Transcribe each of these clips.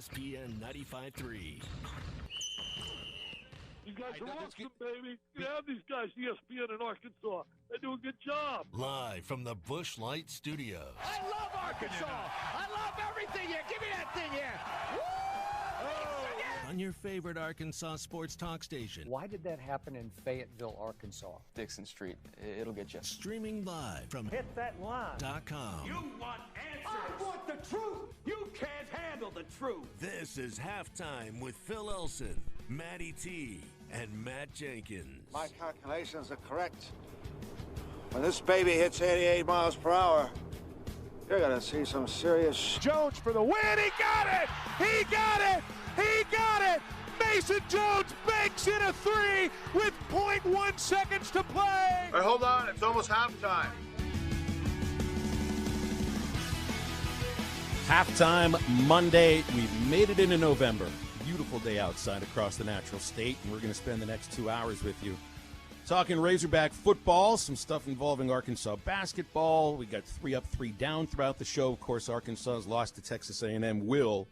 ESPN 95.3. You guys are awesome, baby. You have these guys, ESPN in Arkansas. They do a good job. Live from the Busch Light Studios. I love Arkansas. I love everything here. Give me that thing here. Woo! On your favorite Arkansas sports talk station. Why did that happen in Fayetteville, Arkansas? Dixon Street. It'll get you. Streaming live from Hit that line. .com. You want answers. I want the truth. You can't handle the truth. This is Halftime with Phil Elson, Matty T, and Matt Jenkins. My calculations are correct. When this baby hits 88 miles per hour, you're going to see some serious... Jones for the win. He got it. He got it. He got it. Mason Jones banks in a three with 0.1 seconds to play. Hey, hold on. It's almost halftime. Halftime Monday. We've made it into November. Beautiful day outside across the natural state, and we're going to spend the next 2 hours with you talking Razorback football, some stuff involving Arkansas basketball. We got 3 up, 3 down throughout the show. Of course, Arkansas's loss to Texas A&M will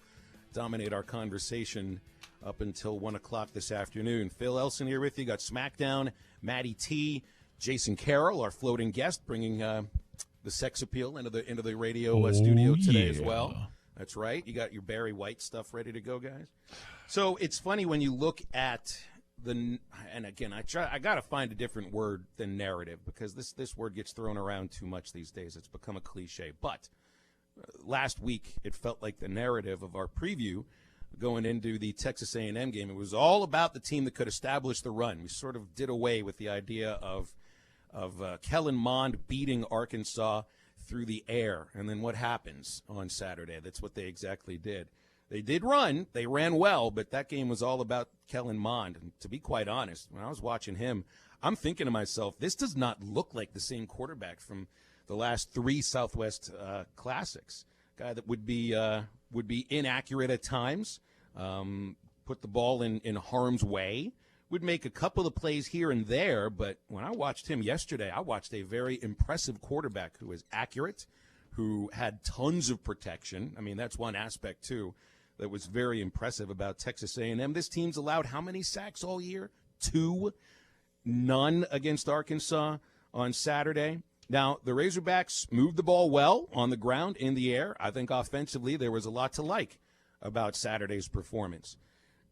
dominate our conversation up until 1 o'clock this afternoon. Phil Elson here with you. Got SmackDown, Matty T, Jason Carroll, our floating guest, bringing the sex appeal into the radio studio today as well. That's right. You got your Barry White stuff ready to go, guys. So it's funny when you look at and again, I got to find a different word than narrative, because this word gets thrown around too much these days. It's become a cliche. But last week, it felt like the narrative of our preview going into the Texas A&M game, it was all about the team that could establish the run. We sort of did away with the idea of Kellen Mond beating Arkansas through the air. And then what happens on Saturday? That's what they exactly did. They did run. They ran well, but that game was all about Kellen Mond. And to be quite honest, when I was watching him, I'm thinking to myself, this does not look like the same quarterback from the last 3 Southwest Classics. Guy that would be inaccurate at times, put the ball in harm's way, would make a couple of plays here and there. But when I watched him yesterday, I watched a very impressive quarterback who was accurate, who had tons of protection. I mean, that's one aspect, too, that was very impressive about Texas A&M. This team's allowed how many sacks all year? 2. None against Arkansas on Saturday. Now, the Razorbacks moved the ball well on the ground, in the air. I think offensively there was a lot to like about Saturday's performance.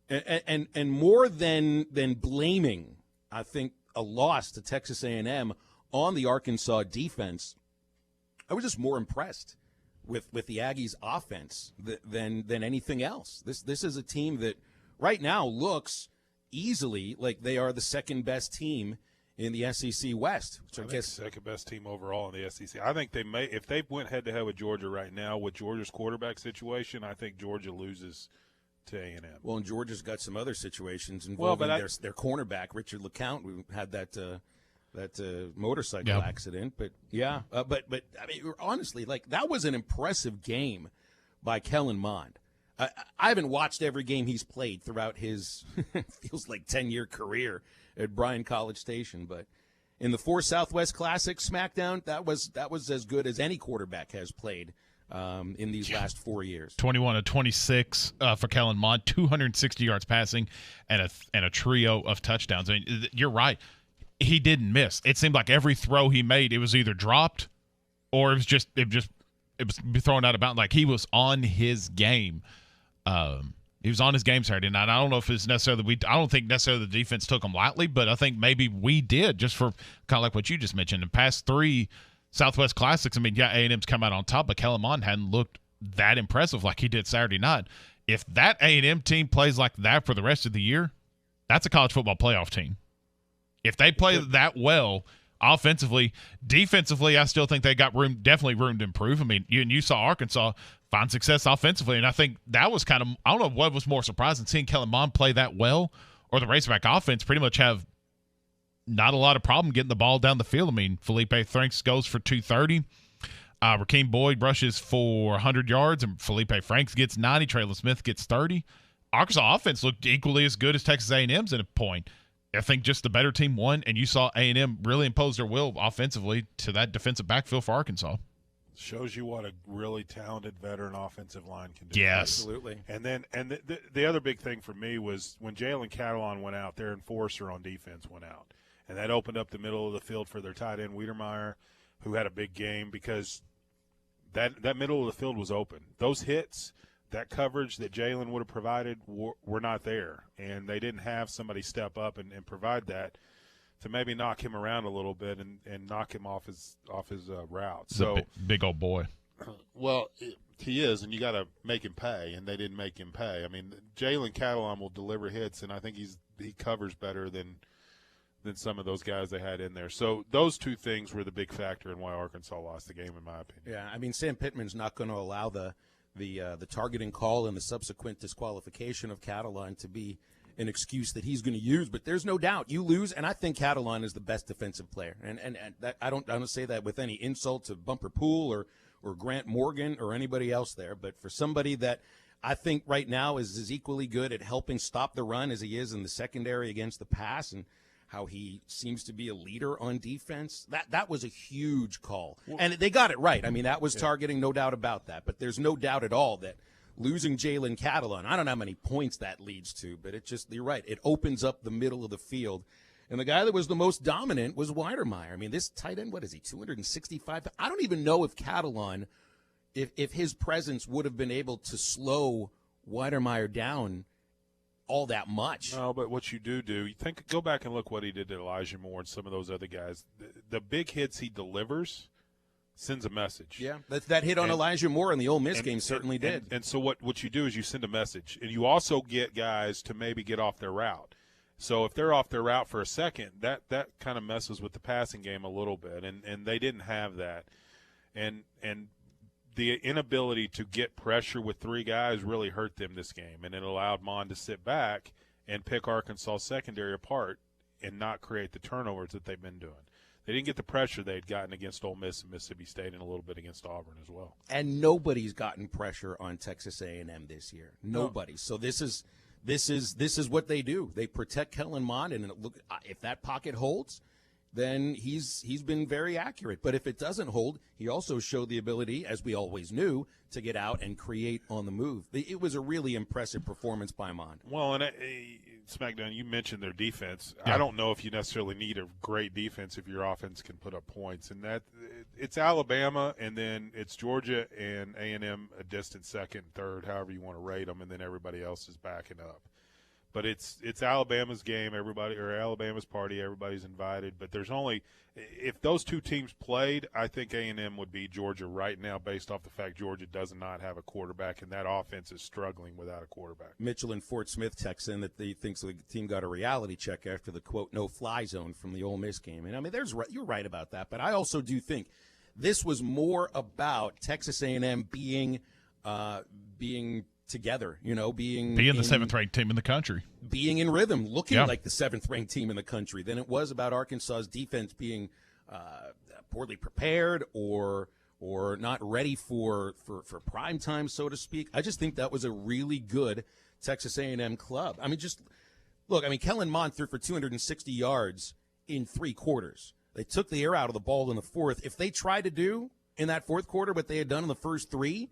And more than blaming, I think, a loss to Texas A&M on the Arkansas defense, I was just more impressed with the Aggies' offense than anything else. This is a team that right now looks easily like they are the second-best team in the SEC West. Which I guess second-best team overall in the SEC. I think they may, if they went head-to-head with Georgia right now, with Georgia's quarterback situation, I think Georgia loses to A&M. Well, and Georgia's got some other situations involving their cornerback, Richard LeCount, who had that motorcycle accident. But yeah, but I mean, honestly, like, that was an impressive game by Kellen Mond. I haven't watched every game he's played throughout his feels like 10-year career at Bryan College Station, but in the 4 Southwest Classics SmackDown, that was as good as any quarterback has played in these last 4 years. 21 of 26 for Kellen Mond, 260 yards passing, and a trio of touchdowns. I mean, you're right. He didn't miss. It seemed like every throw he made, it was either dropped or it was thrown out of bounds. Like, he was on his game. He was on his game Saturday night. I don't know if it's necessarily I don't think necessarily the defense took him lightly, but I think maybe we did, just for kind of like what you just mentioned. In past 3 Southwest Classics, I mean, yeah, A&M's come out on top, but Kellen Mond hadn't looked that impressive like he did Saturday night. If that A&M team plays like that for the rest of the year, that's a college football playoff team. If they play that well offensively, defensively, I still think they got definitely room to improve. I mean, you saw Arkansas find success offensively, and I think that was kind of, I don't know what was more surprising, seeing Kellen Mond play that well, or the Razorback offense pretty much have not a lot of problem getting the ball down the field. I mean, Felipe Franks goes for 230. Rakeem Boyd rushes for 100 yards, and Felipe Franks gets 90. Traylon Smith gets 30. Arkansas offense looked equally as good as Texas A&M's at a point. I think just the better team won, and you saw A&M really impose their will offensively to that defensive backfield for Arkansas. Shows you what a really talented veteran offensive line can do. Yes. Absolutely. And then the other big thing for me was when Jalen Catalon went out, their enforcer on defense went out. And that opened up the middle of the field for their tight end, Wiedermeyer, who had a big game because that middle of the field was open. Those hits, that coverage that Jalen would have provided were not there. And they didn't have somebody step up and provide that to maybe knock him around a little bit and knock him off his route. So big old boy. Well, he is, and you got to make him pay, and they didn't make him pay. I mean, Jalen Catalon will deliver hits, and I think he covers better than some of those guys they had in there. So those two things were the big factor in why Arkansas lost the game, in my opinion. Yeah, I mean, Sam Pittman's not going to allow the targeting call and the subsequent disqualification of Catalon to be an excuse that he's going to use, but there's no doubt you lose, and I think Catalon is the best defensive player, and that, I don't say that with any insult to Bumper Poole or Grant Morgan or anybody else there, but for somebody that I think right now is equally good at helping stop the run as he is in the secondary against the pass, and how he seems to be a leader on defense, that was a huge call, and they got it right. I mean, that was targeting, no doubt about that, but there's no doubt at all that losing Jalen Catalon, I don't know how many points that leads to, but you're right. It opens up the middle of the field. And the guy that was the most dominant was Wiedermeyer. I mean, this tight end, what is he, 265? I don't even know if Catalon, if his presence would have been able to slow Wiedermeyer down all that much. No, but what you do, go back and look what he did to Elijah Moore and some of those other guys. The big hits he delivers sends a message. Yeah, that hit on Elijah Moore in the Ole Miss game certainly did. And so what you do is you send a message, and you also get guys to maybe get off their route. So if they're off their route for a second, that kind of messes with the passing game a little bit, and they didn't have that. And the inability to get pressure with three guys really hurt them this game, and it allowed Mon to sit back and pick Arkansas secondary apart and not create the turnovers that they've been doing. They didn't get the pressure they had gotten against Ole Miss and Mississippi State, and a little bit against Auburn as well. And nobody's gotten pressure on Texas A&M this year. Nobody. No. So this is what they do. They protect Kellen Mond, and look, if that pocket holds, then he's been very accurate. But if it doesn't hold, he also showed the ability, as we always knew, to get out and create on the move. It was a really impressive performance by Mond. Well, and SmackDown, you mentioned their defense. Yeah. I don't know if you necessarily need a great defense if your offense can put up points. And that it's Alabama, and then it's Georgia and A&M a distant second, third, however you want to rate them, and then everybody else is backing up. But it's Alabama's game, Alabama's party, everybody's invited. But there's only – if those two teams played, I think A&M would be Georgia right now based off the fact Georgia does not have a quarterback, and that offense is struggling without a quarterback. Mitchell in Fort Smith texts in that he thinks the team got a reality check after the, quote, no-fly zone from the Ole Miss game. And, I mean, you're right about that. But I also do think this was more about Texas A&M being together, being the seventh-ranked team in the country, being in rhythm, looking like the seventh-ranked team in the country, than it was about Arkansas's defense being poorly prepared or not ready for prime time, so to speak. I just think that was a really good Texas A&M club. I mean, just look. I mean, Kellen Mond threw for 260 yards in 3 quarters. They took the air out of the ball in the fourth. If they tried to do in that fourth quarter what they had done in the first 3,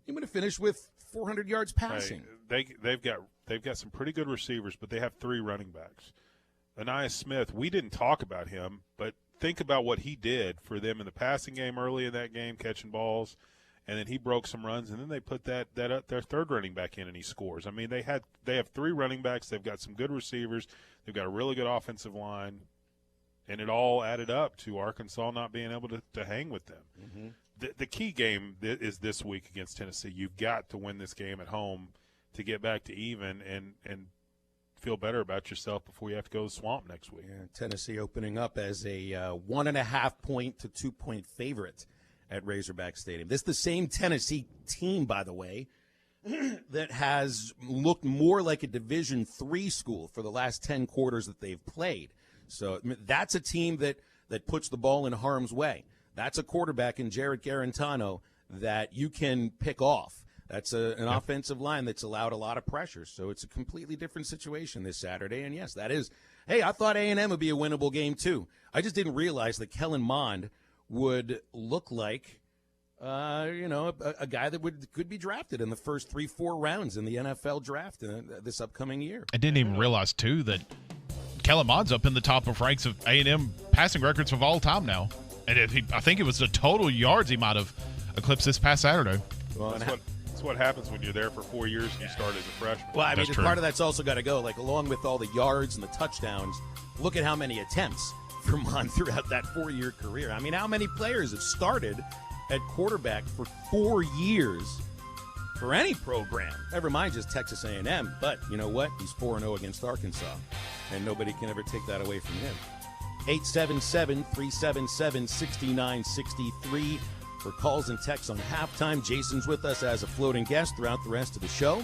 he would have finished with 400 yards passing. Hey, they've got some pretty good receivers, but they have 3 running backs. Anais Smith, we didn't talk about him, but think about what he did for them in the passing game early in that game, catching balls, and then he broke some runs, and then they put their third running back in, and he scores. I mean, they have 3 running backs. They've got some good receivers. They've got a really good offensive line, and it all added up to Arkansas not being able to hang with them. Mm-hmm. The key game is this week against Tennessee. You've got to win this game at home to get back to even and feel better about yourself before you have to go to the Swamp next week. Yeah, Tennessee opening up as a 1.5-point to 2-point favorite at Razorback Stadium. This is the same Tennessee team, by the way, that has looked more like a Division III school for the last 10 quarters that they've played. So that's a team that puts the ball in harm's way. That's a quarterback in Jared Garantano that you can pick off. That's an offensive line that's allowed a lot of pressure. So it's a completely different situation this Saturday. And, yes, that is – hey, I thought A&M would be a winnable game too. I just didn't realize that Kellen Mond would look like a guy that could be drafted in the first 3-4 rounds in the NFL draft this upcoming year. I didn't even realize, too, that Kellen Mond's up in the top of ranks of A&M passing records of all time now. And I think it was the total yards he might have eclipsed this past Saturday. Well, that's what happens when you're there for 4 years and you start as a freshman. Well, I mean, part of that's also got to go, like, along with all the yards and the touchdowns, look at how many attempts for Mond throughout that 4-year career. I mean, how many players have started at quarterback for 4 years for any program? Never mind just Texas A&M. But you know what? He's 4-0 against Arkansas, and nobody can ever take that away from him. 877-377-6963 for calls and texts on halftime. Jason's with us as a floating guest throughout the rest of the show.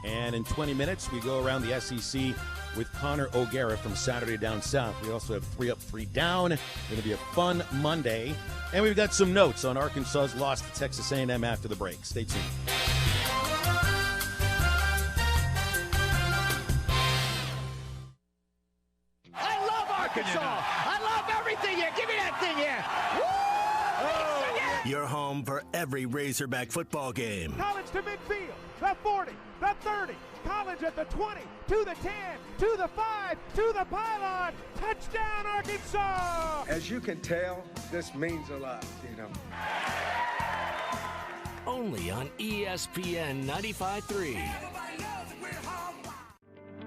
And in 20 minutes, we go around the SEC with Connor O'Gara from Saturday Down South. We also have 3 Up, 3 Down. Going to be a fun Monday. And we've got some notes on Arkansas's loss to Texas A&M after the break. Stay tuned. I love Arkansas. I love everything here. Give me that thing here. Woo! Your home for every Razorback football game. College to midfield, the 40, the 30, College at the 20, to the 10, to the 5, to the pylon. Touchdown, Arkansas! As you can tell, this means a lot, Only on ESPN 95.3.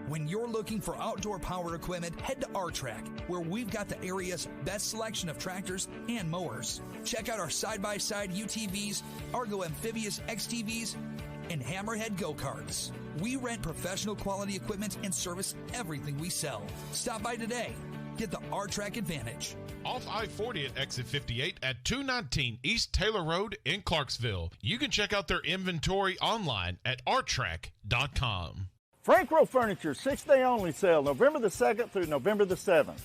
When you're looking for outdoor power equipment, head to R-Track, where we've got the area's best selection of tractors and mowers. Check out our side-by-side UTVs, Argo Amphibious XTVs, and Hammerhead go-karts. We rent professional quality equipment and service everything we sell. Stop by today. Get the R-Track advantage. Off I-40 at exit 58 at 219 East Taylor Road in Clarksville. You can check out their inventory online at rtrack.com. Frank Rowe Furniture 6-day only sale, November the 2nd through November the 7th.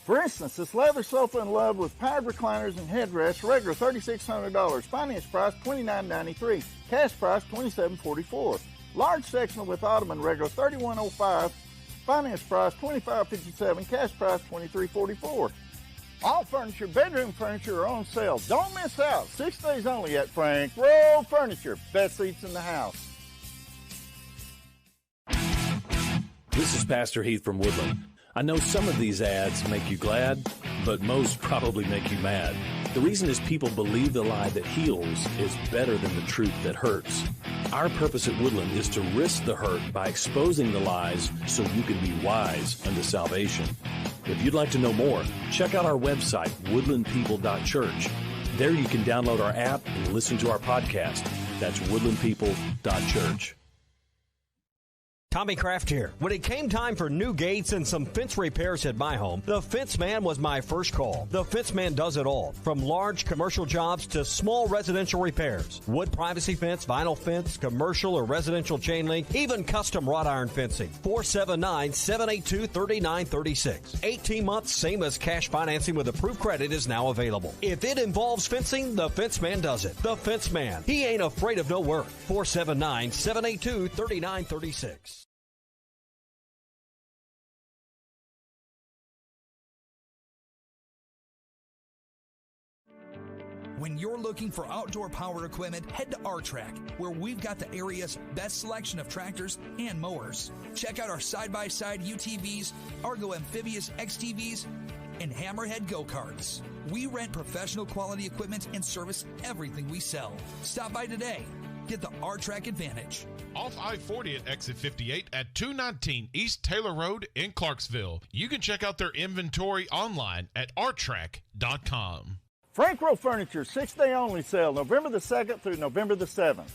For instance, this leather sofa in love with powered recliners and headrests, regular $3,600, finance price $29.93, cash price $27.44. Large sectional with ottoman, regular $31.05, finance price $25.57, cash price $23.44. All furniture, bedroom furniture are on sale. Don't miss out. 6 days only at Frank Rowe Furniture. Best seats in the house. This is Pastor Heath from Woodland. I know some of these ads make you glad, but most probably make you mad. The reason is people believe the lie that heals is better than the truth that hurts. Our purpose at Woodland is to risk the hurt by exposing the lies so you can be wise unto salvation. If you'd like to know more, check out our website, woodlandpeople.church. There you can download our app and listen to our podcast. That's woodlandpeople.church. Tommy Kraft here. When it came time for new gates and some fence repairs at my home, the Fence Man was my first call. The Fence Man does it all, from large commercial jobs to small residential repairs. Wood privacy fence, vinyl fence, commercial or residential chain link, even custom wrought iron fencing. 479-782-3936. 18 months, same as cash financing with approved credit is now available. If it involves fencing, the Fence Man does it. The Fence Man. He ain't afraid of no work. 479-782-3936. When you're looking for outdoor power equipment, head to R-Track, where we've got the area's best selection of tractors and mowers. Check out our side-by-side UTVs, Argo Amphibious XTVs, and Hammerhead go-karts. We rent professional quality equipment and service everything we sell. Stop by today. Get the R-Track advantage. Off I-40 at exit 58 at 219 East Taylor Road in Clarksville. You can check out their inventory online at rtrack.com. Frank Rowe Furniture 6-day only sale, November the 2nd through November the 7th.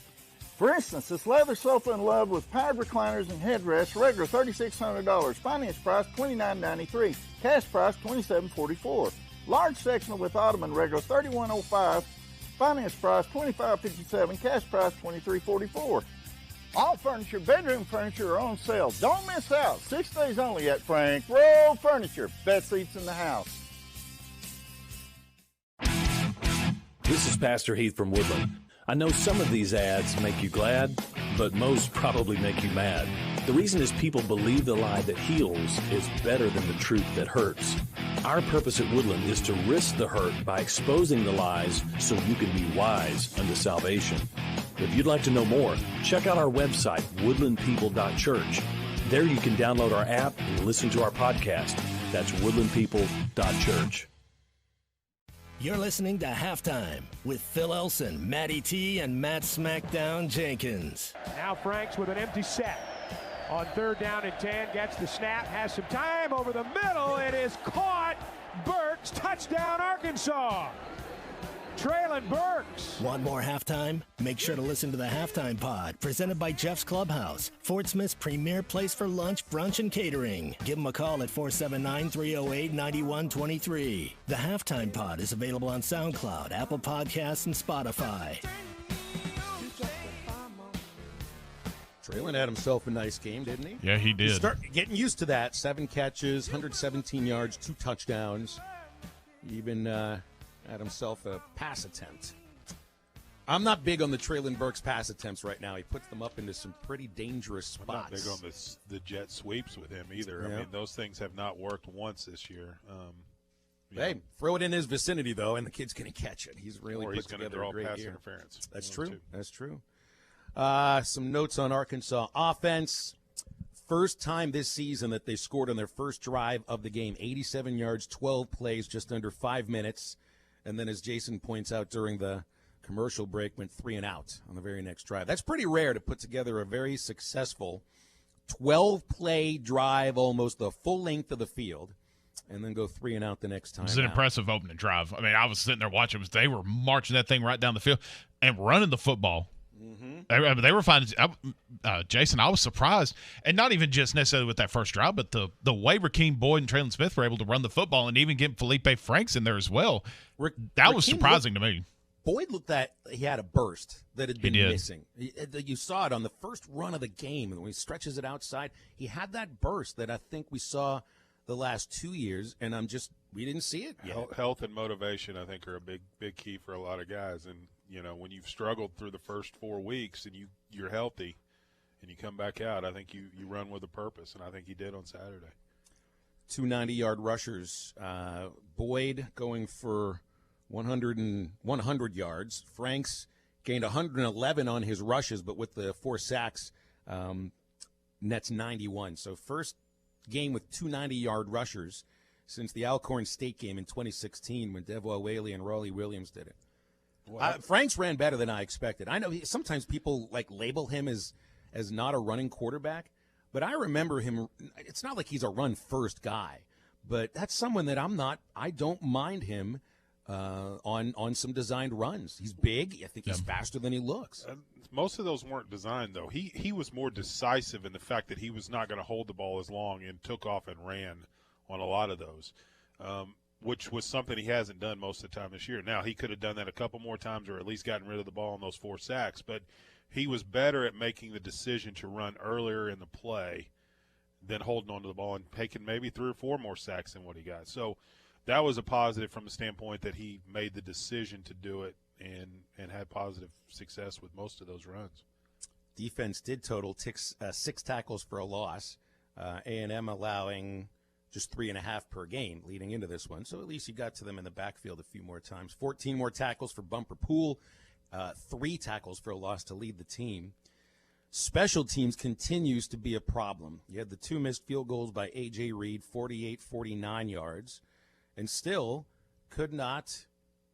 For instance, this leather sofa in love with powered recliners and headrests, regular $3,600, finance price $29.93, cash price $27.44. Large sectional with ottoman, regular $31.05, finance price $25.57, cash price $23.44. All furniture, bedroom furniture are on sale. Don't miss out. 6 days only at Frank Rowe Furniture. Best seats in the house. This is Pastor Heath from Woodland. I know some of these ads make you glad, but most probably make you mad. The reason is people believe the lie that heals is better than the truth that hurts. Our purpose at Woodland is to risk the hurt by exposing the lies so you can be wise unto salvation. If you'd like to know more, check out our website, woodlandpeople.church. There you can download our app and listen to our podcast. That's woodlandpeople.church. You're listening to Halftime with Phil Elson, Matty T, and Matt Smackdown Jenkins. Now Franks with an empty set. On 3rd down and 10, gets the snap, has some time over the middle. It is caught. Burks, touchdown, Arkansas. Traylon Burks. Want more Halftime? Make sure to listen to the Halftime Pod, presented by Jeff's Clubhouse, Fort Smith's premier place for lunch, brunch, and catering. Give them a call at 479-308-9123. The Halftime Pod is available on SoundCloud, Apple Podcasts, and Spotify. Traylon had himself a nice game, didn't he? Yeah, he did. Start getting used to that. 7 catches, 117 yards, 2 touchdowns. Even had himself a pass attempt. I'm not big on the Traylon Burks pass attempts right now. He puts them up into some pretty dangerous spots. I'm not big on the jet sweeps with him either. Yeah. I mean, those things have not worked once this year. Hey, throw it in his vicinity, though, and the kid's going to catch it. He's really put together draw a great pass year. interference. That's true. That's true. Some notes on Arkansas offense. First time this season that they scored on their first drive of the game. 87 yards, 12 plays, just under 5 minutes. And then, as Jason points out during the commercial break, went 3 and out on the very next drive. That's pretty rare to put together a very successful 12-play drive, almost the full length of the field, and then go 3 and out the next time. It was an impressive opening drive. I mean, I was sitting there watching. They were marching that thing right down the field and running the football. Mm-hmm. They were finding Jason, I was surprised, and not even just necessarily with that first drive, but the way Rakeem Boyd and Traylon Smith were able to run the football and even get Felipe Franks in there as well. That was surprising to me. Boyd looked like he had a burst that had been missing. You saw it on the first run of the game, and when he stretches it outside, he had that burst that I think we saw the last 2 years, and we didn't see it yet. Health and motivation, I think, are a big key for a lot of guys. And when you've struggled through the first 4 weeks and you're healthy and you come back out, I think you run with a purpose, and I think he did on Saturday. 2 90-yard rushers. Boyd going for 100 yards. Franks gained 111 on his rushes, but with the 4 sacks, nets 91. So first game with 2 90-yard rushers since the Alcorn State game in 2016 when Devois Whaley and Raleigh Williams did it. Franks ran better than I expected. I know sometimes people label him as not a running quarterback, but I remember him. It's not like he's a run-first guy, but that's someone that I don't mind him on some designed runs. He's big. I think he's faster than he looks. Most of those weren't designed, though. He was more decisive in the fact that he was not going to hold the ball as long and took off and ran on a lot of those, which was something he hasn't done most of the time this year. Now, he could have done that a couple more times or at least gotten rid of the ball on those 4 sacks, but he was better at making the decision to run earlier in the play than holding on to the ball and taking maybe 3 or 4 more sacks than what he got. So that was a positive from the standpoint that he made the decision to do it and had positive success with most of those runs. Defense did total 6 tackles for a loss. A&M allowing just 3.5 per game leading into this one. So at least you got to them in the backfield a few more times. 14 more tackles for Bumper Poole. 3 tackles for a loss to lead the team. Special teams continues to be a problem. You had the 2 missed field goals by A.J. Reed, 48-49 yards, and still could not,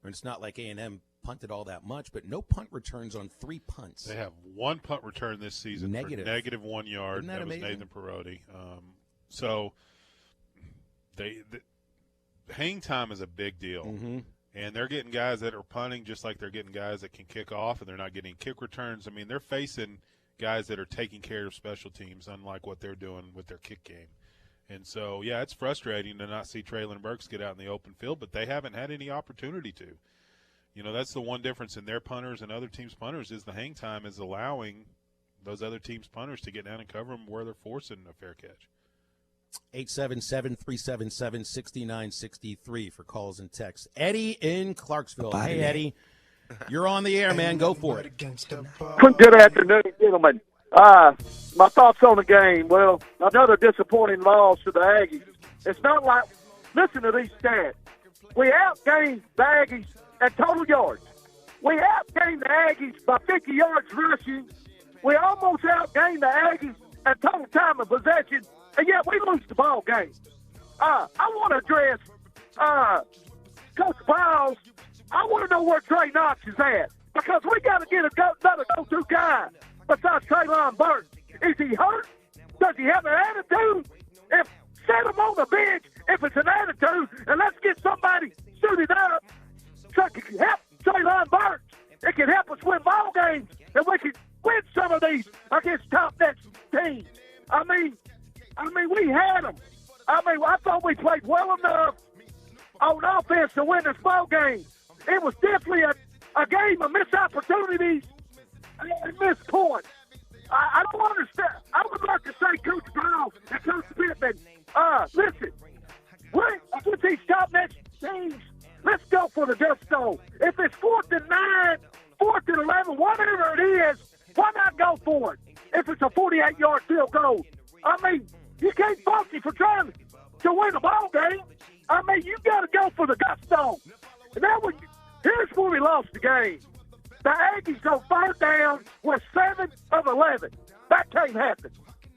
or it's not like A&M punted all that much, but no punt returns on 3 punts. They have 1 punt return this season for negative 1 yard. Isn't that amazing? Was Nathan Perotti. So the hang time is a big deal. Mm-hmm. And they're getting guys that are punting just like they're getting guys that can kick off, and they're not getting kick returns. I mean, they're facing guys that are taking care of special teams, unlike what they're doing with their kick game. And so, yeah, it's frustrating to not see Traylon Burks get out in the open field, but they haven't had any opportunity to. That's the one difference in their punters and other teams' punters is the hang time is allowing those other teams' punters to get down and cover them where they're forcing a fair catch. 877-377-6963 for calls and texts. Eddie in Clarksville. Hey, Eddie. You're on the air, man. Go for it. Good afternoon, gentlemen. My thoughts on the game. Well, another disappointing loss to the Aggies. It's not like Listen to these stats. We outgained the Aggies at total yards. We outgained the Aggies by 50 yards rushing. We almost outgained the Aggies at total time of possession, and yet we lose the ball game. I want to address Coach Biles. I want to know where Trey Knox is at, because we got to get another go-to guy besides Traylon Burks. Is he hurt? Does he have an attitude? If set him on the bench if it's an attitude, and let's get somebody suited up so it can help Traylon Burks. It can help us win ball games, and we can win some of these against top-notch teams. I mean, we had them. I thought we played well enough on offense to win this ball game. It was definitely a game of missed opportunities and missed points. I don't understand. I would like to say Coach Brown and Coach Pittman, listen, we're against these top-notch teams. Let's go for the gusto. If it's 4th and 9, 4th and 11, whatever it is, why not go for it? If it's a 48-yard field goal. I mean, you can't fault you for trying to win a ball game. I mean, you got to go for the gusto. And here's where we lost the game. The Aggies on 3rd down was 7 of 11. That can't happen.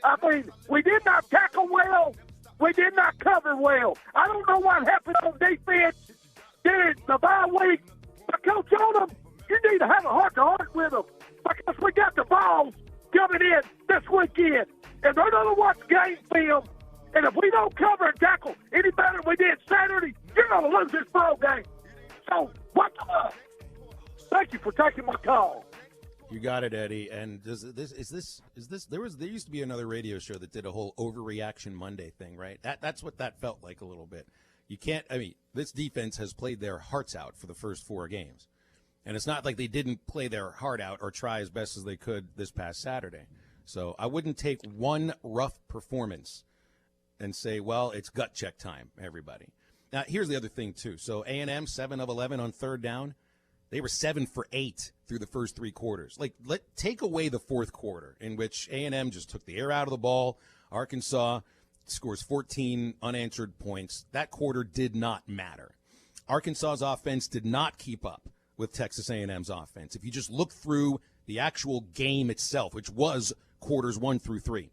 I mean, we did not tackle well. We did not cover well. I don't know what happened on defense during the bye week. But Coach Odom, you need to have a heart-to-heart with them, because we got the balls coming in this weekend. And they're going to watch game film. And if we don't cover and tackle any better than we did Saturday, you're going to lose this ball game. So, what's up? Thank you for taking my call. You got it, Eddie. And is this there used to be another radio show that did a whole overreaction Monday thing, right? That's what that felt like a little bit. You can't, I mean, this defense has played their hearts out for the first 4 games. And it's not like they didn't play their heart out or try as best as they could this past Saturday. So I wouldn't take one rough performance and say, well, it's gut check time, everybody. Now, here's the other thing, too. So A&M, 7 of 11 on 3rd down. They were 7 for 8 through the first 3 quarters. Take away the 4th quarter, in which A&M just took the air out of the ball. Arkansas scores 14 unanswered points. That quarter did not matter. Arkansas's offense did not keep up with Texas A&M's offense. If you just look through the actual game itself, which was quarters 1 through 3,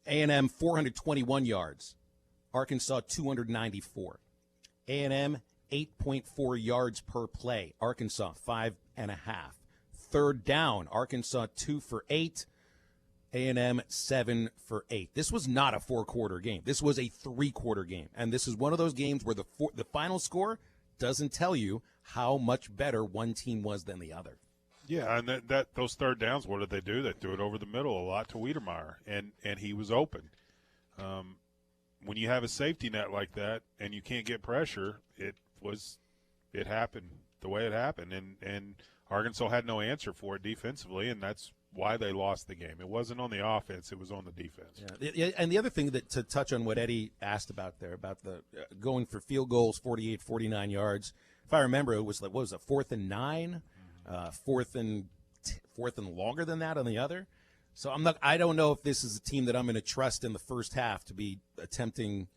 A&M 421 yards, Arkansas 294. A&M 8.4 yards per play, Arkansas 5.5. 3rd down, Arkansas 2 for 8, A&M 7 for 8. This was not a 4-quarter game. This was a 3-quarter game, and this is one of those games where the final score doesn't tell you how much better one team was than the other. Yeah, and those 3rd downs, what did they do? They threw it over the middle a lot to Wiedemeyer, and he was open. When you have a safety net like that and you can't get pressure, it happened the way it happened, and Arkansas had no answer for it defensively, and that's why they lost the game. It wasn't on the offense; it was on the defense. Yeah, and the other thing that to touch on what Eddie asked about there, about the going for field goals, 48, 49 yards. If I remember, it was like, what was it, 4th and 9, 4th and longer than that on the other. So I don't know if this is a team that I'm going to trust in the first half to be attempting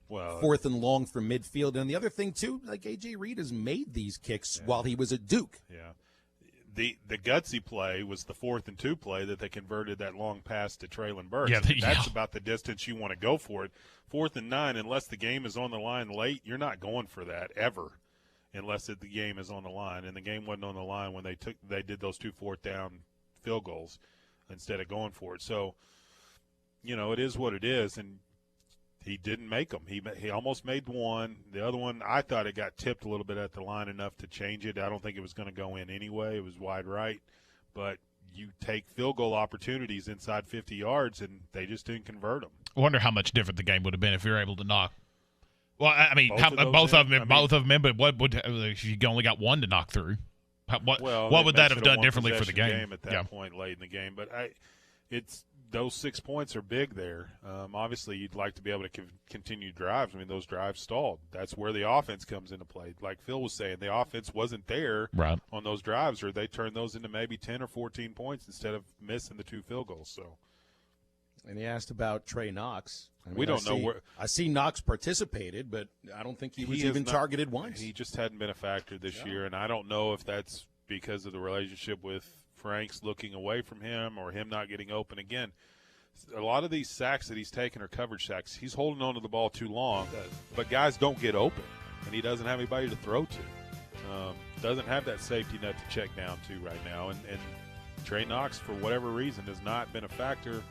4th and long from midfield. And the other thing too, like A.J. Reed has made these kicks while he was at Duke. Yeah. The gutsy play was the 4th and 2 play that they converted that long pass to Traylon Burks. Yeah, that's about the distance you want to go for it. 4th and 9, unless the game is on the line late, you're not going for that ever, unless the game is on the line. And the game wasn't on the line when they did those 2 4th down field goals instead of going for it. So, it is what it is, and he didn't make them. He almost made one. The other one, I thought it got tipped a little bit at the line enough to change it. I don't think it was going to go in anyway. It was wide right. But you take field goal opportunities inside 50 yards, and they just didn't convert them. I wonder how much different the game would have been if you're able to knock. Well, I mean, both of them in, but what would if you only got one to knock through? What would that have done differently for the game at that point late in the game? But those 6 points are big there. Obviously, you'd like to be able to continue drives. I mean, those drives stalled. That's where the offense comes into play. Like Phil was saying, the offense wasn't there on those drives, or they turned those into maybe 10 or 14 points instead of missing the 2 field goals. So, And he asked about Trey Knox. I mean, we don't know where. I see Knox participated, but I don't think he was even targeted once. He just hadn't been a factor this year, and I don't know if that's because of the relationship with Franks looking away from him or him not getting open again. A lot of these sacks that he's taken are coverage sacks. He's holding on to the ball too long, but guys don't get open, and he doesn't have anybody to throw to. Doesn't have that safety net to check down to right now, and Trey Knox, for whatever reason, has not been a factor,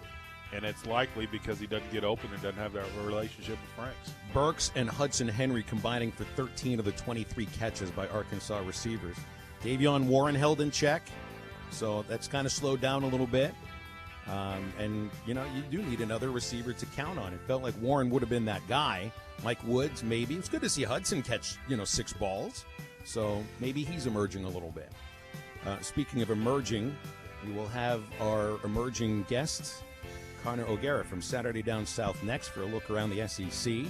and it's likely because he doesn't get open and doesn't have that relationship with Franks. Burks and Hudson Henry combining for 13 of the 23 catches by Arkansas receivers. Davion Warren held in check, so that's kind of slowed down a little bit. And, you do need another receiver to count on. It felt like Warren would have been that guy. Mike Woods, maybe. It's good to see Hudson catch, 6 balls. So maybe he's emerging a little bit. Speaking of emerging, we will have our emerging guest, Connor O'Gara from Saturday Down South next for a look around the SEC.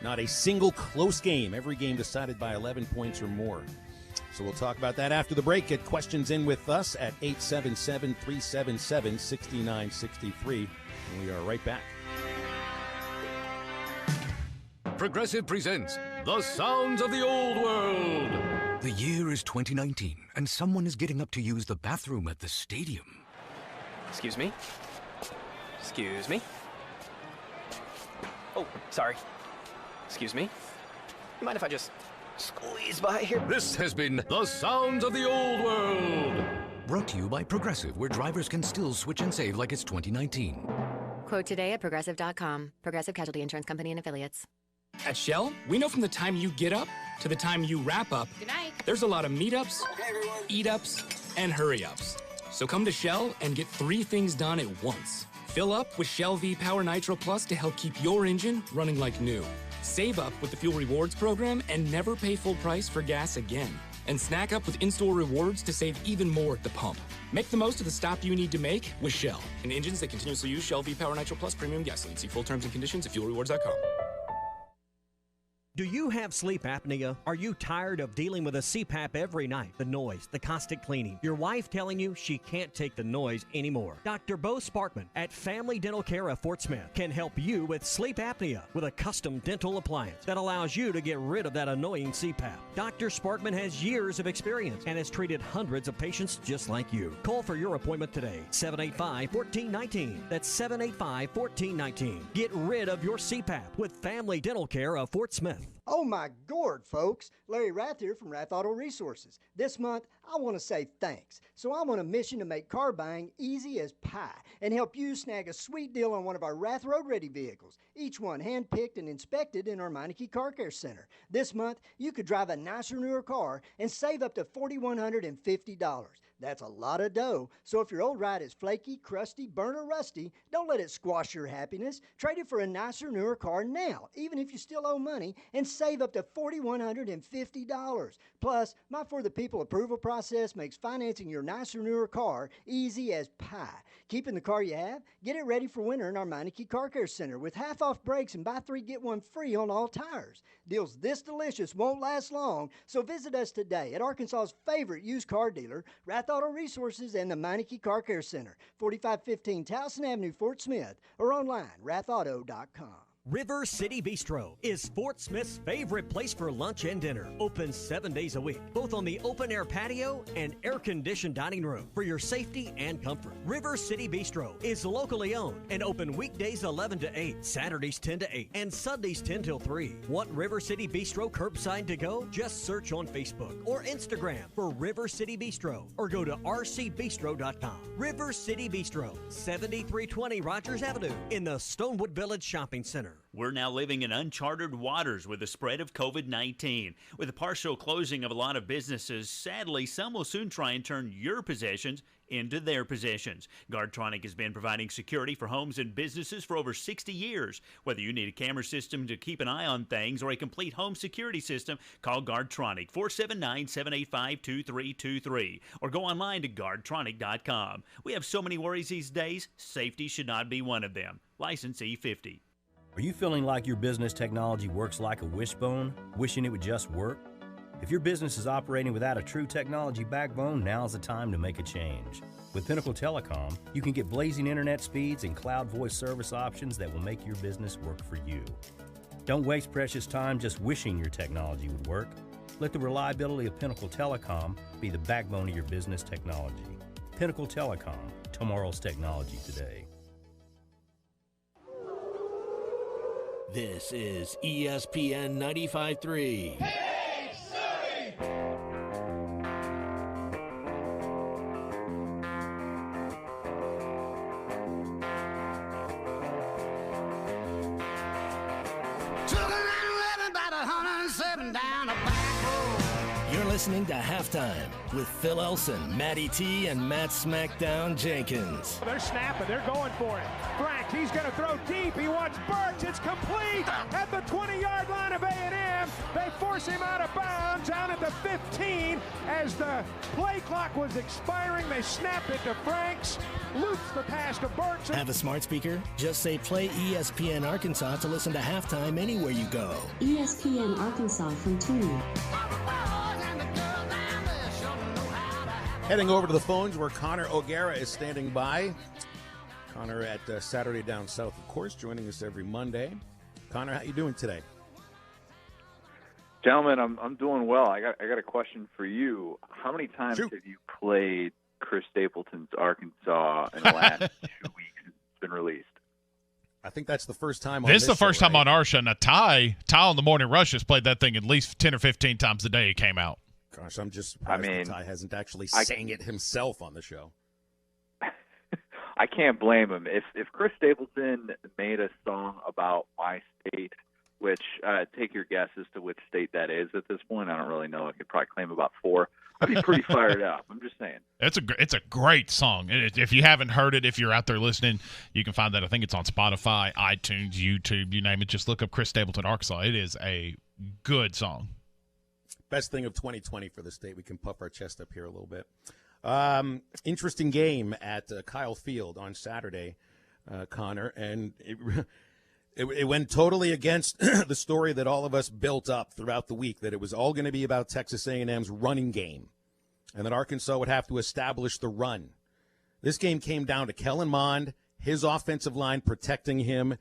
Not a single close game. Every game decided by 11 points or more. So we'll talk about that after the break. Get questions in with us at 877-377-6963. And we are right back. Progressive presents The Sounds of the Old World. The year is 2019, and someone is getting up to use the bathroom at the stadium. Excuse me? Excuse me? Oh, sorry. Excuse me? You mind if I just squeeze by here? This has been The Sounds of the Old World. Brought to you by Progressive, where drivers can still switch and save like it's 2019. Quote today at Progressive.com. Progressive Casualty Insurance Company and Affiliates. At Shell, we know from the time you get up to the time you wrap up, good night, there's a lot of meetups, eat-ups, and hurry-ups. So come to Shell and get 3 things done at once. Fill up with Shell V-Power Nitro Plus to help keep your engine running like new. Save up with the Fuel Rewards program and never pay full price for gas again. And snack up with in-store rewards to save even more at the pump. Make the most of the stop you need to make with Shell and engines that continuously use Shell V-Power Nitro Plus premium gasoline. See full terms and conditions at fuelrewards.com. Do you have sleep apnea? Are you tired of dealing with a CPAP every night? The noise, the constant cleaning, your wife telling you she can't take the noise anymore. Dr. Bo Sparkman at Family Dental Care of Fort Smith can help you with sleep apnea with a custom dental appliance that allows you to get rid of that annoying CPAP. Dr. Sparkman has years of experience and has treated hundreds of patients just like you. Call for your appointment today, 785-1419. That's 785-1419. Get rid of your CPAP with Family Dental Care of Fort Smith. Oh my gourd, folks. Larry Rath here from Rath Auto Resources. This month, I want to say thanks. So I'm on a mission to make car buying easy as pie and help you snag a sweet deal on one of our Rath Road Ready vehicles. Each one hand-picked and inspected in our Meineke Car Care Center. This month, you could drive a nicer, newer car and save up to $4,150. That's a lot of dough. So if your old ride is flaky, crusty, burnt, or rusty, don't let it squash your happiness. Trade it for a nicer, newer car now, even if you still owe money, and save up to $4,150. Plus, my For the People approval process makes financing your nicer, newer car easy as pie. Keeping the car you have? Get it ready for winter in our Meineke Car Care Center with half-off brakes and buy 3, get 1 free on all tires. Deals this delicious won't last long, so visit us today at Arkansas's favorite used car dealer, Rath Auto Resources, and the Meineke Car Care Center, 4515 Towson Avenue, Fort Smith, or online, rathauto.com. River City Bistro is Fort Smith's favorite place for lunch and dinner. Open 7 days a week, both on the open-air patio and air-conditioned dining room for your safety and comfort. River City Bistro is locally owned and open weekdays 11 to 8, Saturdays 10 to 8, and Sundays 10 till 3. Want River City Bistro curbside to go? Just search on Facebook or Instagram for River City Bistro or go to rcbistro.com. River City Bistro, 7320 Rogers Avenue in the Stonewood Village Shopping Center. We're now living in uncharted waters with the spread of COVID-19. With the partial closing of a lot of businesses, sadly, some will soon try and turn your possessions into their possessions. Guardtronic has been providing security for homes and businesses for over 60 years. Whether you need a camera system to keep an eye on things or a complete home security system, call Guardtronic 479-785-2323 or go online to guardtronic.com. We have so many worries these days, safety should not be one of them. License E50. Are you feeling like your business technology works like a wishbone, wishing it would just work? If your business is operating without a true technology backbone, now's the time to make a change. With Pinnacle Telecom, you can get blazing internet speeds and cloud voice service options that will make your business work for you. Don't waste precious time just wishing your technology would work. Let the reliability of Pinnacle Telecom be the backbone of your business technology. Pinnacle Telecom, tomorrow's technology today. This is ESPN 95.3. You're listening to Halftime with Phil Elson, Matty T, and Matt Smackdown Jenkins. They're snapping. They're going for it. Frank, he's going to throw deep. He wants Burks. It's complete at the 20-yard line of A&M. They force him out of bounds down at the 15. As the play clock was expiring, they snapped it to Franks. Loops the pass to Burks. Have a smart speaker? Just say play ESPN Arkansas to listen to Halftime anywhere you go. ESPN Arkansas from TuneIn. Heading over to the phones where Connor O'Gara is standing by. Connor at Saturday Down South, of course, joining us every Monday. Connor, how you doing today? Gentlemen, I'm doing well. I got a question for you. How many times have you played Chris Stapleton's Arkansas in the last 2 weeks since it's been released? I think that's the first time on this this is the first show, time on our show. Now, Ty on the Morning Rush has played that thing at least 10 or 15 times a day it came out. Gosh, I'm just surprised that Ty hasn't actually sang it himself on the show. I can't blame him. If Chris Stapleton made a song about my state, which take your guess as to which state that is at this point. I don't really know. I could probably claim about 4. I'd be pretty fired up. I'm just saying. It's a great song. If you haven't heard it, if you're out there listening, you can find that. I think it's on Spotify, iTunes, YouTube, you name it. Just look up Chris Stapleton, Arkansas. It is a good song. Best thing of 2020 for the state. We can puff our chest up here a little bit. Interesting game at Kyle Field on Saturday, Connor, and it went totally against the story that all of us built up throughout the week, that it was all going to be about Texas A&M's running game and that Arkansas would have to establish the run. This game came down to Kellen Mond, his offensive line protecting him.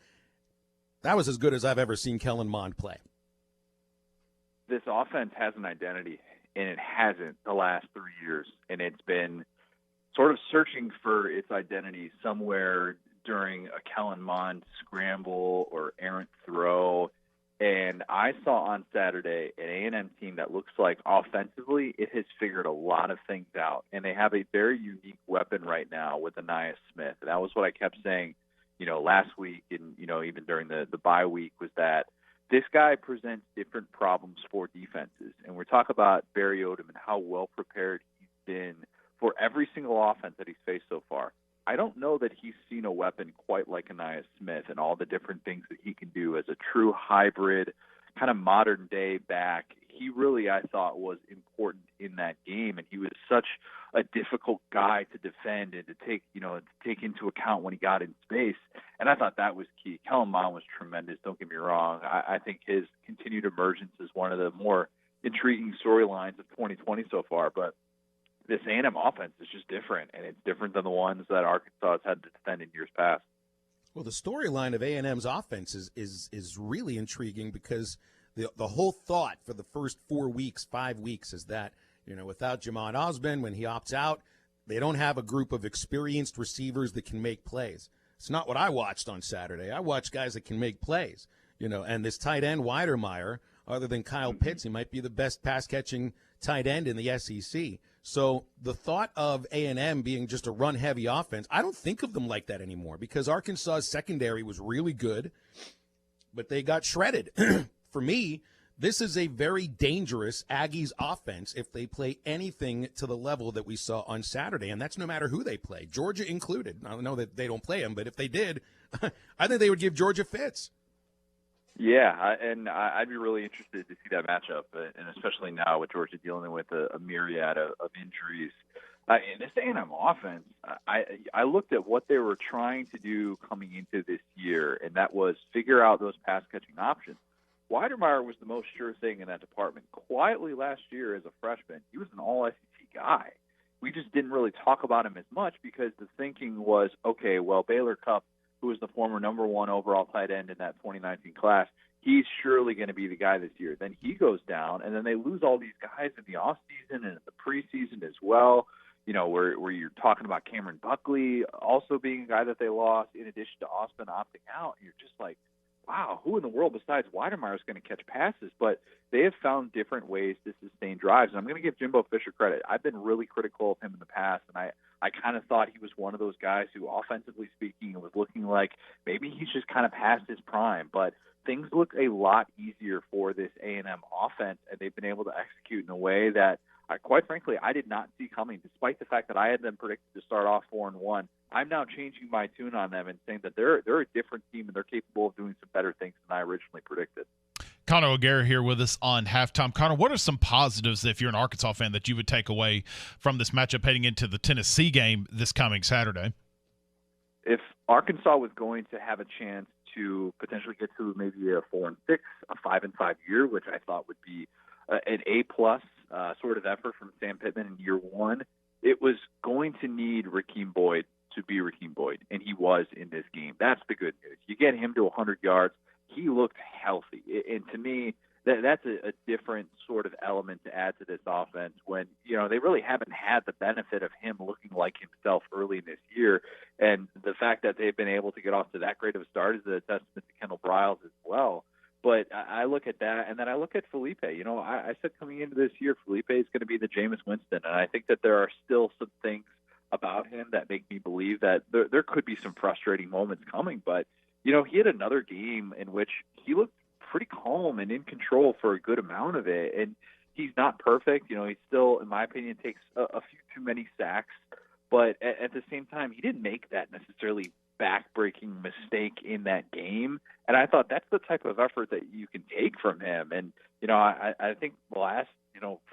That was as good as I've ever seen Kellen Mond play. This offense has an identity, and it hasn't the last 3 years, and it's been sort of searching for its identity somewhere during a Kellen Mond scramble or errant throw. And I saw on Saturday an A&M team that looks like offensively it has figured a lot of things out. And they have a very unique weapon right now with Anais Smith. And that was what I kept saying, last week and, even during the bye week, was that this guy presents different problems for defenses. And we're talking about Barry Odom and how well prepared he's been for every single offense that he's faced so far. I don't know that he's seen a weapon quite like Anais Smith and all the different things that he can do as a true hybrid, kind of modern-day back. He really, I thought, was important in that game, and he was such a difficult guy to defend and to take into account when he got in space. And I thought that was key. Kellen Mond was tremendous. Don't get me wrong. I think his continued emergence is one of the more intriguing storylines of 2020 so far. But this A&M offense is just different, and it's different than the ones that Arkansas has had to defend in years past. Well, the storyline of A&M's offense is really intriguing because the whole thought for the first 5 weeks is that, without Jamon Osmond, when he opts out, they don't have a group of experienced receivers that can make plays. It's not what I watched on Saturday. I watched guys that can make plays, and this tight end, Weidermeyer, other than Kyle Pitts, he might be the best pass-catching tight end in the SEC. So the thought of A&M being just a run-heavy offense, I don't think of them like that anymore because Arkansas's secondary was really good, but they got shredded. For me, this is a very dangerous Aggies offense if they play anything to the level that we saw on Saturday, and that's no matter who they play, Georgia included. I know that they don't play them, but if they did, I think they would give Georgia fits. Yeah, and I'd be really interested to see that matchup, and especially now with Georgia dealing with a myriad of injuries. In this A&M offense, I looked at what they were trying to do coming into this year, and that was figure out those pass-catching options. Weidermeyer was the most sure thing in that department. Quietly last year as a freshman, he was an all-SEC guy. we just didn't really talk about him as much because the thinking was, okay, well, Baylor Cupp, who was the former number 1 overall tight end in that 2019 class, he's surely going to be the guy this year. Then he goes down, and then they lose all these guys in the offseason and in the preseason as well, where you're talking about Cameron Buckley also being a guy that they lost, in addition to Austin opting out. You're just like, wow, who in the world besides Weidemeyer is going to catch passes? But they have found different ways to sustain drives. And I'm going to give Jimbo Fisher credit. I've been really critical of him in the past, and I kind of thought he was one of those guys who, offensively speaking, it was looking like maybe he's just kind of past his prime. But things look a lot easier for this A&M offense, and they've been able to execute in a way that, quite frankly, I did not see coming, despite the fact that I had them predicted to start off 4-1. I'm now changing my tune on them and saying that they're a different team and they're capable of doing some better things than I originally predicted. Connor O'Gara here with us on Halftime. Connor, what are some positives, if you're an Arkansas fan, that you would take away from this matchup heading into the Tennessee game this coming Saturday? If Arkansas was going to have a chance to potentially get to maybe a 4-6, a 5-5 year, which I thought would be an A-plus sort of effort from Sam Pittman in year one, it was going to need Rakeem Boyd to be Rakeem Boyd, and he was in this game. That's the good news. You get him to 100 yards, he looked healthy. And to me, that's a different sort of element to add to this offense when, they really haven't had the benefit of him looking like himself early in this year. And the fact that they've been able to get off to that great of a start is a testament to Kendall Briles as well. But I look at that, and then I look at Felipe. I said coming into this year, Felipe is going to be the Jameis Winston, and I think that there are still some things about him that make me believe that there could be some frustrating moments coming. But, he had another game in which he looked pretty calm and in control for a good amount of it, and he's not perfect. He still, in my opinion, takes a few too many sacks. But at the same time, he didn't make that necessarily back-breaking mistake in that game. And I thought that's the type of effort that you can take from him. And, I think the last,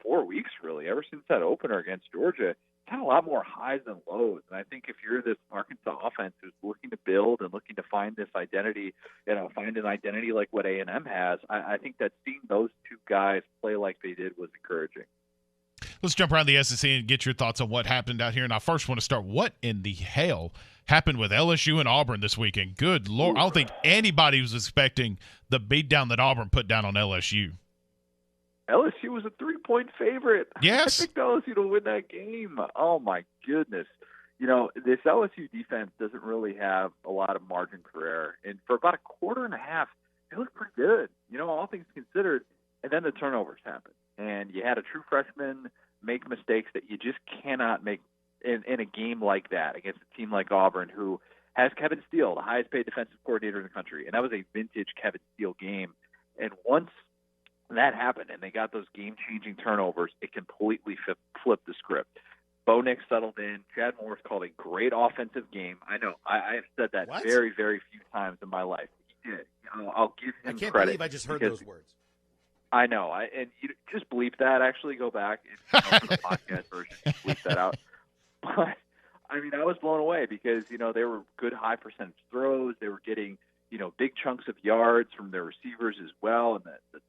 4 weeks, really, ever since that opener against Georgia, had a lot more highs than lows. And I think if you're this Arkansas offense who's looking to build and looking to find this identity, find an identity like what A&M has, I think that seeing those two guys play like they did was encouraging. Let's jump around the SEC and get your thoughts on what happened out here. And I first want to start, what in the hell happened with LSU and Auburn this weekend? Good Lord. I don't think anybody was expecting the beatdown that Auburn put down on LSU. LSU was a 3-point favorite. Yes. I picked LSU to win that game. Oh, my goodness. This LSU defense doesn't really have a lot of margin for error. And for about a quarter and a half, they looked pretty good, all things considered. And then the turnovers happened. And you had a true freshman make mistakes that you just cannot make in a game like that against a team like Auburn, who has Kevin Steele, the highest paid defensive coordinator in the country. And that was a vintage Kevin Steele game. And once that happened and they got those game-changing turnovers, it completely flipped the script. Bo Nix settled in. Chad Morris called a great offensive game. I know. I have said that very, very few times in my life. He did. I'll give him credit. I can't believe I just heard those words. I know. And you just bleep that. Actually, go back and for the podcast version, bleep that out. But, I was blown away because, they were good high percentage throws. They were getting, big chunks of yards from their receivers as well. And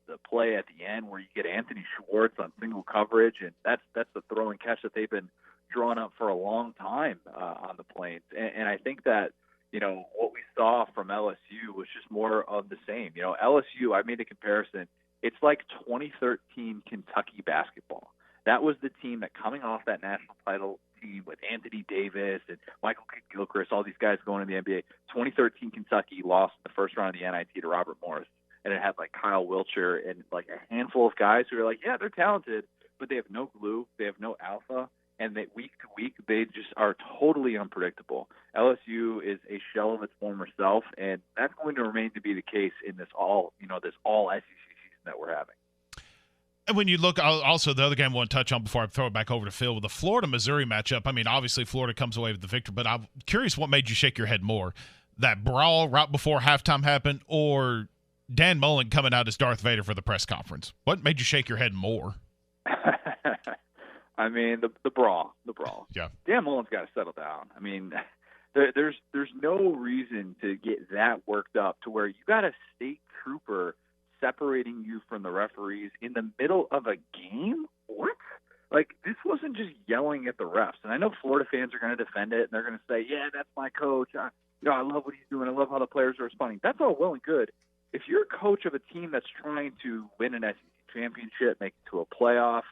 the play at the end where you get Anthony Schwartz on single coverage, and that's the throw and catch that they've been drawing up for a long time on the Plains. And I think that, what we saw from LSU was just more of the same. LSU, I made a comparison. It's like 2013 Kentucky basketball. That was the team that, coming off that national title team with Anthony Davis and Michael Kidd-Gilchrist, all these guys going to the NBA, 2013 Kentucky lost the first round of the NIT to Robert Morris. And it had like Kyle Wiltshire and like a handful of guys who are like, yeah, they're talented, but they have no glue. They have no alpha. And that week to week, they just are totally unpredictable. LSU is a shell of its former self, and that's going to remain to be the case in this all SEC season that we're having. And when you look, also the other game I want to touch on before I throw it back over to Phil, with the Florida-Missouri matchup, obviously Florida comes away with the victory, but I'm curious what made you shake your head more, that brawl right before halftime happened or Dan Mullen coming out as Darth Vader for the press conference? What made you shake your head more? The brawl. Yeah. Dan Mullen's got to settle down. There's no reason to get that worked up to where you got a state trooper separating you from the referees in the middle of a game? What? Like, this wasn't just yelling at the refs. And I know Florida fans are going to defend it, and they're going to say, yeah, that's my coach. I love what he's doing. I love how the players are responding. That's all well and good. If you're a coach of a team that's trying to win an SEC championship, make it to a playoff,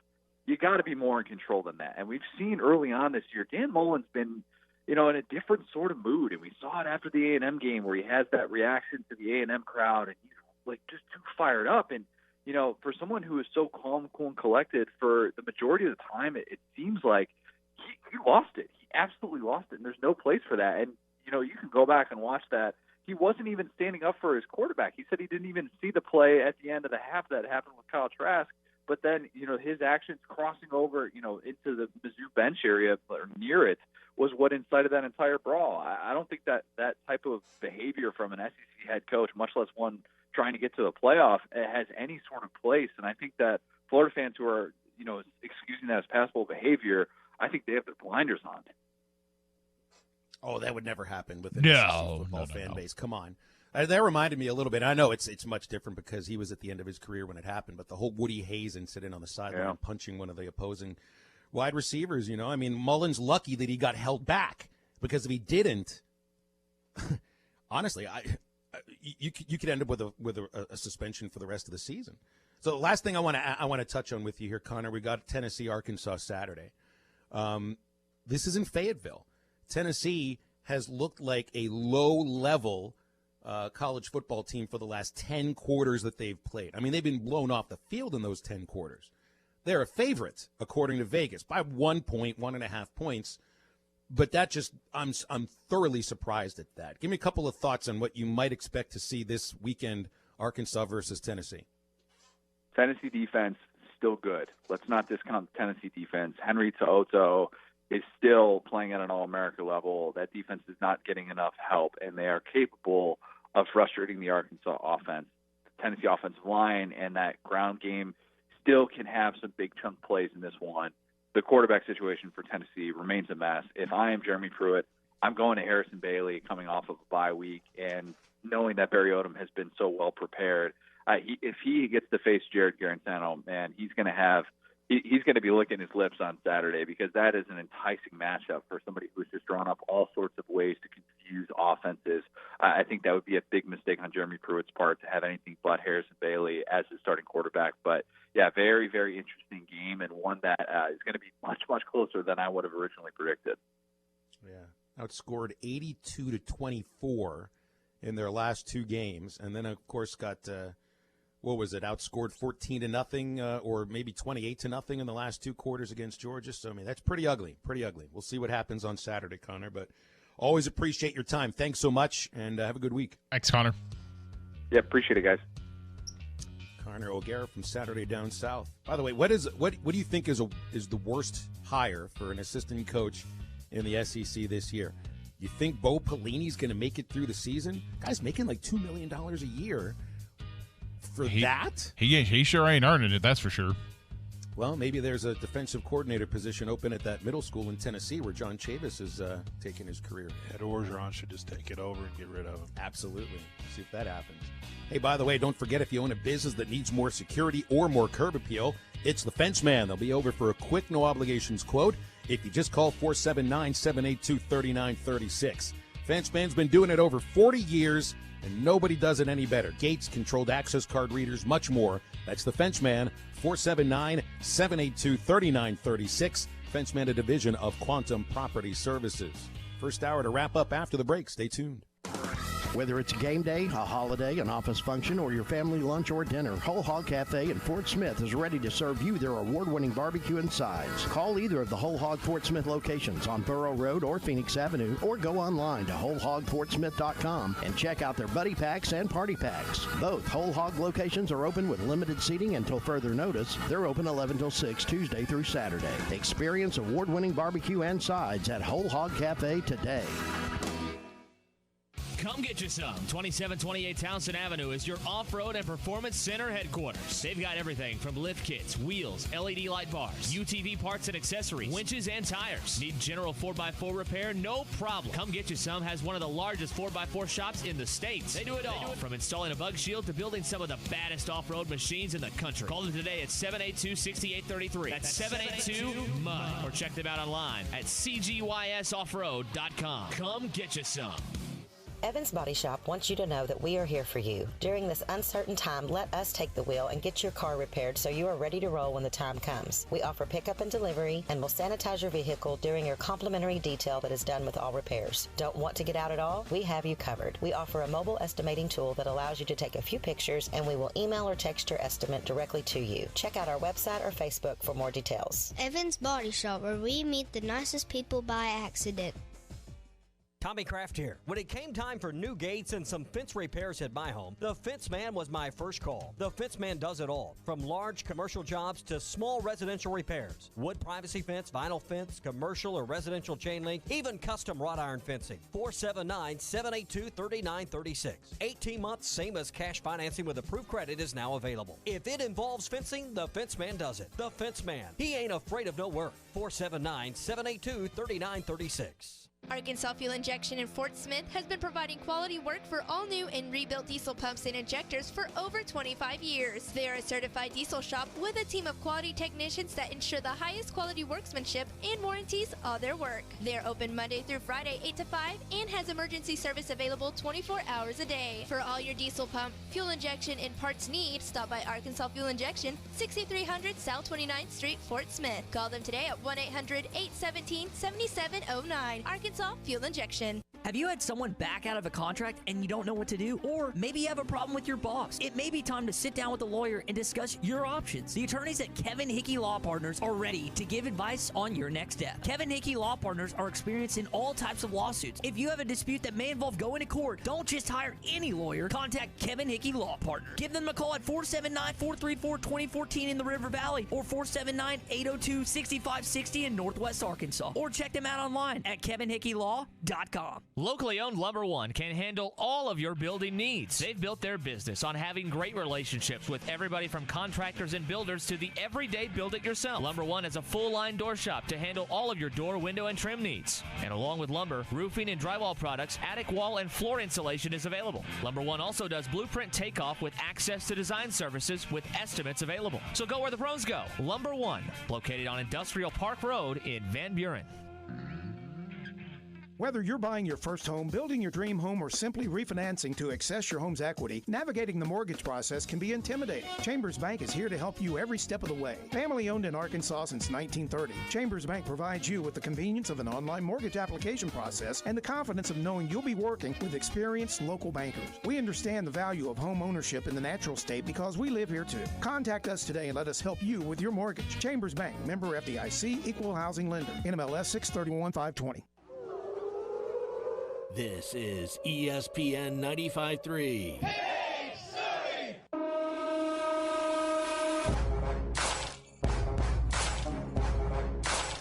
you got to be more in control than that. And we've seen early on this year, Dan Mullen's been, in a different sort of mood. And we saw it after the A&M game where he has that reaction to the A&M crowd, and he's like just too fired up. And, for someone who is so calm, cool, and collected for the majority of the time, it seems like he lost it. He absolutely lost it. And there's no place for that. And, you can go back and watch that. He wasn't even standing up for his quarterback. He said he didn't even see the play at the end of the half that happened with Kyle Trask. But then, his actions crossing over, into the Mizzou bench area or near it was what incited that entire brawl. I don't think that type of behavior from an SEC head coach, much less one trying to get to the playoff, has any sort of place. And I think that Florida fans who are, excusing that as passable behavior, I think they have their blinders on. Oh, that would never happen with an SEC football fan base. Come on. That reminded me a little bit. I know it's much different because he was at the end of his career when it happened, but the whole Woody Hayes incident on the sideline punching one of the opposing wide receivers, Mullen's lucky that he got held back, because if he didn't, honestly, you could end up with a suspension for the rest of the season. So the last thing I want to touch on with you here, Connor, we got Tennessee, Arkansas Saturday. This is in Fayetteville. Tennessee has looked like a low-level college football team for the last 10 quarters that they've played. I mean, they've been blown off the field in those 10 quarters. They're a favorite, according to Vegas, by 1 point, 1.5 points. But that just, I'm thoroughly surprised at that. Give me a couple of thoughts on what you might expect to see this weekend, Arkansas versus Tennessee. Tennessee defense, still good. Let's not discount the Tennessee defense. Henry To'oTo'o is still playing at an All-America level. That defense is not getting enough help, and they are capable of frustrating the Arkansas offense. The Tennessee offensive line and that ground game still can have some big chunk plays in this one. The quarterback situation for Tennessee remains a mess. If I am Jeremy Pruitt, I'm going to Harrison Bailey coming off of a bye week, and knowing that Barry Odom has been so well prepared, if he gets to face Jared Garantano, man, he's going to be licking his lips on Saturday, because that is an enticing matchup for somebody who's just drawn up all sorts of ways to confuse offenses. I think that would be a big mistake on Jeremy Pruitt's part to have anything but Harrison Bailey as his starting quarterback. But, yeah, very, very interesting game, and one that is going to be much, much closer than I would have originally predicted. Yeah, outscored 82-24 in their last two games, and then, of course, got outscored 14-0 or maybe 28-0 in the last two quarters against Georgia. So, I mean, that's pretty ugly. We'll see what happens on Saturday, Connor. But always appreciate your time. Thanks so much, and have a good week. Thanks, Connor. Yeah, appreciate it, guys. Connor O'Gara from Saturday Down South. By the way, what do you think is the worst hire for an assistant coach in the SEC this year? You think Bo Pelini's going to make it through the season? Guy's making like $2 million a year. That? He sure ain't earning it, that's for sure. Well, maybe there's a defensive coordinator position open at that middle school in Tennessee where John Chavis is taking his career. Ed Orgeron should just take it over and get rid of him. Absolutely. See if that happens. Hey, by the way, don't forget, if you own a business that needs more security or more curb appeal, it's the Fence Man. They'll be over for a quick, no-obligations quote if you just call 479-782-3936. Fence Man's been doing it over 40 years, and nobody does it any better. Gates, controlled access card readers, much more. That's the Fence Man, 479-782-3936. Fence Man, a division of Quantum Property Services. First hour to wrap up after the break. Stay tuned. Whether it's a game day, a holiday, an office function, or your family lunch or dinner, Whole Hog Cafe in Fort Smith is ready to serve you their award-winning barbecue and sides. Call either of the Whole Hog Fort Smith locations on Borough Road or Phoenix Avenue, or go online to wholehogfortsmith.com and check out their buddy packs and party packs. Both Whole Hog locations are open with limited seating until further notice. They're open 11 till 6 Tuesday through Saturday. Experience award-winning barbecue and sides at Whole Hog Cafe today. Come get you some. 2728 Townsend Avenue is your off-road and performance center headquarters. They've got everything from lift kits, wheels, LED light bars, UTV parts and accessories, winches and tires. Need general 4x4 repair? No problem. Come get you some has one of the largest 4x4 shops in the States. They do it all, from installing a bug shield to building some of the baddest off-road machines in the country. Call them today at 782-6833. That's 782-MUD. Or check them out online at cgysoffroad.com. Come get you some. Evans Body Shop wants you to know that we are here for you. During this uncertain time, let us take the wheel and get your car repaired so you are ready to roll when the time comes. We offer pickup and delivery and will sanitize your vehicle during your complimentary detail that is done with all repairs. Don't want to get out at all? We have you covered. We offer a mobile estimating tool that allows you to take a few pictures and we will email or text your estimate directly to you. Check out our website or Facebook for more details. Evans Body Shop, where we meet the nicest people by accident. Tommy Kraft here. When it came time for new gates and some fence repairs at my home, the Fence Man was my first call. The Fence Man does it all, from large commercial jobs to small residential repairs. Wood privacy fence, vinyl fence, commercial or residential chain link, even custom wrought iron fencing. 479-782-3936. 18 months, same as cash financing with approved credit is now available. If it involves fencing, the Fence Man does it. The Fence Man. He ain't afraid of no work. 479-782-3936. Arkansas Fuel Injection in Fort Smith has been providing quality work for all new and rebuilt diesel pumps and injectors for over 25 years. They are a certified diesel shop with a team of quality technicians that ensure the highest quality workmanship and warranties all their work. They are open Monday through Friday 8 to 5 and has emergency service available 24 hours a day. For all your diesel pump, fuel injection, and parts need, stop by Arkansas Fuel Injection, 6300 South 29th Street, Fort Smith. Call them today at 1-800-817-7709. Arkansas Fuel Injection. Have you had someone back out of a contract and you don't know what to do? Or maybe you have a problem with your boss. It may be time to sit down with a lawyer and discuss your options. The attorneys at Kevin Hickey Law Partners are ready to give advice on your next step. Kevin Hickey Law Partners are experienced in all types of lawsuits. If you have a dispute that may involve going to court, don't just hire any lawyer. Contact Kevin Hickey Law Partners. Give them a call at 479-434-2014 in the River Valley or 479-802-6560 in Northwest Arkansas. Or check them out online at kevinhickeylaw.com. Locally owned Lumber One can handle all of your building needs. They've built their business on having great relationships with everybody from contractors and builders to the everyday build-it-yourself. Lumber One is a full-line door shop to handle all of your door, window, and trim needs. And along with lumber, roofing and drywall products, attic wall and floor insulation is available. Lumber One also does blueprint takeoff with access to design services with estimates available. So go where the pros go. Lumber One, located on Industrial Park Road in Van Buren. Whether you're buying your first home, building your dream home, or simply refinancing to access your home's equity, navigating the mortgage process can be intimidating. Chambers Bank is here to help you every step of the way. Family owned in Arkansas since 1930, Chambers Bank provides you with the convenience of an online mortgage application process and the confidence of knowing you'll be working with experienced local bankers. We understand the value of home ownership in the natural state because we live here too. Contact us today and let us help you with your mortgage. Chambers Bank, member FDIC, equal housing lender, NMLS 631520. This is ESPN 95.3.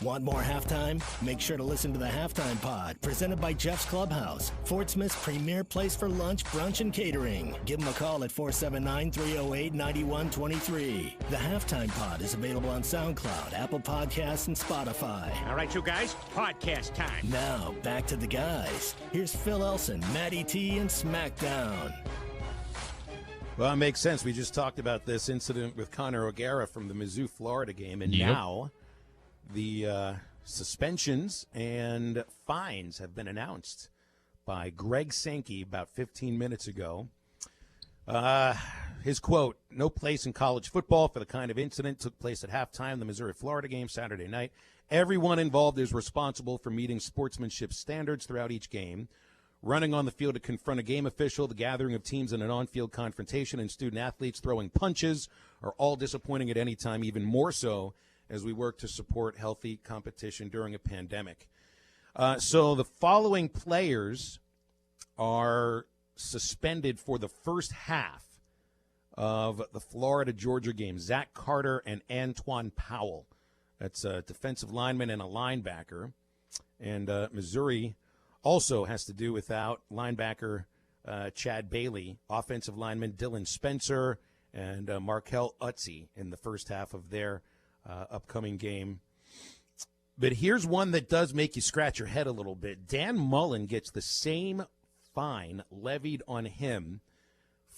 Want more halftime? Make sure to listen to the Halftime Pod, presented by Jeff's Clubhouse, Fort Smith's premier place for lunch, brunch, and catering. Give them a call at 479-308-9123. The Halftime Pod is available on SoundCloud, Apple Podcasts, and Spotify. All right, you guys, podcast time. Now, back to the guys. Here's Phil Elson, Matty T, and SmackDown. Well, it makes sense. We just talked about this incident with Connor O'Gara from the Mizzou, Florida game, and now the suspensions and fines have been announced by Greg Sankey about 15 minutes ago. His quote, "No place in college football for the kind of incident took place at halftime the Missouri-Florida game Saturday night. Everyone involved is responsible for meeting sportsmanship standards throughout each game. Running on the field to confront a game official, the gathering of teams in an on-field confrontation, and student-athletes throwing punches are all disappointing at any time, even more so as we work to support healthy competition during a pandemic." So the following players are suspended for the first half of the Florida-Georgia game: Zach Carter and Antoine Powell. That's a defensive lineman and a linebacker. And Missouri also has to do without linebacker Chad Bailey, offensive lineman Dylan Spencer, and Markel Utzi in the first half of their upcoming game. But here's one that does make you scratch your head a little bit. Dan Mullen gets the same fine levied on him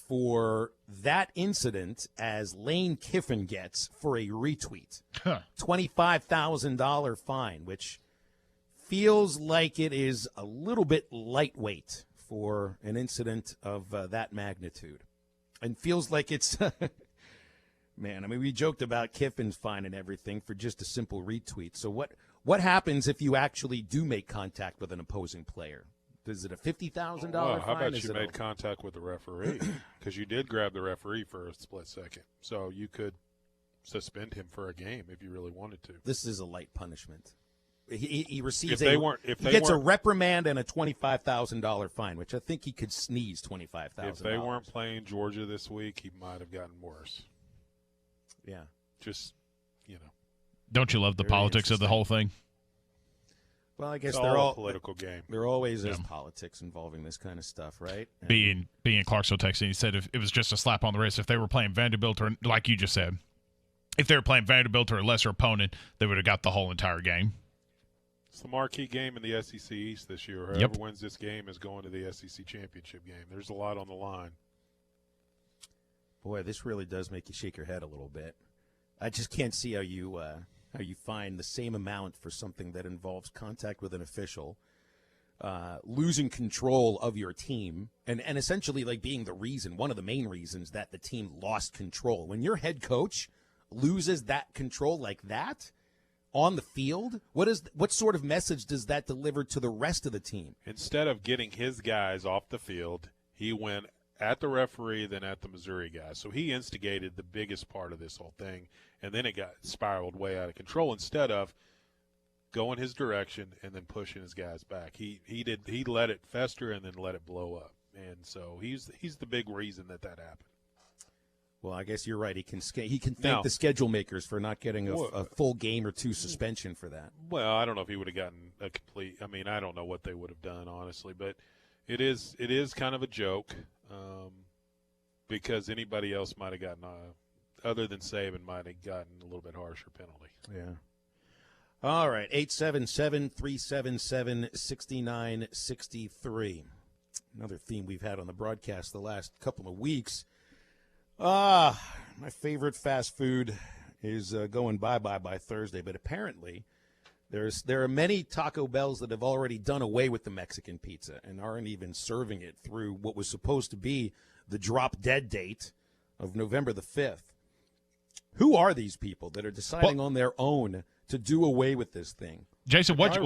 for that incident as Lane Kiffin gets for a retweet. $25,000 fine, which feels like it is a little bit lightweight for an incident of that magnitude. And feels like it's, man, I mean, we joked about Kiffin's fine and everything for just a simple retweet. So what happens if you actually do make contact with an opposing player? Is it a $50,000 fine? How about you made contact with the referee? Because you did grab the referee for a split second. So you could suspend him for a game if you really wanted to. This is a light punishment. He receives he gets a reprimand and a $25,000 fine, which I think he could sneeze $25,000. If they weren't playing Georgia this week, he might have gotten worse. Yeah. Just, you know. Don't you love the politics of the whole thing? Well, I guess it's they're all a political game. There always is politics involving this kind of stuff, right? Being in Clarksville, Texas, he said if it was just a slap on the wrist, if they were playing Vanderbilt or, like you just said, if they were playing Vanderbilt or a lesser opponent, they would have got the whole entire game. It's the marquee game in the SEC East this year. Whoever wins this game is going to the SEC championship game. There's a lot on the line. Boy, this really does make you shake your head a little bit. I just can't see how you find the same amount for something that involves contact with an official, losing control of your team, and essentially like being the reason, one of the main reasons that the team lost control. When your head coach loses that control like that on the field, what sort of message does that deliver to the rest of the team? Instead of getting his guys off the field, he went at the referee, then at the Missouri guys. So he instigated the biggest part of this whole thing, and then it got spiraled way out of control instead of going his direction and then pushing his guys back. He let it fester and then let it blow up. And so he's the big reason that happened. Well, I guess you're right. He can thank the schedule makers for not getting a full game or two suspension for that. Well, I don't know if he would have gotten a complete – I mean, I don't know what they would have done, honestly. But it is kind of a joke because anybody else might have gotten other than Saban might have gotten a little bit harsher penalty. Yeah. All right, 877-377-6963. Another theme we've had on the broadcast the last couple of weeks. My favorite fast food is going bye-bye by Thursday, but apparently there are many Taco Bells that have already done away with the Mexican pizza and aren't even serving it through what was supposed to be the drop-dead date of November the 5th. Who are these people that are deciding on their own to do away with this thing? Jason, what's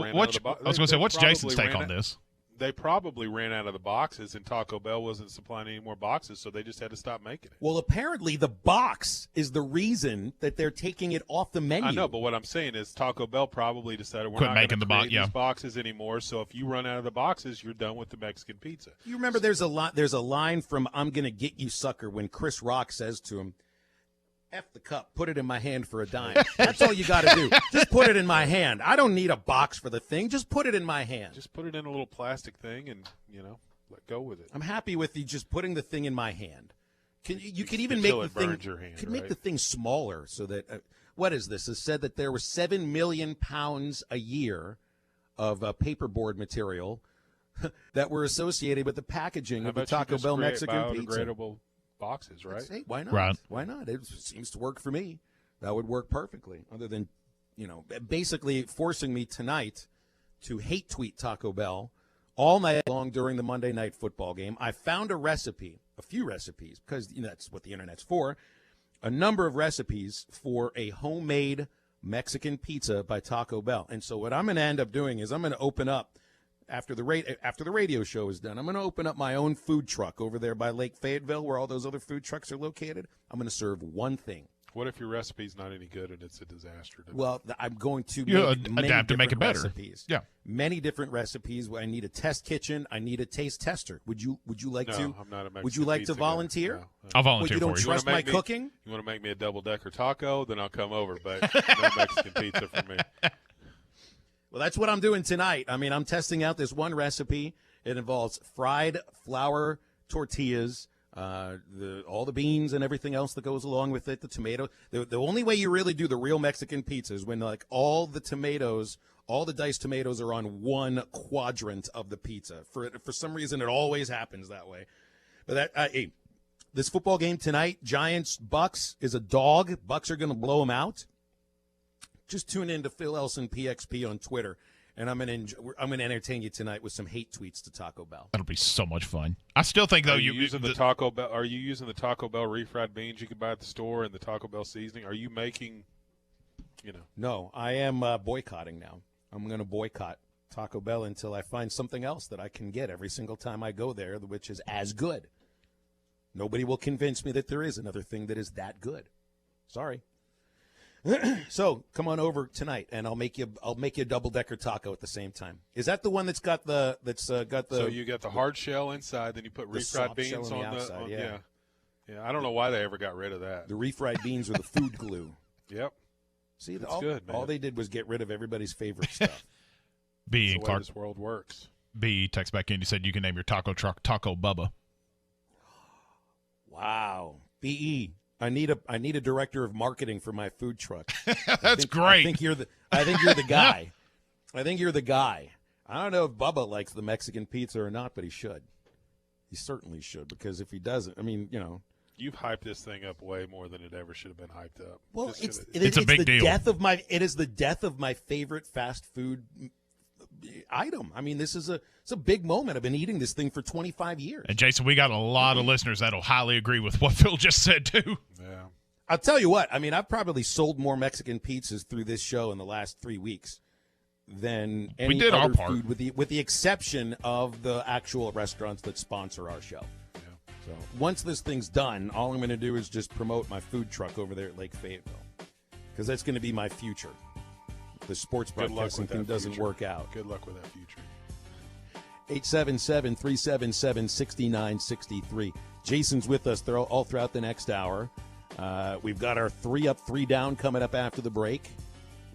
Jason's take on this? They probably ran out of the boxes, and Taco Bell wasn't supplying any more boxes, so they just had to stop making it. Well, apparently the box is the reason that they're taking it off the menu. I know, but what I'm saying is Taco Bell probably decided we're not going to create these boxes anymore, so if you run out of the boxes, you're done with the Mexican pizza. You remember there's a line from I'm Gonna Get You, Sucker, when Chris Rock says to him, F the cup, put it in my hand for a dime. That's all you got to do. Just put it in my hand. I don't need a box for the thing. Just put it in my hand. Just put it in a little plastic thing and, let go with it. I'm happy with you just putting the thing in my hand. You could even make the thing make the thing smaller so that what is this? It said that there were 7 million pounds a year of paperboard material that were associated with the packaging of the Taco Bell Mexican pizza. Boxes, right? Hey, why not? Right. Why not? It seems to work for me. That would work perfectly. Other than, basically forcing me tonight to hate tweet Taco Bell all night long during the Monday night football game. I found a few recipes, because that's what the internet's for. A number of recipes for a homemade Mexican pizza by Taco Bell. And so what I'm going to end up doing is I'm going to open up. After the radio show is done, I'm going to open up my own food truck over there by Lake Fayetteville where all those other food trucks are located. I'm going to serve one thing. What if your recipe's not any good and it's a disaster? Well, I'm going to adapt to make it better. Recipes. Yeah, many different recipes. I need a test kitchen. I need a taste tester. Would you like to? No, I'm not a Mexican Would you like to pizza volunteer? No. I'll volunteer for you. You don't trust my cooking? You want to make me a double-decker taco? Then I'll come over. But no Mexican pizza for me. Well, that's what I'm doing tonight. I mean, I'm testing out this one recipe. It involves fried flour tortillas, all the beans and everything else that goes along with it, the tomato. The only way you really do the real Mexican pizza is when like all the tomatoes, all the diced tomatoes are on one quadrant of the pizza. For some reason, it always happens that way. But hey, this football game tonight, Giants-Bucks, is a dog. Bucks are going to blow them out. Just tune in to Phil Elson PXP on Twitter. And I'm gonna entertain you tonight with some hate tweets to Taco Bell. That'll be so much fun. I still think though Are you using the Taco Bell refried beans you can buy at the store and the Taco Bell seasoning? Are you making, No, I am boycotting now. I'm going to boycott Taco Bell until I find something else that I can get every single time I go there, which is as good. Nobody will convince me that there is another thing that is that good. Sorry. So come on over tonight, and I'll make you a double-decker taco at the same time. Is that the one that's got the? So you got the hard shell inside, then you put refried beans on the outside. Yeah. I don't know why they ever got rid of that. The refried beans are the food glue. Yep. See, that's good, man. All they did was get rid of everybody's favorite stuff. B. That's the way this world works. B. Text back in. You said you can name your taco truck Taco Bubba. Wow. B.E. I need a director of marketing for my food truck. That's great. I think you're the guy. I think you're the guy. I don't know if Bubba likes the Mexican pizza or not, but he should. He certainly should, because if he doesn't, You've hyped this thing up way more than it ever should have been hyped up. Well, it's a big deal. It is the death of my favorite fast food item. I mean, it's a big moment. I've been eating this thing for 25 years. And Jason, we got a lot of listeners that'll highly agree with what Phil just said too. Yeah. I'll tell you what. I mean, I've probably sold more Mexican pizzas through this show in the last 3 weeks than any did other our part. food, with the exception of the actual restaurants that sponsor our show. Yeah. So once this thing's done, all I'm going to do is just promote my food truck over there at Lake Fayetteville, because that's going to be my future. The sports broadcasting thing doesn't work out. Good luck with that future. 877-377-6963. Jason's with us all throughout the next hour. We've got our 3 Up, 3 Down coming up after the break.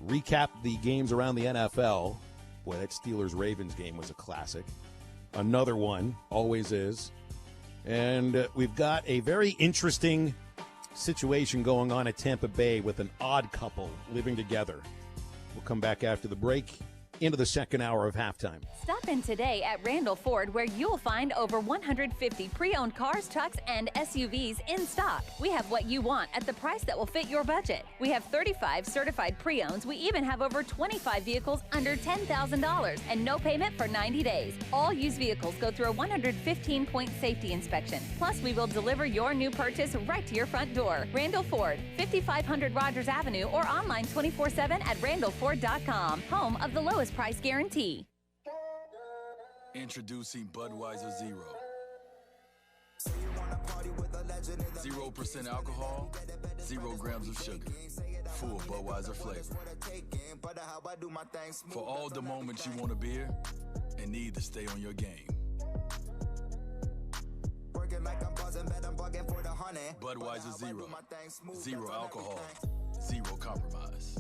Recap the games around the NFL. Boy, that Steelers-Ravens game was a classic. Another one, always is. And we've got a very interesting situation going on at Tampa Bay with an odd couple living together. We'll come back after the break into the second hour of halftime. Stop in today at Randall Ford, where you'll find over 150 pre-owned cars, trucks, and SUVs in stock. We have what you want at the price that will fit your budget. We have 35 certified pre-owns. We even have over 25 vehicles under $10,000 and no payment for 90 days. All used vehicles go through a 115-point safety inspection. Plus, we will deliver your new purchase right to your front door. Randall Ford, 5500 Rogers Avenue, or online 24/7 at randallford.com. Home of the lowest price guarantee. Introducing Budweiser Zero. 0% alcohol, 0 grams of sugar. Full Budweiser flavor. For all the moments you want a beer and need to stay on your game. Budweiser Zero. 0 alcohol, 0 compromise.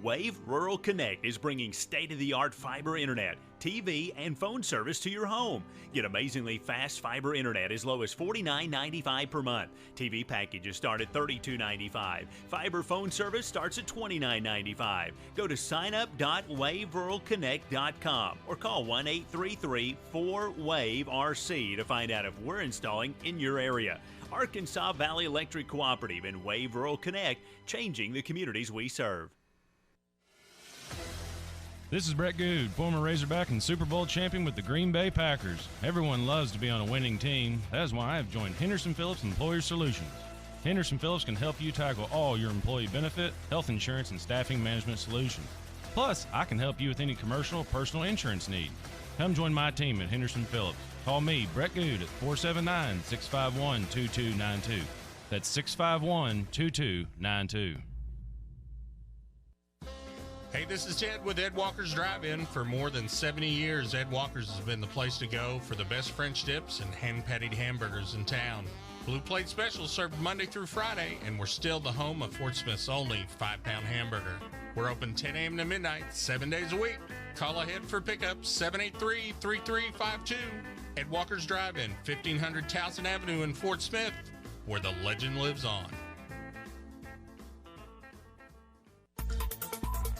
Wave Rural Connect is bringing state-of-the-art fiber internet, TV, and phone service to your home. Get amazingly fast fiber internet as low as $49.95 per month. TV packages start at $32.95. Fiber phone service starts at $29.95. Go to signup.waveruralconnect.com or call 1-833-4WAVE-RC to find out if we're installing in your area. Arkansas Valley Electric Cooperative and Wave Rural Connect, changing the communities we serve. This is Brett Good, former Razorback and Super Bowl champion with the Green Bay Packers. Everyone loves to be on a winning team. That is why I have joined Henderson Phillips Employer Solutions. Henderson Phillips can help you tackle all your employee benefit, health insurance, and staffing management solutions. Plus, I can help you with any commercial or personal insurance need. Come join my team at Henderson Phillips. Call me, Brett Good, at 479-651-2292. That's 651-2292. Hey, this is Ted with Ed Walker's Drive-In. For more than 70 years, Ed Walker's has been the place to go for the best French dips and hand-patted hamburgers in town. Blue Plate Specials served Monday through Friday, and we're still the home of Fort Smith's only 5-pound hamburger. We're open 10 a.m. to midnight, 7 days a week. Call ahead for pickup, 783-3352. Ed Walker's Drive-In, 1500 Towson Avenue in Fort Smith, where the legend lives on.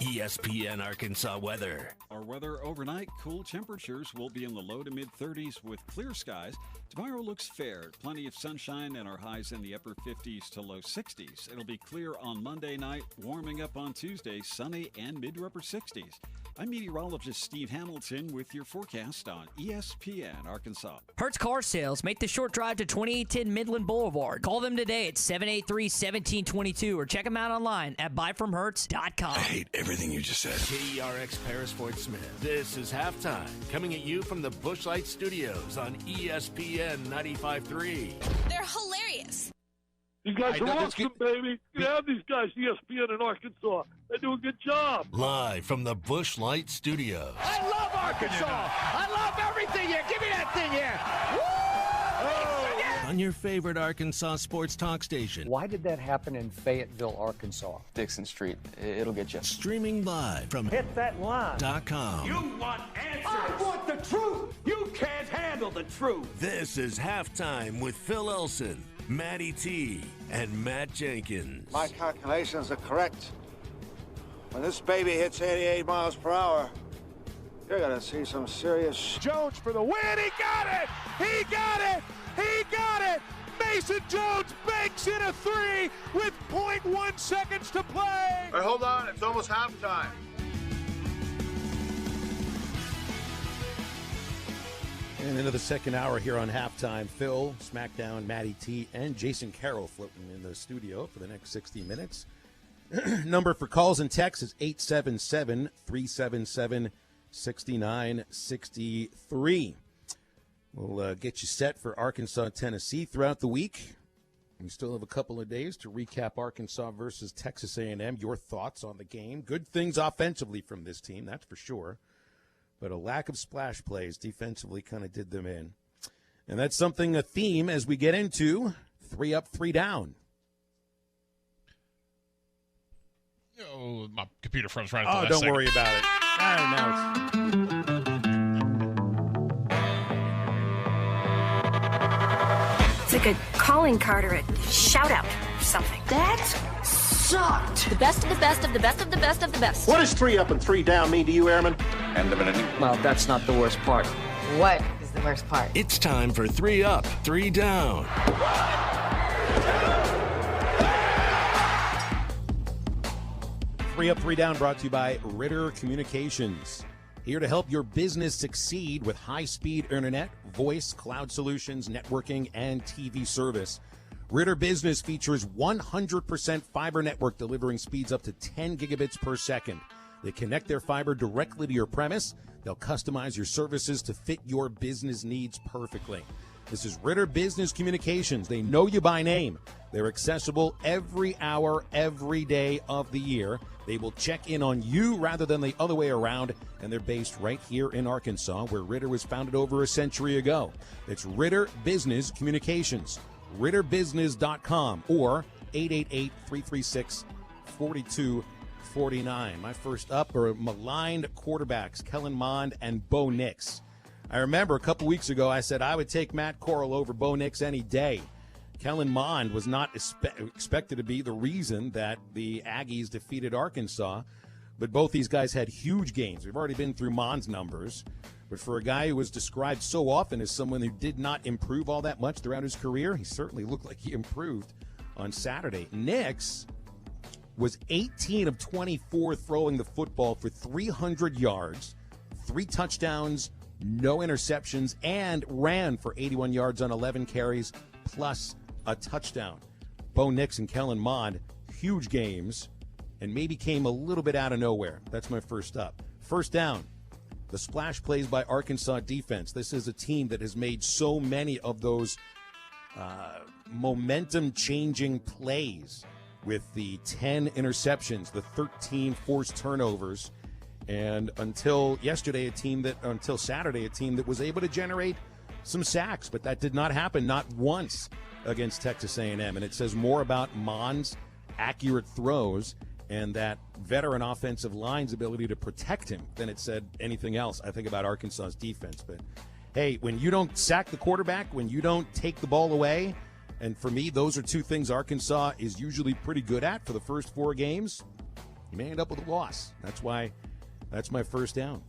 ESPN Arkansas weather. Our weather overnight, cool temperatures will be in the low to mid 30s with clear skies. Tomorrow looks fair. Plenty of sunshine and our highs in the upper 50s to low 60s. It'll be clear on Monday night, warming up on Tuesday, sunny and mid to upper 60s. I'm meteorologist Steve Hamilton with your forecast on ESPN Arkansas. Hertz Car Sales. Make the short drive to 2810 Midland Boulevard. Call them today at 783-1722 or check them out online at buyfromhertz.com. I hate everything you just said. KERX Paris Fort Smith. This is Halftime, coming at you from the Bushlight Studios on ESPN 95.3. They're hilarious. You guys are awesome, baby. You have these guys, ESPN in Arkansas. They do a good job. Live from the Bushlight Studios. I love Arkansas. I love everything here. Give me that thing here. Woo! On your favorite Arkansas sports talk station. Why did that happen in Fayetteville, Arkansas? Dixon Street. It'll get you. Streaming live from Hit that line. .com. You want answers. I want the truth. You can't handle the truth. This is Halftime with Phil Elson, Matty T, and Matt Jenkins. My calculations are correct. When this baby hits 88 miles per hour, you're going to see some serious... Jones for the win. He got it. He got it. He got it. Mason Jones banks in a three with 0.1 seconds to play. All right, hold on. It's almost halftime. And into the second hour here on Halftime. Phil, SmackDown, Matty T, and Jason Carroll floating in the studio for the next 60 minutes. Number for calls and texts is 877-377-6963. We'll get you set for Arkansas, Tennessee throughout the week. We still have a couple of days to recap Arkansas versus Texas A&M. Your thoughts on the game. Good things offensively from this team, that's for sure. But a lack of splash plays defensively kind of did them in. And that's a theme as we get into 3 up, 3 down. Oh, my computer froze right Oh, don't worry about it. Now it's like a calling card or a shout out or something. That sucked. The best of the best of the best of the best of the best. What does 3 up and 3 down mean to you, Airman? End of an inning. Well, that's not the worst part. What is the worst part? It's time for 3 up, 3 down. 3 up, 3 down brought to you by Ritter Communications. Here to help your business succeed with high-speed internet, voice, cloud solutions, networking, and TV service. Ritter Business features 100% fiber network delivering speeds up to 10 gigabits per second. They connect their fiber directly to your premise. They'll customize your services to fit your business needs perfectly. This is Ritter Business Communications. They know you by name. They're accessible every hour, every day of the year. They will check in on you rather than the other way around, and they're based right here in Arkansas, where Ritter was founded over a century ago. It's Ritter Business Communications, ritterbusiness.com, or 888-336-4249. My first up are maligned quarterbacks, Kellen Mond and Bo Nix. I remember a couple weeks ago I said I would take Matt Corral over Bo Nix any day. Kellen Mond was not expected to be the reason that the Aggies defeated Arkansas, but both these guys had huge games. We've already been through Mond's numbers, but for a guy who was described so often as someone who did not improve all that much throughout his career, he certainly looked like he improved on Saturday. Nix was 18 of 24 throwing the football for 300 yards, 3 touchdowns, no interceptions, and ran for 81 yards on 11 carries, plus a touchdown. Bo Nix and Kellen Mond, huge games, and maybe came a little bit out of nowhere. That's my first up. First down, the splash plays by Arkansas defense. This is a team that has made so many of those momentum-changing plays with the 10 interceptions, the 13 forced turnovers, and until Saturday, a team that was able to generate some sacks, but that did not happen, not once against Texas A&M. And it says more about Mond's accurate throws and that veteran offensive line's ability to protect him than it said anything else, I think, about Arkansas's defense. But, hey, when you don't sack the quarterback, when you don't take the ball away, and for me, those are two things Arkansas is usually pretty good at for the first 4 games, you may end up with a loss. That's why that's my first down.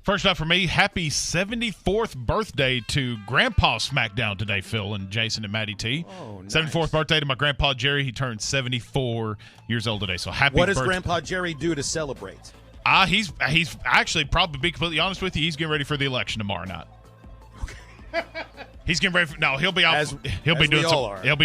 First up for me, happy 74th birthday to Grandpa Smackdown today, Phil and Jason and Maddie T. Oh, nice. 74th birthday to my Grandpa Jerry. He turned 74 years old today, so happy What birthday. does Grandpa Jerry do to celebrate? He's actually, probably, to be completely honest with you, he's getting ready for the election tomorrow night. He's getting ready for, no, he'll be out. He'll be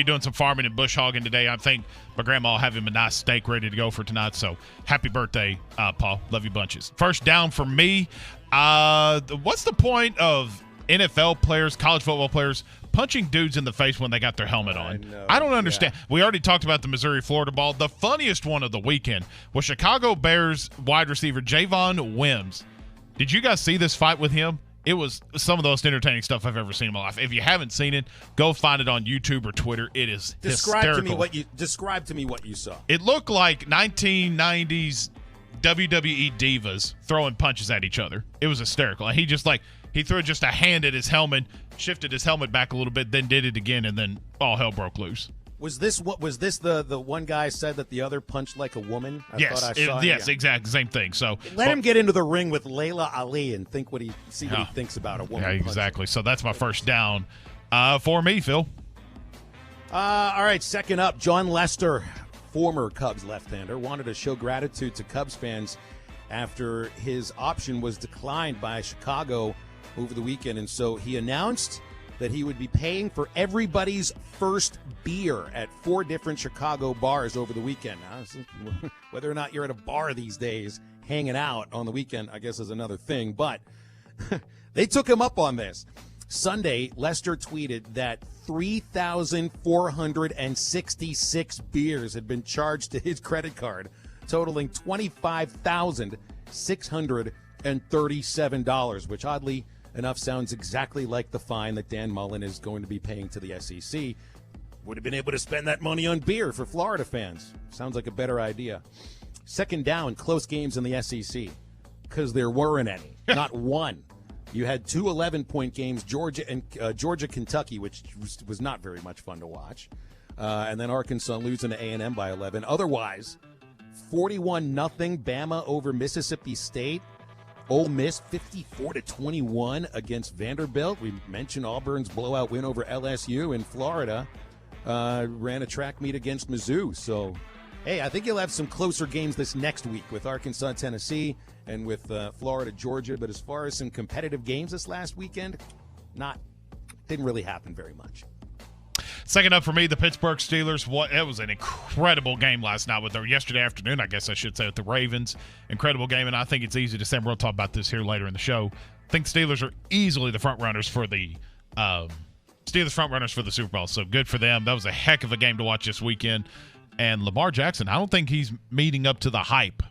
doing some farming and bush hogging today. I think my grandma will have him a nice steak ready to go for tonight. So happy birthday, Paul. Love you bunches. First down for me. What's the point of NFL players, college football players, punching dudes in the face when they got their helmet on? I don't understand. Yeah. We already talked about the Missouri-Florida ball. The funniest one of the weekend was Chicago Bears wide receiver Javon Wims. Did you guys see this fight with him? It was some of the most entertaining stuff I've ever seen in my life. If you haven't seen it, go find it on YouTube or Twitter. It is hysterical. Describe to me what you saw. It looked like 1990s WWE divas throwing punches at each other. It was hysterical. And he threw just a hand at his helmet, shifted his helmet back a little bit, then did it again, and then all hell broke loose. Was this the one guy said that the other punched like a woman? Yes, exactly, same thing. So let him get into the ring with Layla Ali and think what he thinks about a woman. Yeah, exactly. So that's my first down for me, Phil. All right, second up, John Lester, former Cubs left-hander, wanted to show gratitude to Cubs fans after his option was declined by Chicago over the weekend, and so he announced that he would be paying for everybody's first beer at 4 different Chicago bars over the weekend. Now, whether or not you're at a bar these days, hanging out on the weekend, I guess is another thing. But they took him up on this. Sunday, Lester tweeted that 3,466 beers had been charged to his credit card, totaling $25,637, which oddly enough sounds exactly like the fine that Dan Mullen is going to be paying to the SEC. Would have been able to spend that money on beer for Florida fans. Sounds like a better idea. Second down, close games in the SEC, because there weren't any. Not one. You had 2 11-point games, Georgia-Kentucky, which was not very much fun to watch. And then Arkansas losing to A&M by 11. Otherwise, 41-0 Bama over Mississippi State. Ole Miss 54-21 against Vanderbilt. We mentioned Auburn's blowout win over LSU, in Florida ran a track meet against Mizzou. So, hey, I think you'll have some closer games this next week with Arkansas, Tennessee, and with Florida, Georgia. But as far as some competitive games this last weekend, didn't really happen very much. Second up for me, the Pittsburgh Steelers. It was an incredible game last night yesterday afternoon, I guess I should say, with the Ravens. Incredible game, and I think it's easy to say. We'll talk about this here later in the show. I think the Steelers are easily the front runners for the Super Bowl. So good for them. That was a heck of a game to watch this weekend. And Lamar Jackson, I don't think he's meeting up to the hype,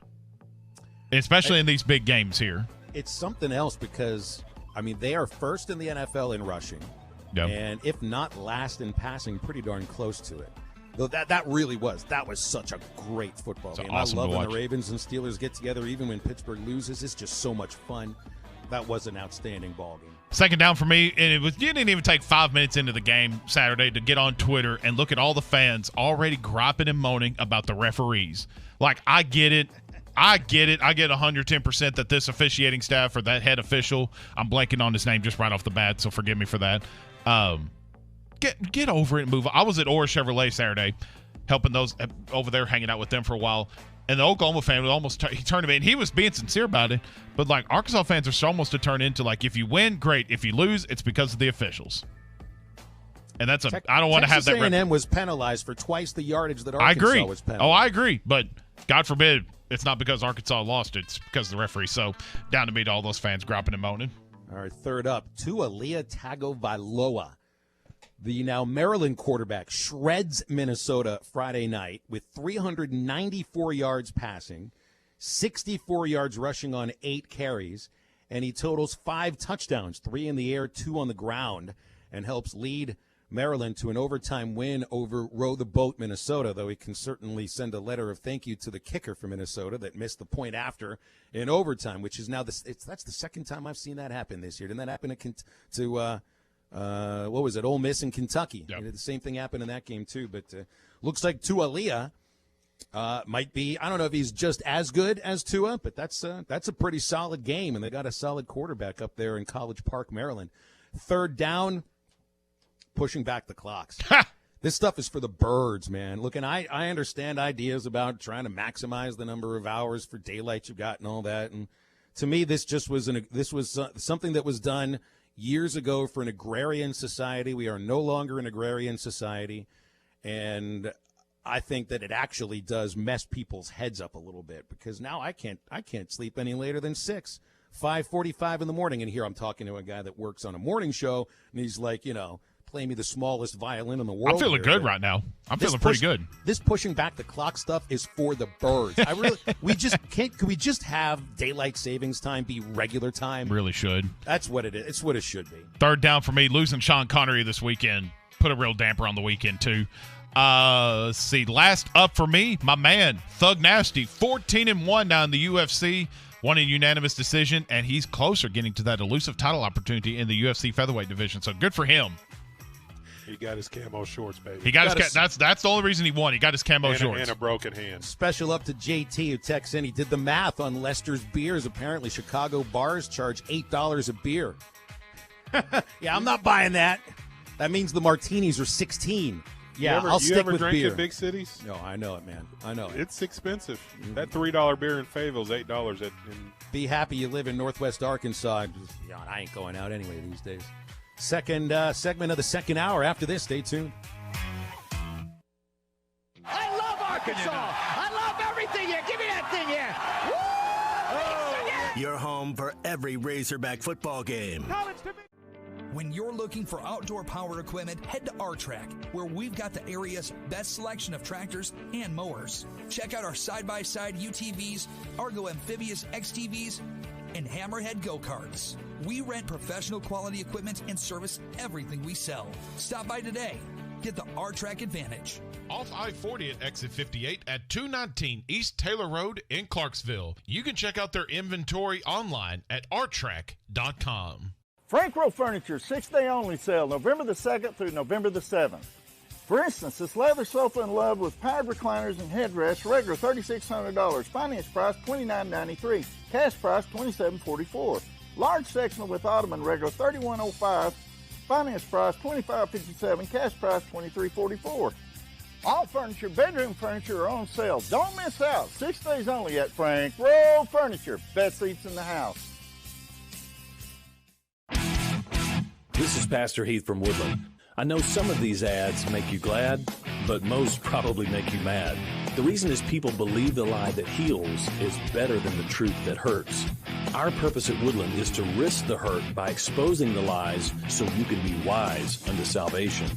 especially in these big games here. It's something else because, they are first in the NFL in rushing. Yep. And if not last in passing, pretty darn close to it. Though that was such a great football game. Awesome. I love when the Ravens and Steelers get together, even when Pittsburgh loses. It's just so much fun. That was an outstanding ball game. Second down for me, and you didn't even take 5 minutes into the game Saturday to get on Twitter and look at all the fans already griping and moaning about the referees. Like, I get it. I get 110% that this officiating staff or that head official, I'm blanking on his name just right off the bat, so forgive me for that. Get over it and move on. I was at Orr Chevrolet Saturday, helping those over there, hanging out with them for a while. And the Oklahoma fan he turned to me, and he was being sincere about it. But like Arkansas fans are almost to turn into like, if you win, great. If you lose, it's because of the officials. And that's I don't want to have that. Texas A&M was penalized for twice the yardage that Arkansas was penalized. Oh, I agree. But God forbid it's not because Arkansas lost. It's because of the referee. So down to me to all those fans griping and moaning. All right, third up, Tualia Tagovailoa. The now Maryland quarterback shreds Minnesota Friday night with 394 yards passing, 64 yards rushing on 8 carries, and he totals 5 touchdowns, 3 in the air, 2 on the ground, and helps lead Maryland to an overtime win over Row the Boat, Minnesota, though he can certainly send a letter of thank you to the kicker for Minnesota that missed the point after in overtime, which is now that's the second time I've seen that happen this year. Didn't that happen to what was it, Ole Miss in Kentucky? Yep. The same thing happened in that game too, but looks like Tualia might be, I don't know if he's just as good as Tua, but that's a pretty solid game, and they got a solid quarterback up there in College Park, Maryland. Third down, pushing back the clocks. This stuff is for the birds, man. Look, and I understand ideas about trying to maximize the number of hours for daylight you've got and all that, and to me this just was something that was done years ago for an agrarian society. We are no longer an agrarian society, and I think that it actually does mess people's heads up a little bit, because now I can't sleep any later than 5:45 in the morning. And here I'm talking to a guy that works on a morning show, and he's like, play me the smallest violin in the world. I'm feeling good right now. I'm feeling pretty good. This pushing back the clock stuff is for the birds. Could we just have daylight savings time be regular time? Really should. That's what it is. It's what it should be. Third down for me. Losing Sean Connery this weekend put a real damper on the weekend too. Let's see. Last up for me, my man, Thug Nasty, 14-1 now in the UFC, won a unanimous decision, and he's closer getting to that elusive title opportunity in the UFC featherweight division. So good for him. He got his camo shorts, baby. He got his that's the only reason he won. He got his camo shorts. And a broken hand. Special up to JT who texts in. He did the math on Lester's beers. Apparently, Chicago bars charge $8 a beer. Yeah, I'm not buying that. That means the martinis are $16. Yeah, I'll stick with beer. You ever drink in big cities? No, I know it, man. I know it. It's expensive. That $3 beer in Fayetteville's $8. Be happy you live in Northwest Arkansas. Yeah, I ain't going out anyway these days. Second segment of the second hour. After this, stay tuned. I love Arkansas. I love everything here. Give me that thing here. Woo! Your home for every Razorback football game. When you're looking for outdoor power equipment, head to R-Track, where we've got the area's best selection of tractors and mowers. Check out our side-by-side UTVs, Argo amphibious XTVs, and Hammerhead go-karts. We rent professional quality equipment and service everything we sell. Stop by today. Get the R-Track advantage. Off I-40 at exit 58 at 219 East Taylor Road in Clarksville. You can check out their inventory online at rtrack.com. Frank Rowe Furniture 6-day only sale, November the 2nd through November the 7th. For instance, this leather sofa in love with powered recliners and headrests, regular $3,600. Finance price $29.93. Cash price $27.44. Large sectional with ottoman, regular $31.05. Finance price $25.57. Cash price $23.44. All furniture, bedroom furniture are on sale. Don't miss out. 6 days only at Frank Rowe Furniture. Best seats in the house. This is Pastor Heath from Woodland. I know some of these ads make you glad, but most probably make you mad. The reason is people believe the lie that heals is better than the truth that hurts. Our purpose at Woodland is to risk the hurt by exposing the lies so you can be wise unto salvation.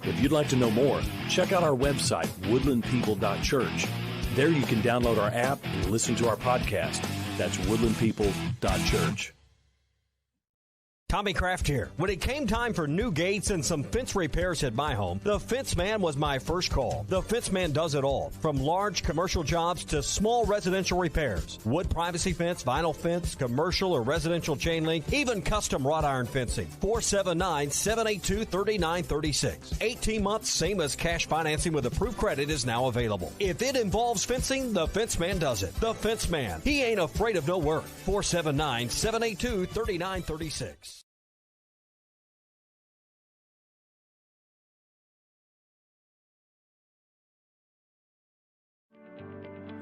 If you'd like to know more, check out our website, woodlandpeople.church. There you can download our app and listen to our podcast. That's woodlandpeople.church. Tommy Kraft here. When it came time for new gates and some fence repairs at my home, the Fence Man was my first call. The Fence Man does it all, from large commercial jobs to small residential repairs. Wood privacy fence, vinyl fence, commercial or residential chain link, even custom wrought iron fencing. 479-782-3936. 18 months, same as cash financing with approved credit is now available. If it involves fencing, the Fence Man does it. The Fence Man. He ain't afraid of no work. 479-782-3936.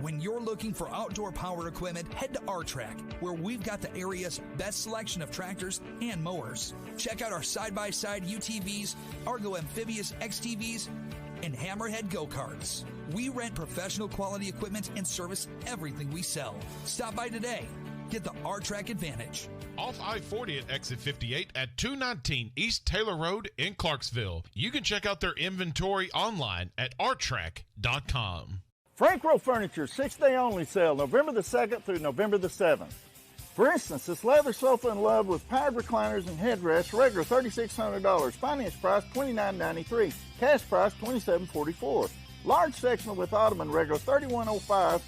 When you're looking for outdoor power equipment, head to R-Track, where we've got the area's best selection of tractors and mowers. Check out our side-by-side UTVs, Argo amphibious XTVs, and Hammerhead go-karts. We rent professional quality equipment and service everything we sell. Stop by today. Get the R-Track advantage. Off I-40 at exit 58 at 219 East Taylor Road in Clarksville. You can check out their inventory online at rtrack.com. Frank Rowe Furniture 6-day only sale, November the 2nd through November the 7th. For instance, this leather sofa in love with powered recliners and headrests, regular $3,600. Finance price $29.93. Cash price $27.44. Large sectional with ottoman, regular $31.05.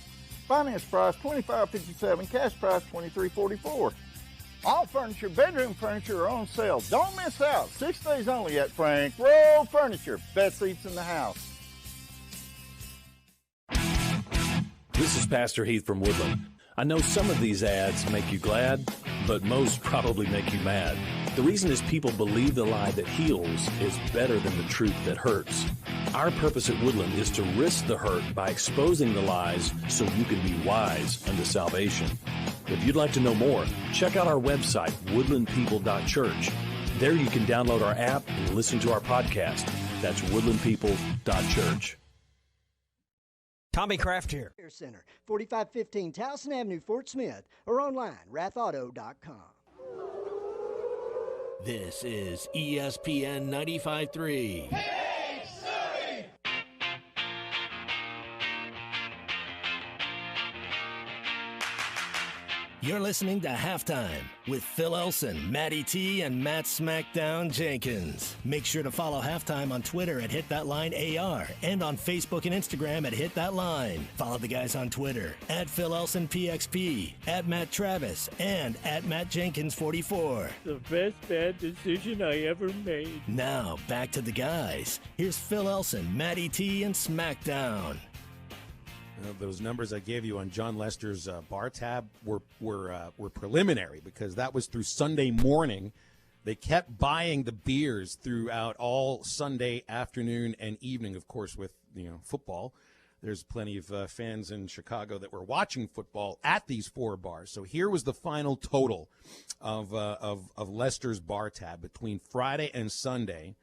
Finance price $25.57. Cash price $23.44. All furniture, bedroom furniture are on sale. Don't miss out. 6 days only at Frank Roll Furniture. Best seats in the house. This is Pastor Heath from Woodland. I know some of these ads make you glad, but most probably make you mad. The reason is people believe the lie that heals is better than the truth that hurts. Our purpose at Woodland is to risk the hurt by exposing the lies so you can be wise unto salvation. If you'd like to know more, check out our website, woodlandpeople.church. There you can download our app and listen to our podcast. That's woodlandpeople.church. Tommy Kraft here. Center, 4515 Towson Avenue, Fort Smith, or online, rathauto.com. This is ESPN 95.3. You're listening to Halftime with Phil Elson, Matty T, and Matt Smackdown Jenkins. Make sure to follow Halftime on Twitter at HitThatLineAR and on Facebook and Instagram at HitThatLine. Follow the guys on Twitter at Phil Elson PXP, at Matt Travis, and at Matt Jenkins 44. The best bad decision I ever made. Now, back to the guys. Here's Phil Elson, Matty T, and Smackdown. Those numbers I gave you on John Lester's bar tab were preliminary because that was through Sunday morning. They kept buying the beers throughout all Sunday afternoon and evening, of course, with football. There's plenty of fans in Chicago that were watching football at these 4 bars. So here was the final total of Lester's bar tab between Friday and Sunday: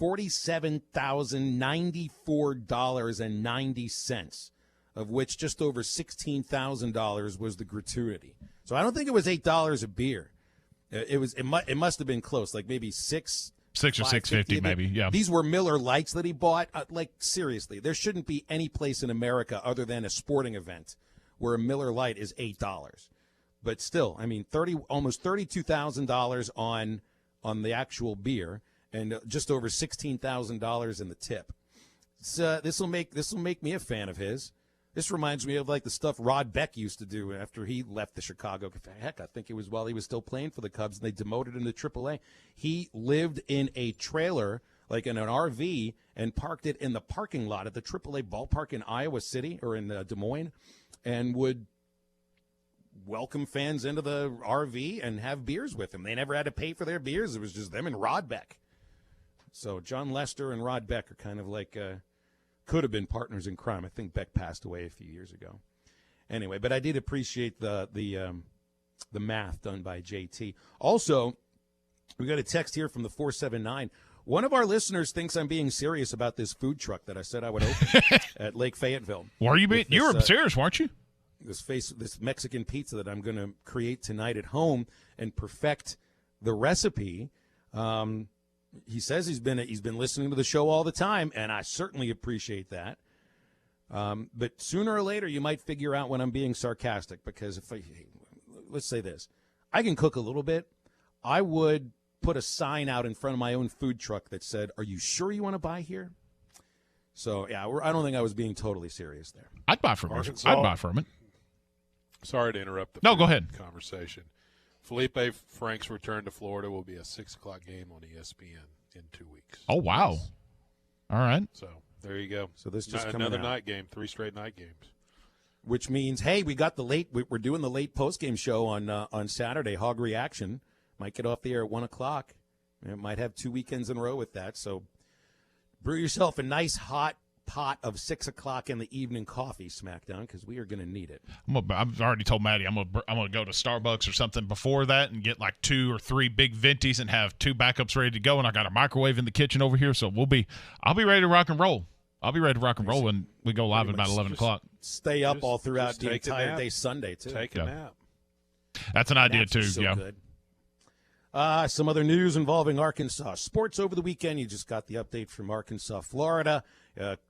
$47,094.90. Of which just over $16,000 was the gratuity. So I don't think it was $8 a beer. It must have been close, like maybe $6 or $6.50 maybe. Yeah. These were Miller Lights that he bought. Like seriously, there shouldn't be any place in America other than a sporting event where a Miller Lite is $8. But still, I mean, almost $32,000 on the actual beer, and just over $16,000 in the tip. So this will make me a fan of his. This reminds me of like the stuff Rod Beck used to do after he left the Chicago. Heck, I think it was while he was still playing for the Cubs, and they demoted him to AAA. He lived in a trailer, like in an RV, and parked it in the parking lot at the AAA ballpark in Iowa City or in Des Moines, and would welcome fans into the RV and have beers with them. They never had to pay for their beers. It was just them and Rod Beck. So John Lester and Rod Beck are kind of like could have been partners in crime. I think Beck passed away a few years ago. Anyway, but I did appreciate the math done by JT. Also, we got a text here from the 479. One of our listeners thinks I'm being serious about this food truck that I said I would open at Lake Fayetteville. Were you being? You were serious, weren't you? This Mexican pizza that I'm going to create tonight at home and perfect the recipe. He says he's been listening to the show all the time, and I certainly appreciate that. But sooner or later, you might figure out when I'm being sarcastic, because let's say this, I can cook a little bit. I would put a sign out in front of my own food truck that said, "Are you sure you want to buy here?" So yeah, I don't think I was being totally serious there. I'd buy from it. I'd buy from it. Sorry to interrupt the go ahead. Conversation. Felipe Frank's return to Florida will be a 6 o'clock game on ESPN in 2 weeks. Oh, wow. All right. So there you go. So this just another night game, 3 straight night games. Which means, hey, we got we're doing the late postgame show on Saturday, Hog Reaction. Might get off the air at 1 o'clock. It might have 2 weekends in a row with that. So brew yourself a nice hot pot of 6 o'clock in the evening coffee, Smackdown, because we are going to need it. I've already told Maddie I'm gonna go to Starbucks or something before that and get like 2 or 3 big ventis and have 2 backups ready to go. And I got a microwave in the kitchen over here, so I'll be ready to rock and roll. I'll be ready to rock and roll when we go live at about 11 o'clock. Stay up all throughout the entire day Sunday too. Take a nap. That's an idea too. So yeah. Good. Some other news involving Arkansas sports over the weekend. You just got the update from Arkansas, Florida.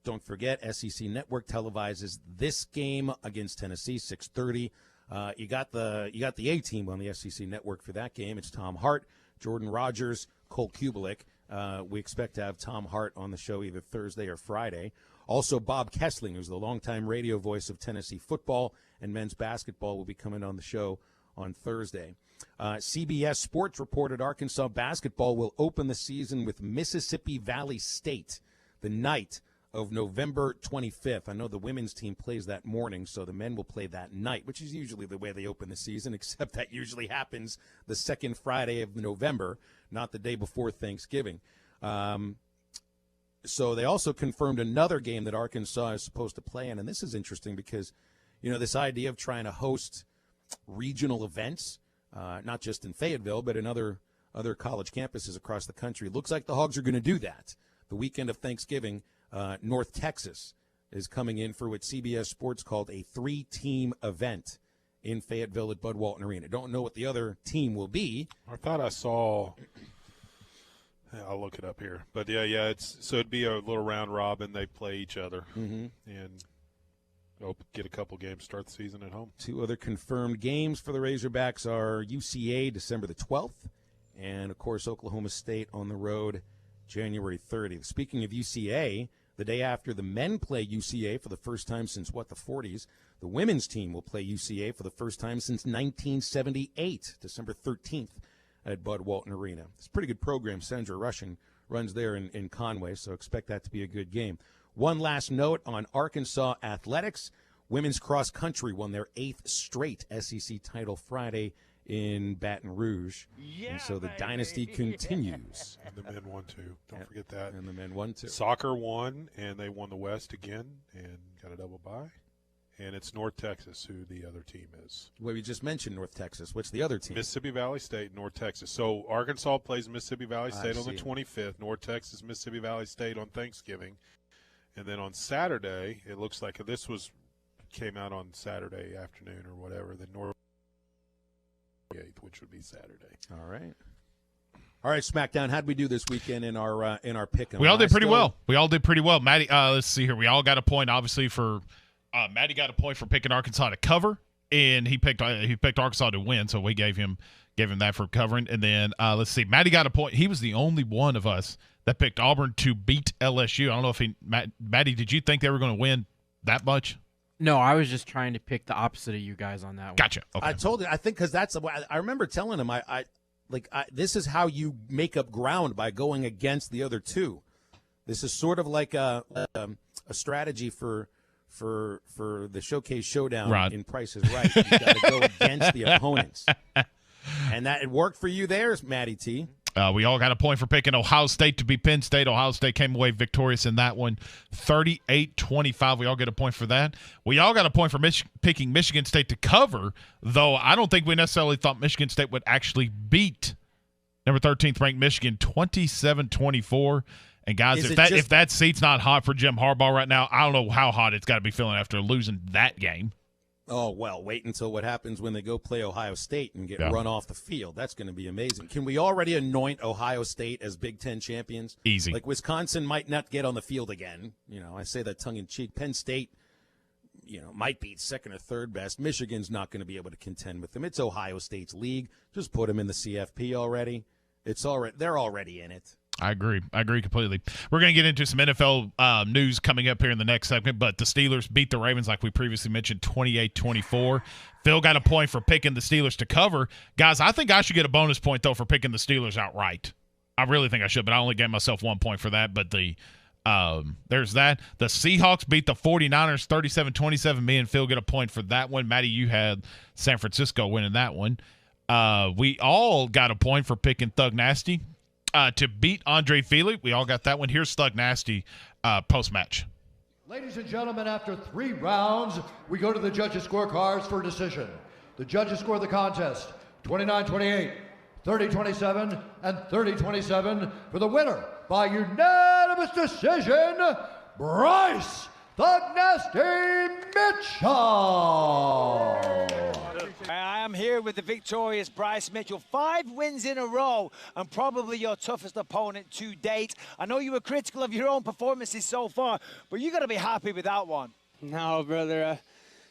Don't forget, SEC Network televises this game against Tennessee, 6:30 You got the A team on the SEC network for that game. It's Tom Hart, Jordan Rogers, Cole Kubelik. We expect to have Tom Hart on the show either Thursday or Friday. Also, Bob Kessling, who's the longtime radio voice of Tennessee football and men's basketball, will be coming on the show on Thursday. CBS Sports reported Arkansas basketball will open the season with Mississippi Valley State the night of November 25th. I know the women's team plays that morning, so the men will play that night, which is usually the way they open the season, except that usually happens the second Friday of November, not the day before Thanksgiving. So they also confirmed another game that Arkansas is supposed to play in, and this is interesting because, this idea of trying to host regional events, not just in Fayetteville, but in other college campuses across the country. It looks like the Hogs are going to do that. The weekend of Thanksgiving, North Texas is coming in for what CBS Sports called a 3-team event in Fayetteville at Bud Walton Arena. Don't know what the other team will be. I thought I saw I'll look it up here. But, yeah, it'd be a little round robin. They play each other and get a couple games, start the season at home. 2 other confirmed games for the Razorbacks are UCA December the 12th and, of course, Oklahoma State on the road January 30th. Speaking of UCA, the day after the men play UCA for the first time since, the 40s, the women's team will play UCA for the first time since 1978, December 13th at Bud Walton Arena. It's a pretty good program. Sandra Rushing runs there in Conway, so expect that to be a good game. One last note on Arkansas athletics. Women's cross country won their 8th straight SEC title Friday in Baton Rouge. Yeah, and so the dynasty continues. And the men won too. Don't forget that. And the men won too. Soccer won, and they won the West again and got a double bye. And it's North Texas who the other team is. Well, we just mentioned North Texas. What's the other team? Mississippi Valley State, North Texas. So Arkansas plays Mississippi Valley State on the 25th. North Texas, Mississippi Valley State on Thanksgiving. And then on Saturday, it looks like came out on Saturday afternoon or whatever, the North 8th, which would be Saturday. All right, SmackDown. How'd we do this weekend in our pick? We all did pretty well. Maddie, let's see here. We all got a point, obviously, for Maddie got a point for picking Arkansas to cover, and he picked Arkansas to win, so we gave him that for covering. And then let's see, Maddie got a point. He was the only one of us that picked Auburn to beat LSU. I don't know if Maddie, did you think they were going to win that much? No, I was just trying to pick the opposite of you guys on that one. Gotcha. Okay. I told you. I think because that's I remember telling him this is how you make up ground by going against the other two. This is sort of like a strategy for the Showcase Showdown in Price is Right. You got to go against the opponents, and that it worked for you there, Matty T. We all got a point for picking Ohio State to beat Penn State. Ohio State came away victorious in that one, 38-25. We all get a point for that. We all got a point for picking Michigan State to cover, though I don't think we necessarily thought Michigan State would actually beat number 13th ranked Michigan 27-24. And, guys, if that seat's not hot for Jim Harbaugh right now, I don't know how hot it's got to be feeling after losing that game. Oh, well, wait until what happens when they go play Ohio State and get run off the field. That's going to be amazing. Can we already anoint Ohio State as Big Ten champions? Easy. Like Wisconsin might not get on the field again. I say that tongue-in-cheek. Penn State, might be second or third best. Michigan's not going to be able to contend with them. It's Ohio State's league. Just put them in the CFP already. They're already in it. I agree completely. We're going to get into some NFL news coming up here in the next segment, but the Steelers beat the Ravens, like we previously mentioned, 28-24. Phil got a point for picking the Steelers to cover. Guys, I think I should get a bonus point, though, for picking the Steelers outright. I really think I should, but I only gave myself 1 point for that. But there's that. The Seahawks beat the 49ers 37-27. Me and Phil get a point for that one. Matty, you had San Francisco winning that one. We all got a point for picking Thug Nasty to beat Andre Fili. We all got that one. Here's Thug Nasty post-match. Ladies and gentlemen, after 3 rounds, we go to the judges' scorecards for decision. The judges score the contest 29-28, 30-27, and 30-27 for the winner by unanimous decision, Bryce Thug Nasty Mitchell. I am here with the victorious Bryce Mitchell. 5 wins in a row and probably your toughest opponent to date. I know you were critical of your own performances so far, but you got to be happy with that one. No, brother.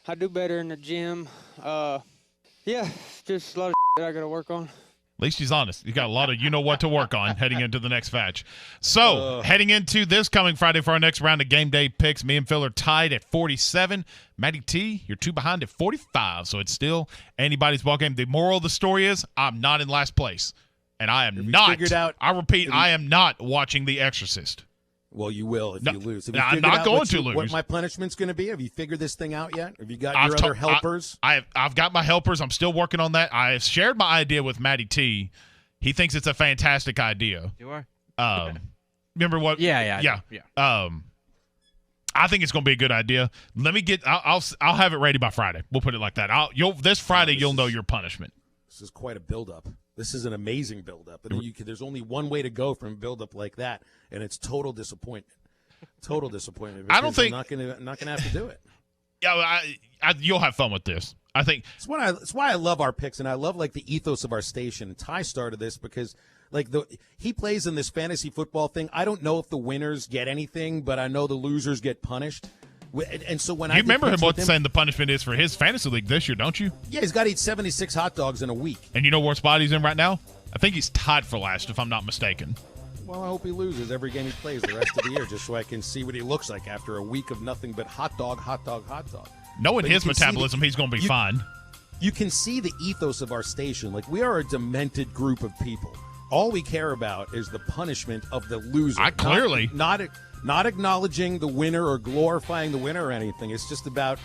I do better in the gym. Yeah, just a lot of that I got to work on. At least he's honest. You got a lot of you-know-what to work on heading into the next match. So, heading into this coming Friday for our next round of game day picks, me and Phil are tied at 47. Matty T, you're 2 behind at 45, so it's still anybody's ball game. The moral of the story is I'm not in last place, and I am not. I repeat, I am not watching The Exorcist. Well, you will if you lose. I'm not going to lose. What my punishment's going to be? Have you figured this thing out yet? Have you got your other helpers? I've got my helpers. I'm still working on that. I shared my idea with Matty T. He thinks it's a fantastic idea. You are? Remember what? Yeah. I think it's going to be a good idea. Let me get. I'll have it ready by Friday. We'll put it like that. This Friday you'll know your punishment. This is quite a buildup. This is an amazing buildup, and there's only one way to go from a buildup like that, and it's total disappointment. Total disappointment. I don't think I'm not gonna have to do it. Yeah, you'll have fun with this. I think it's why I love our picks, and I love like the ethos of our station. And Ty started this because like he plays in this fantasy football thing. I don't know if the winners get anything, but I know the losers get punished. And so when you remember him saying the punishment is for his fantasy league this year, don't you? Yeah, he's got to eat 76 hot dogs in a week. And you know what spot he's in right now? I think he's tied for last, if I'm not mistaken. Well, I hope he loses every game he plays the rest of the year, just so I can see what he looks like after a week of nothing but hot dog. Knowing his metabolism, he's going to be fine. You can see the ethos of our station. Like, we are a demented group of people. All we care about is the punishment of the loser. Not acknowledging the winner or glorifying the winner or anything. It's just about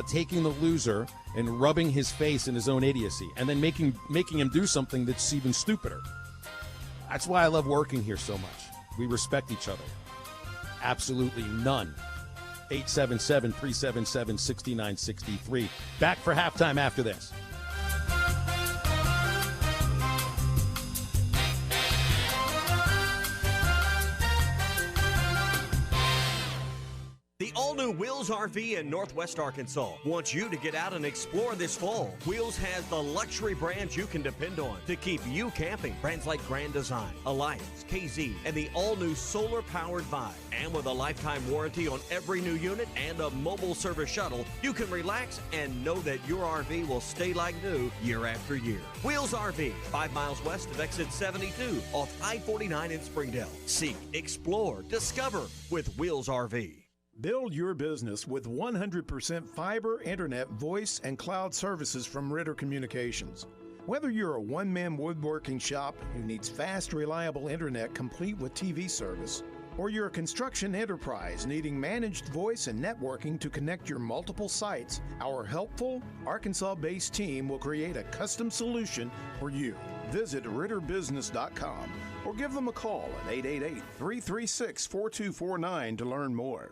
taking the loser and rubbing his face in his own idiocy, and then making him do something that's even stupider. That's why I love working here so much. We respect each other. Absolutely none. 877-377-6963. Back for halftime after this. The all-new Wheels RV in Northwest Arkansas wants you to get out and explore this fall. Wheels has the luxury brands you can depend on to keep you camping. Brands like Grand Design, Alliance, KZ, and the all-new solar-powered Vibe. And with a lifetime warranty on every new unit and a mobile service shuttle, you can relax and know that your RV will stay like new year after year. Wheels RV, 5 miles west of exit 72 off I-49 in Springdale. Seek, explore, discover with Wheels RV. Build your business with 100% fiber, internet, voice, and cloud services from Ritter Communications. Whether you're a one-man woodworking shop who needs fast, reliable internet complete with TV service, or you're a construction enterprise needing managed voice and networking to connect your multiple sites, our helpful, Arkansas-based team will create a custom solution for you. Visit RitterBusiness.com or give them a call at 888-336-4249 to learn more.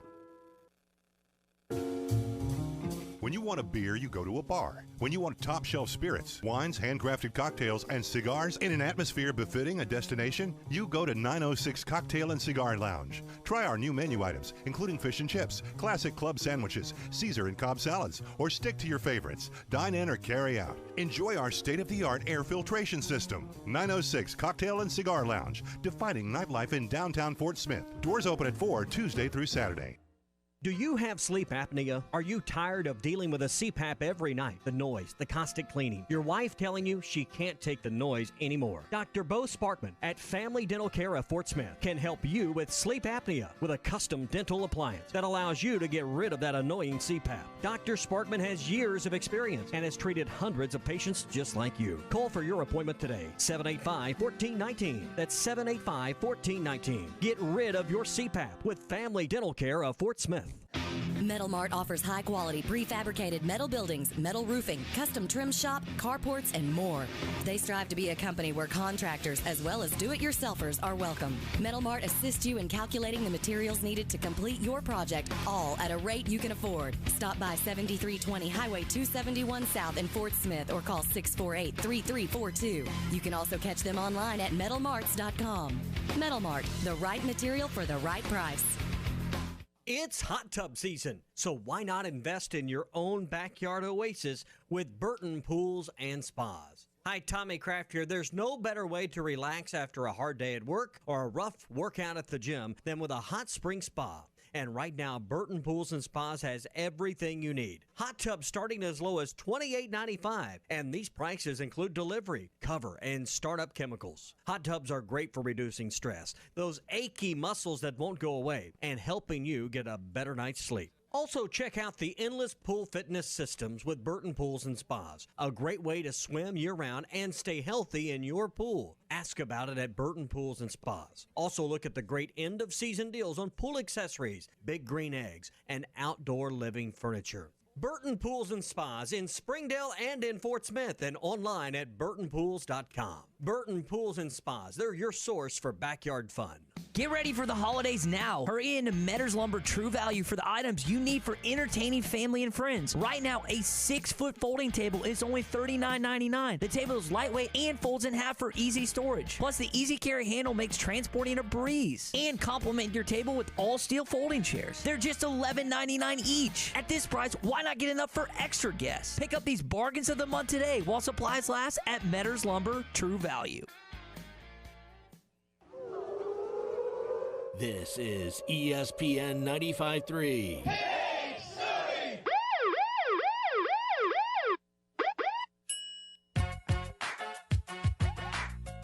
When you want a beer, you go to a bar. When you want top-shelf spirits, wines, handcrafted cocktails, and cigars in an atmosphere befitting a destination, you go to 906 Cocktail and Cigar Lounge. Try our new menu items, including fish and chips, classic club sandwiches, Caesar and Cobb salads, or stick to your favorites. Dine in or carry out. Enjoy our state-of-the-art air filtration system. 906 Cocktail and Cigar Lounge, defining nightlife in downtown Fort Smith. Doors open at 4 Tuesday through Saturday. Do you have sleep apnea? Are you tired of dealing with a CPAP every night? The noise, the constant cleaning, your wife telling you she can't take the noise anymore. Dr. Bo Sparkman at Family Dental Care of Fort Smith can help you with sleep apnea with a custom dental appliance that allows you to get rid of that annoying CPAP. Dr. Sparkman has years of experience and has treated hundreds of patients just like you. Call for your appointment today, 785-1419. That's 785-1419. Get rid of your CPAP with Family Dental Care of Fort Smith. Metal Mart offers high-quality prefabricated metal buildings, metal roofing, custom trim shop, carports, and more. They strive to be a company where contractors as well as do-it-yourselfers are welcome. Metal Mart assists you in calculating the materials needed to complete your project, all at a rate you can afford. Stop by 7320 Highway 271 South in Fort Smith or call 648-3342. You can also catch them online at metalmarts.com. Metal Mart, the right material for the right price. It's hot tub season, so why not invest in your own backyard oasis with Burton Pools and Spas? Hi, Tommy Kraft here. There's no better way to relax after a hard day at work or a rough workout at the gym than with a hot spring spa. And right now, Burton Pools and Spas has everything you need. Hot tubs starting as low as $28.95, and these prices include delivery, cover, and startup chemicals. Hot tubs are great for reducing stress, those achy muscles that won't go away, and helping you get a better night's sleep. Also, check out the Endless Pool Fitness Systems with Burton Pools and Spas. A great way to swim year-round and stay healthy in your pool. Ask about it at Burton Pools and Spas. Also, look at the great end-of-season deals on pool accessories, big green eggs, and outdoor living furniture. Burton Pools and Spas in Springdale and in Fort Smith, and online at burtonpools.com. Burton Pools and Spas, they're your source for backyard fun. Get ready for the holidays now. Hurry into Metters Lumber True Value for the items you need for entertaining family and friends. Right now, a 6-foot folding table is only $39.99. The table is lightweight and folds in half for easy storage. Plus, the easy carry handle makes transporting a breeze. And complement your table with all steel folding chairs. They're just $11.99 each. At this price, why not get enough for extra guests? Pick up these bargains of the month today while supplies last at Metters Lumber True Value. This is ESPN 95.3.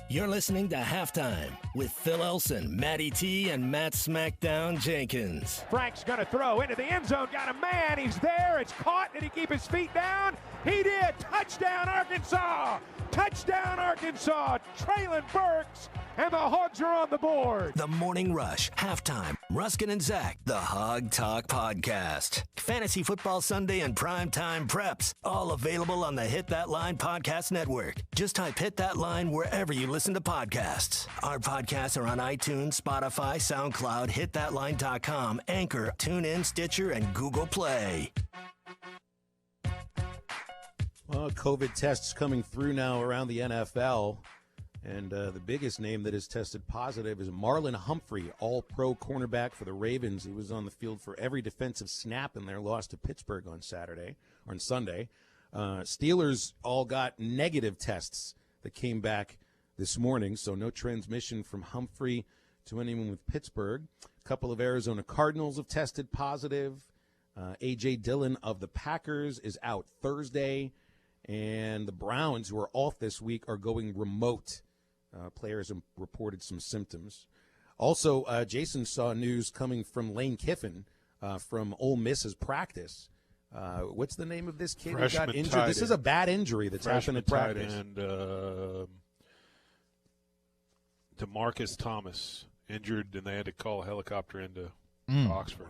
You're listening to Halftime with Phil Elson, Matty T, and Matt Smackdown Jenkins. Frank's going to throw into the end zone. Got a man. He's there. It's caught. Did he keep his feet down? He did. Touchdown, Arkansas. Touchdown, Arkansas. Traylon Burks. And the Hogs are on the board. The Morning Rush, Halftime, Ruskin and Zach, the Hog Talk Podcast. Fantasy Football Sunday and Primetime Preps, all available on the Hit That Line Podcast Network. Just type Hit That Line wherever you listen to podcasts. Our podcasts are on iTunes, Spotify, SoundCloud, hitthatline.com, Anchor, TuneIn, Stitcher, and Google Play. Well, COVID tests coming through now around the NFL. And the biggest name that has tested positive is Marlon Humphrey, all-pro cornerback for the Ravens. He was on the field for every defensive snap in their loss to Pittsburgh on Sunday. Steelers all got negative tests that came back this morning, so no transmission from Humphrey to anyone with Pittsburgh. A couple of Arizona Cardinals have tested positive. A.J. Dillon of the Packers is out Thursday. And the Browns, who are off this week, are going remote. Players have reported some symptoms. Also, Jason saw news coming from Lane Kiffin from Ole Miss's practice. What's the name of this kid who got injured? This is a bad injury that's happened in practice. And DeMarcus Thomas injured, and they had to call a helicopter into Oxford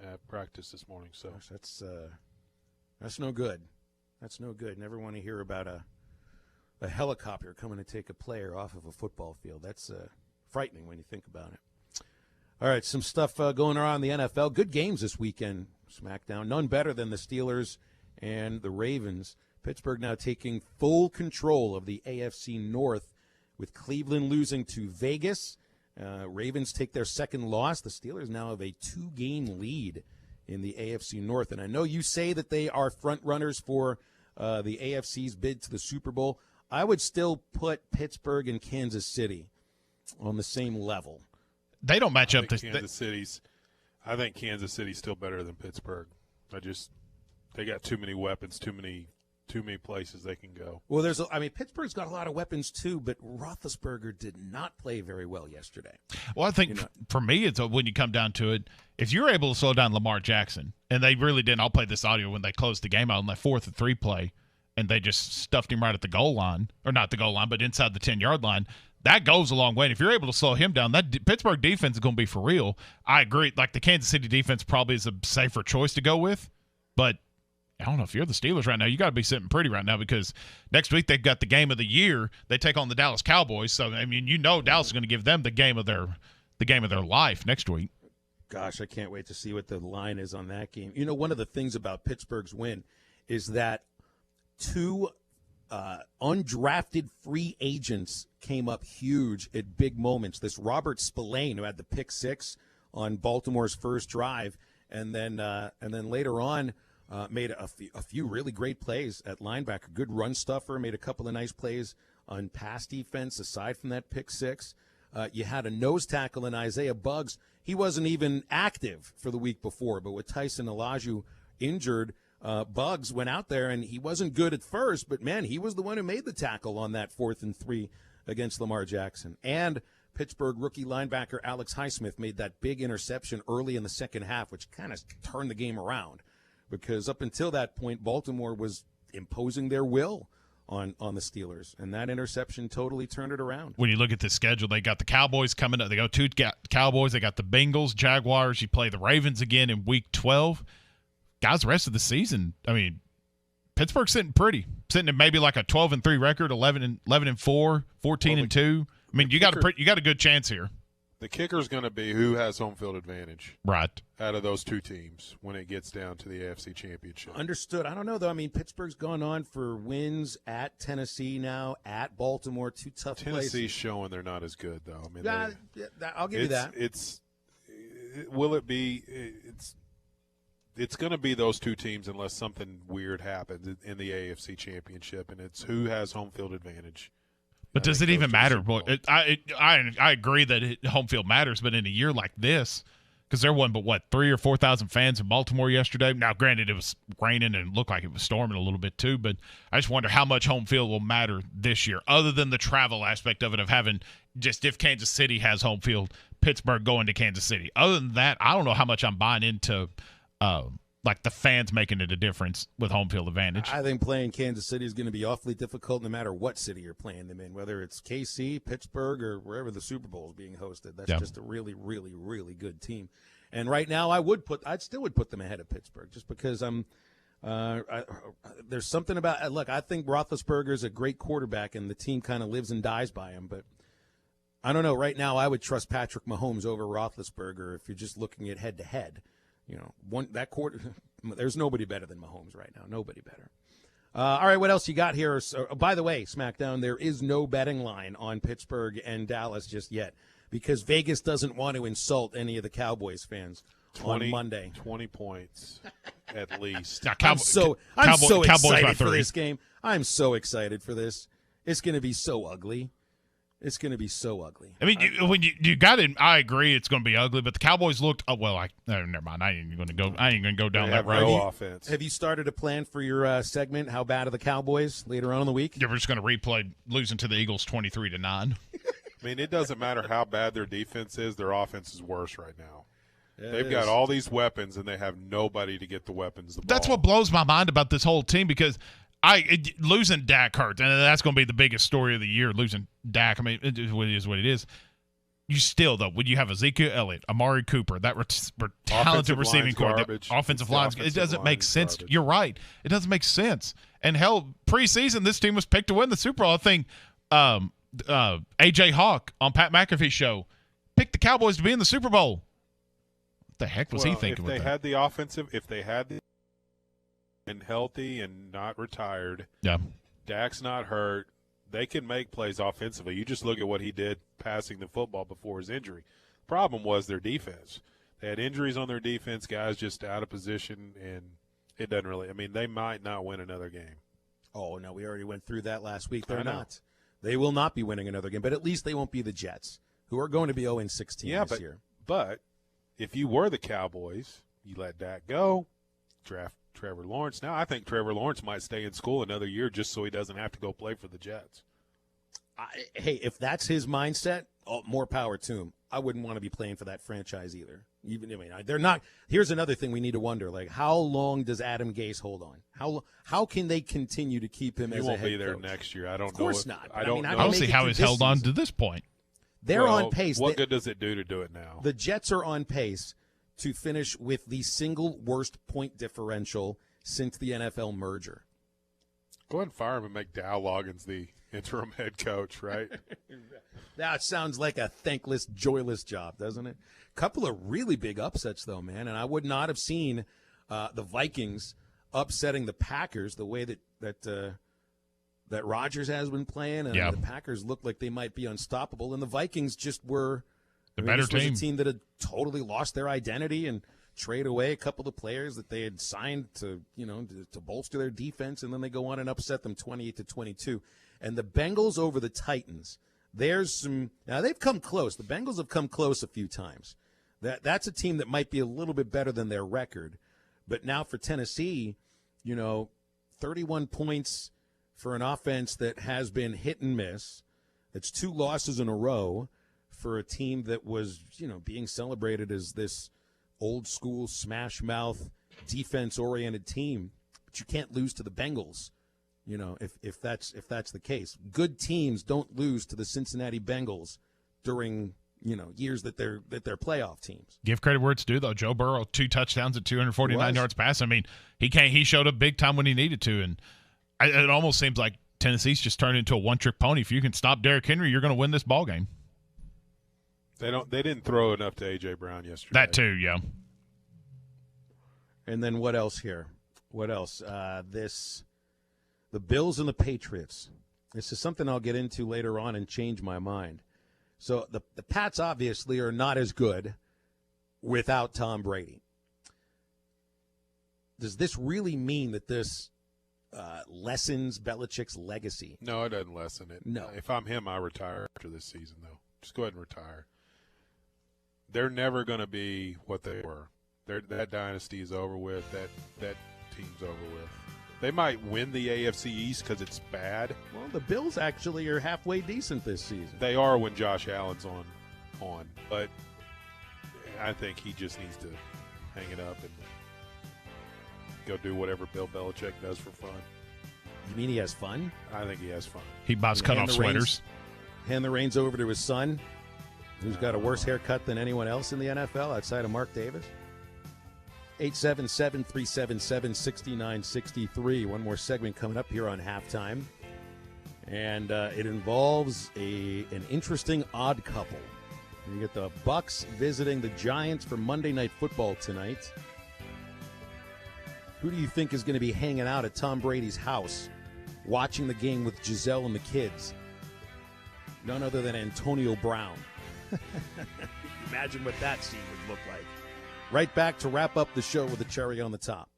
at practice this morning. So gosh, that's no good. That's no good. Never want to hear about a helicopter coming to take a player off of a football field. That's frightening when you think about it. All right, some stuff going around the NFL. Good games this weekend, SmackDown. None better than the Steelers and the Ravens. Pittsburgh now taking full control of the AFC North with Cleveland losing to Vegas. Ravens take their second loss. The Steelers now have a 2-game lead in the AFC North. And I know you say that they are front runners for the AFC's bid to the Super Bowl. I would still put Pittsburgh and Kansas City on the same level. They don't match up to I think Kansas City's still better than Pittsburgh. They got too many weapons, too many places they can go. Well, Pittsburgh's got a lot of weapons too, but Roethlisberger did not play very well yesterday. Well, I think for me, it's when you come down to it, if you're able to slow down Lamar Jackson, and they really didn't. I'll play this audio when they closed the game out on that 4th and 3 play, and they just stuffed him right at the goal line, or not the goal line, but inside the 10-yard line. That goes a long way. And if you're able to slow him down, that Pittsburgh defense is going to be for real. I agree. Like the Kansas City defense probably is a safer choice to go with, but I don't know if you're the Steelers right now. You got to be sitting pretty right now because next week they've got the game of the year. They take on the Dallas Cowboys. So I mean, Dallas is going to give them the game of their life next week. Gosh, I can't wait to see what the line is on that game. One of the things about Pittsburgh's win is that 2 undrafted free agents came up huge at big moments. This Robert Spillane, who had the pick 6 on Baltimore's first drive, and then later on. Made a few really great plays at linebacker. Good run stuffer. Made a couple of nice plays on pass defense aside from that pick 6. You had a nose tackle in Isaiah Buggs. he wasn't even active for the week before. But with Tyson Elijah injured, Buggs went out there, and he wasn't good at first, but, man, he was the one who made the tackle on that 4th and 3 against Lamar Jackson. And Pittsburgh rookie linebacker Alex Highsmith made that big interception early in the second half, which kind of turned the game around, because up until that point, Baltimore was imposing their will on the Steelers, and that interception totally turned it around. When you look at the schedule, they got the Cowboys coming up. They go 2 Cowboys. They got the Bengals, Jaguars. You play the Ravens again in Week 12. Guys, the rest of the season, I mean, Pittsburgh's sitting at maybe like a 12-3 record, 11-4, 14-2. I mean, you got a good chance here. The kicker's going to be who has home field advantage, right, out of those 2 teams when it gets down to the AFC Championship. Understood. I don't know, though. I mean, Pittsburgh's gone on for wins at Tennessee now, at Baltimore, 2 tough places. Tennessee's showing they're not as good, though. I mean, I'll give you that. Will it be? It's going to be those 2 teams unless something weird happens in the AFC Championship, and it's who has home field advantage. But does it even matter? I agree that home field matters, but in a year like this, because there wasn't but 3,000 or 4,000 fans in Baltimore yesterday. Now, granted, it was raining and it looked like it was storming a little bit too, but I just wonder how much home field will matter this year, other than the travel aspect of it, of having just, if Kansas City has home field, Pittsburgh going to Kansas City. Other than that, I don't know how much I'm buying into like the fans making it a difference with home field advantage. I think playing Kansas City is going to be awfully difficult no matter what city you're playing them in, whether it's KC, Pittsburgh, or wherever the Super Bowl is being hosted. That's just a really, really, really good team. And right now, I still would put them ahead of Pittsburgh, just because there's something about. Look, I think Roethlisberger is a great quarterback, and the team kind of lives and dies by him. But I don't know. Right now, I would trust Patrick Mahomes over Roethlisberger if you're just looking at head to head. You know, there's nobody better than Mahomes right now. Nobody better. All right, what else you got here? So, by the way, SmackDown, there is no betting line on Pittsburgh and Dallas just yet, because Vegas doesn't want to insult any of the Cowboys fans on Monday. 20 points at least. Now, I'm so excited for this game. I'm so excited for this. It's going to be so ugly. It's going to be so ugly. I mean, when you got it, I agree it's going to be ugly. But the Cowboys looked. Oh well, never mind. I ain't going to go down that road. No offense. Have you started a plan for your segment? How bad are the Cowboys later on in the week? Yeah, we're just going to replay losing to the Eagles 23-9. I mean, it doesn't matter how bad their defense is. Their offense is worse right now. They've got all these weapons, and they have nobody to get the weapons. That's what blows my mind about this whole team, because losing Dak hurts, and that's going to be the biggest story of the year. Losing Dak, I mean, it is what it is. You still, though, when you have Ezekiel Elliott, Amari Cooper, that talented receiving core, offensive line, it doesn't make sense. Garbage. You're right. It doesn't make sense. And hell, preseason, this team was picked to win the Super Bowl. I think A.J. Hawk on Pat McAfee's show picked the Cowboys to be in the Super Bowl. What the heck was he thinking? If they had the and healthy and not retired, Dak's not hurt, they can make plays offensively. You just look at what he did passing the football before his injury. The problem was their defense. They had injuries on their defense, guys just out of position, and it doesn't really – I mean, they might not win another game. Oh, no, we already went through that last week. They're not. They will not be winning another game, but at least they won't be the Jets, who are going to be 0-16 this year. But if you were the Cowboys, you let Dak go, draft Trevor Lawrence. Now I think Trevor Lawrence might stay in school another year just so he doesn't have to go play for the Jets. Hey, if that's his mindset, more power to him. I wouldn't want to be playing for that franchise either. They're not. Here's another thing we need to wonder: like, how long does Adam Gase hold on? How can they continue to keep him as a head coach? He won't be there next year. I don't know. Of course not. I don't know. I don't see how he's held on to this point. They're on pace. What good does it do to do it now? The Jets are on pace to finish with the single worst point differential since the NFL merger. Go ahead and fire him and make Dow Loggins the interim head coach, right? That sounds like a thankless, joyless job, doesn't it? Couple of really big upsets, though, man. And I would not have seen the Vikings upsetting the Packers the way that Rodgers has been playing. And the Packers looked like they might be unstoppable. And the Vikings just were the better team. Was a team that had totally lost their identity and trade away a couple of players that they had signed to bolster their defense, and then they go on and upset them 28-22. And the Bengals over the Titans, now they've come close. The Bengals have come close a few times. That's a team that might be a little bit better than their record. But now for Tennessee, 31 points for an offense that has been hit and miss. It's 2 losses in a row for a team that was, being celebrated as this old school smash mouth defense oriented team. But you can't lose to the Bengals, if that's the case. Good teams don't lose to the Cincinnati Bengals during years that they're playoff teams. Give credit where it's due, though. Joe Burrow, 2 touchdowns at 249 yards passing. I mean, he showed up big time when he needed to, and it almost seems like Tennessee's just turned into a one-trick pony. If you can stop Derrick Henry, you're going to win this ball game. They didn't throw enough to A.J. Brown yesterday. That too, yeah. And then what else here? What else? The Bills and the Patriots. This is something I'll get into later on and change my mind. So the Pats obviously are not as good without Tom Brady. Does this really mean that this lessens Belichick's legacy? No, it doesn't lessen it. No. If I'm him, I retire after this season, though. Just go ahead and retire. They're never going to be what they were. That dynasty is over with. That team's over with. They might win the AFC East because it's bad. Well, the Bills actually are halfway decent this season. They are when Josh Allen's on. But I think he just needs to hang it up and go do whatever Bill Belichick does for fun. You mean he has fun? I think he has fun. He buys cut-off sweaters. Hand the reins over to his son, who's got a worse haircut than anyone else in the NFL outside of Mark Davis. 877-377-6963. One more segment coming up here on Halftime. And it involves an interesting odd couple. You get the Bucks visiting the Giants for Monday Night Football tonight. Who do you think is going to be hanging out at Tom Brady's house watching the game with Giselle and the kids? None other than Antonio Brown. Imagine what that scene would look like. Right back to wrap up the show with a cherry on the top.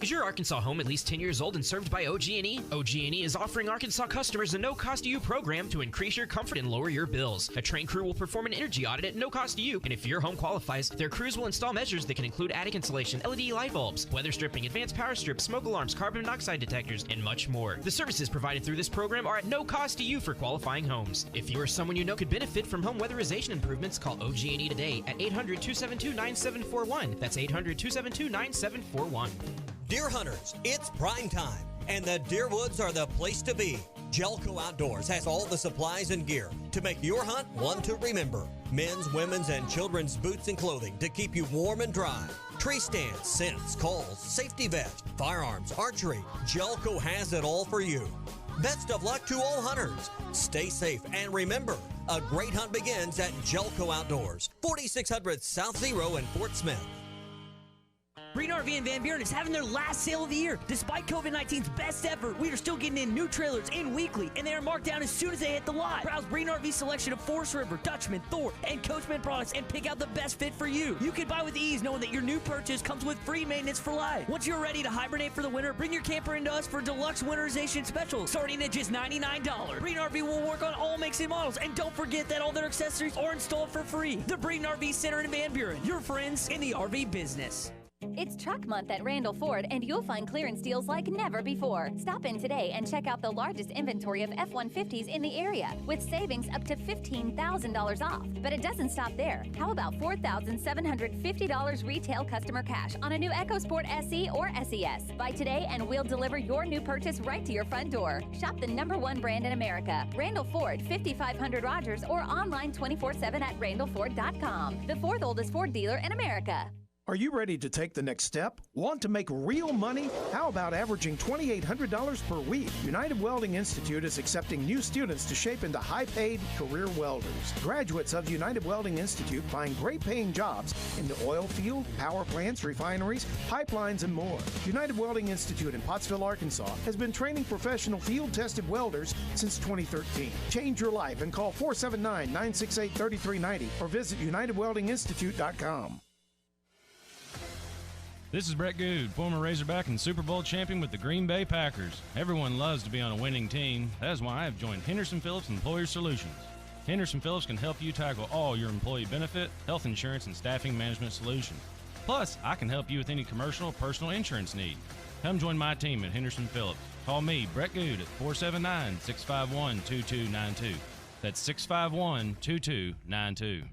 Is your Arkansas home at least 10 years old and served by OG&E? OG&E is offering Arkansas customers a no-cost-to-you program to increase your comfort and lower your bills. A trained crew will perform an energy audit at no cost to you, and if your home qualifies, their crews will install measures that can include attic insulation, LED light bulbs, weather stripping, advanced power strips, smoke alarms, carbon monoxide detectors, and much more. The services provided through this program are at no cost to you for qualifying homes. If you or someone you know could benefit from home weatherization improvements, call OG&E today at 800-272-9741. That's 800-272-9741. Deer hunters, it's prime time, and the Deerwoods are the place to be. Jelco Outdoors has all the supplies and gear to make your hunt one to remember. Men's, women's, and children's boots and clothing to keep you warm and dry. Tree stands, scents, calls, safety vest, firearms, archery. Jelco has it all for you. Best of luck to all hunters. Stay safe, and remember, a great hunt begins at Jelco Outdoors, 4600 South Zero in Fort Smith. Breen RV in Van Buren is having their last sale of the year. Despite COVID-19's best effort, we are still getting in new trailers in weekly, and they are marked down as soon as they hit the lot. Browse Breen RV's selection of Forest River, Dutchman, Thor, and Coachman products and pick out the best fit for you. You can buy with ease knowing that your new purchase comes with free maintenance for life. Once you're ready to hibernate for the winter, bring your camper into us for deluxe winterization specials starting at just $99. Breen RV will work on all makes and models, and don't forget that all their accessories are installed for free. The Breen RV Center in Van Buren, your friends in the RV business. It's Truck Month at Randall Ford, and you'll find clearance deals like never before. Stop in today and check out the largest inventory of F-150s in the area, with savings up to $15,000 off. But it doesn't stop there. How about $4,750 retail customer cash on a new EcoSport SE or SES? Buy today and we'll deliver your new purchase right to your front door. Shop the #1 brand in America, Randall Ford, 5500 Rogers, or online 24/7 at randallford.com. The 4th oldest Ford dealer in America. Are you ready to take the next step? Want to make real money? How about averaging $2,800 per week? United Welding Institute is accepting new students to shape into high-paid career welders. Graduates of United Welding Institute find great-paying jobs in the oil field, power plants, refineries, pipelines, and more. United Welding Institute in Pottsville, Arkansas has been training professional field-tested welders since 2013. Change your life and call 479-968-3390 or visit UnitedWeldingInstitute.com. This is Brett Good, former Razorback and Super Bowl champion with the Green Bay Packers. Everyone loves to be on a winning team. That is why I have joined Henderson Phillips Employer Solutions. Henderson Phillips can help you tackle all your employee benefit, health insurance, and staffing management solutions. Plus, I can help you with any commercial or personal insurance need. Come join my team at Henderson Phillips. Call me, Brett Good, at 479-651-2292. That's 651-2292.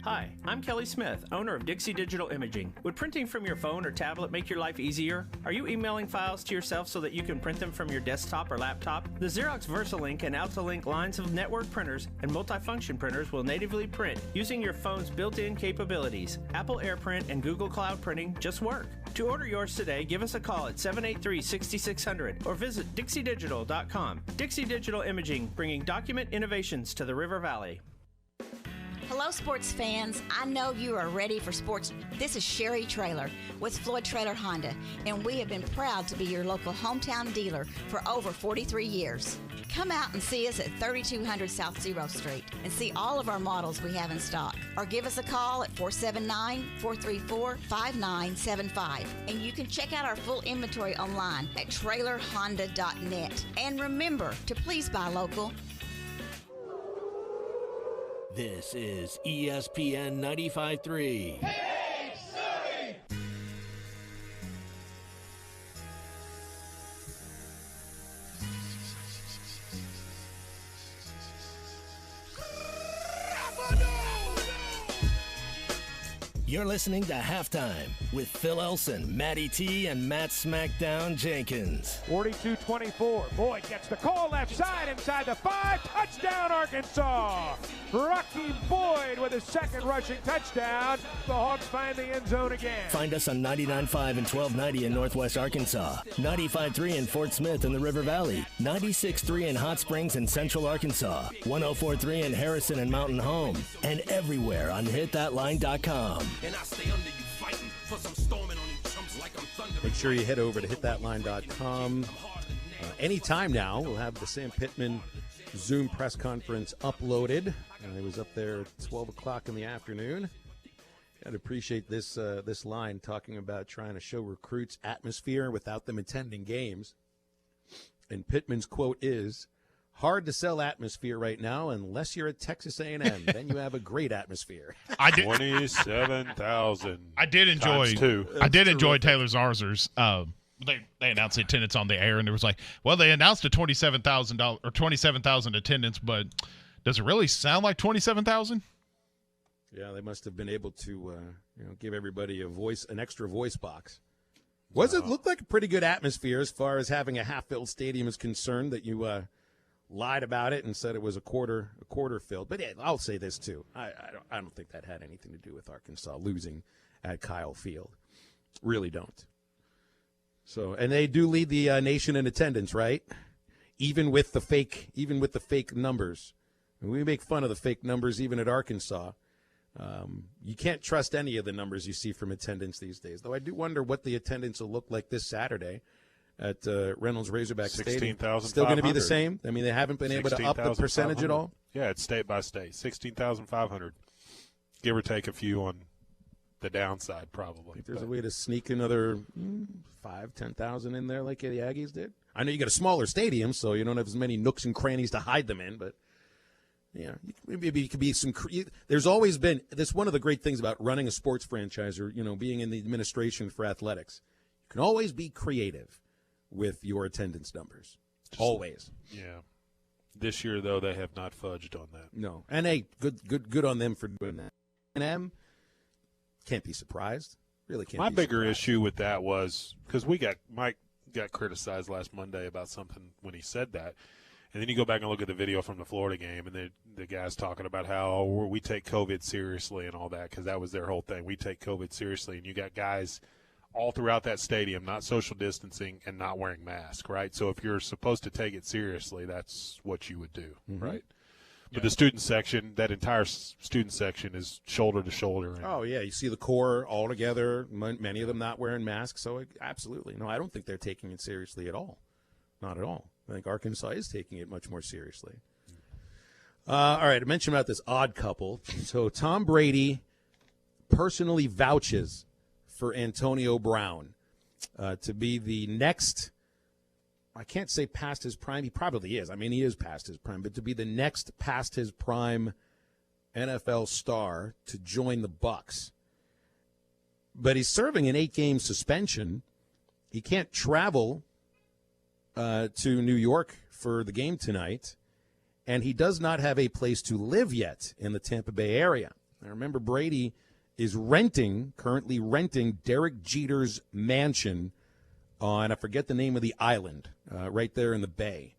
Hi, I'm Kelly Smith, owner of Dixie Digital Imaging. Would printing from your phone or tablet make your life easier? Are you emailing files to yourself so that you can print them from your desktop or laptop? The Xerox VersaLink and AltaLink lines of network printers and multifunction printers will natively print using your phone's built-in capabilities. Apple AirPrint and Google Cloud Printing just work. To order yours today, give us a call at 783-6600 or visit dixiedigital.com. Dixie Digital Imaging, bringing document innovations to the River Valley. Hello, sports fans. I know you are ready for sports. This is Sherry Traylor with Floyd Traylor Honda, and we have been proud to be your local hometown dealer for over 43 years. Come out and see us at 3200 South Zero Street and see all of our models we have in stock. Or give us a call at 479-434-5975. And you can check out our full inventory online at trailerhonda.net. And remember to please buy local. This is ESPN 95.3. You're listening to Halftime with Phil Elson, Matty T, and Matt Smackdown Jenkins. 42-24. Boyd gets the call left side inside the 5. Touchdown, Arkansas. Rocky Boyd with his second rushing touchdown. The Hawks find the end zone again. Find us on 99.5 and 1290 in Northwest Arkansas, 95.3 in Fort Smith in the River Valley, 96.3 in Hot Springs and Central Arkansas, 104.3 in Harrison and Mountain Home, and everywhere on hitthatline.com. And I stay under you fighting, plus I'm storming on you chumps like I'm thunder. Make sure you head over to hitthatline.com. Anytime now, we'll have the Sam Pittman Zoom press conference uploaded. It was up there at 12 o'clock in the afternoon. I'd appreciate this line talking about trying to show recruits atmosphere without them attending games. And Pittman's quote is, hard to sell atmosphere right now unless you're at Texas A&M. Then you have a great atmosphere. 27,000. I did enjoy Taylor Zarzer's. They announced the attendance on the air, and it was like, well, they announced a $27,000 attendance, but does it really sound like 27,000? Yeah, they must have been able to give everybody an extra voice box. It looked like a pretty good atmosphere as far as having a half-filled stadium is concerned, that you lied about it and said it was a quarter filled. But yeah, I'll say this too. I don't think that had anything to do with Arkansas losing at Kyle Field. Really don't. So, and they do lead the nation in attendance, right? Even with the fake numbers. And we make fun of the fake numbers even at Arkansas. You can't trust any of the numbers you see from attendance these days. Though I do wonder what the attendance will look like this Saturday at Reynolds Razorback Stadium. 16,500. Still going to be the same? I mean, they haven't been able to up the percentage at all? Yeah, it's state by state. 16,500. Give or take a few on the downside, probably. If there's a way to sneak another 5,000-10,000 in there like the Aggies did. I know you got a smaller stadium, so you don't have as many nooks and crannies to hide them in, but yeah, maybe it could be some. There's always been this. One of the great things about running a sports franchise, or being in the administration for athletics, you can always be creative with your attendance numbers. Always. Yeah. This year, though, they have not fudged on that. No, and hey, good on them for doing that. A&M can't be surprised. Really can't. My be bigger surprised. issue with that was because Mike got criticized last Monday about something when he said that. And then you go back and look at the video from the Florida game, and the guy's talking about how we take COVID seriously and all that, because that was their whole thing. We take COVID seriously. And you got guys all throughout that stadium not social distancing and not wearing masks, right? So if you're supposed to take it seriously, that's what you would do, right? But the student section, that entire student section is shoulder to shoulder. Oh, yeah. You see the core all together, many of them not wearing masks. So absolutely. No, I don't think they're taking it seriously at all. Not at all. I think Arkansas is taking it much more seriously. All right, I mentioned about this odd couple. So Tom Brady personally vouches for Antonio Brown to be the next I can't say past his prime. He probably is. I mean, he is past his prime. But to be the next past his prime NFL star to join the Bucs. But he's serving an 8-game suspension. He can't travel to New York for the game tonight. And he does not have a place to live yet in the Tampa Bay area. Now, remember, Brady is currently renting Derek Jeter's mansion on, I forget the name of the island, right there in the Bay.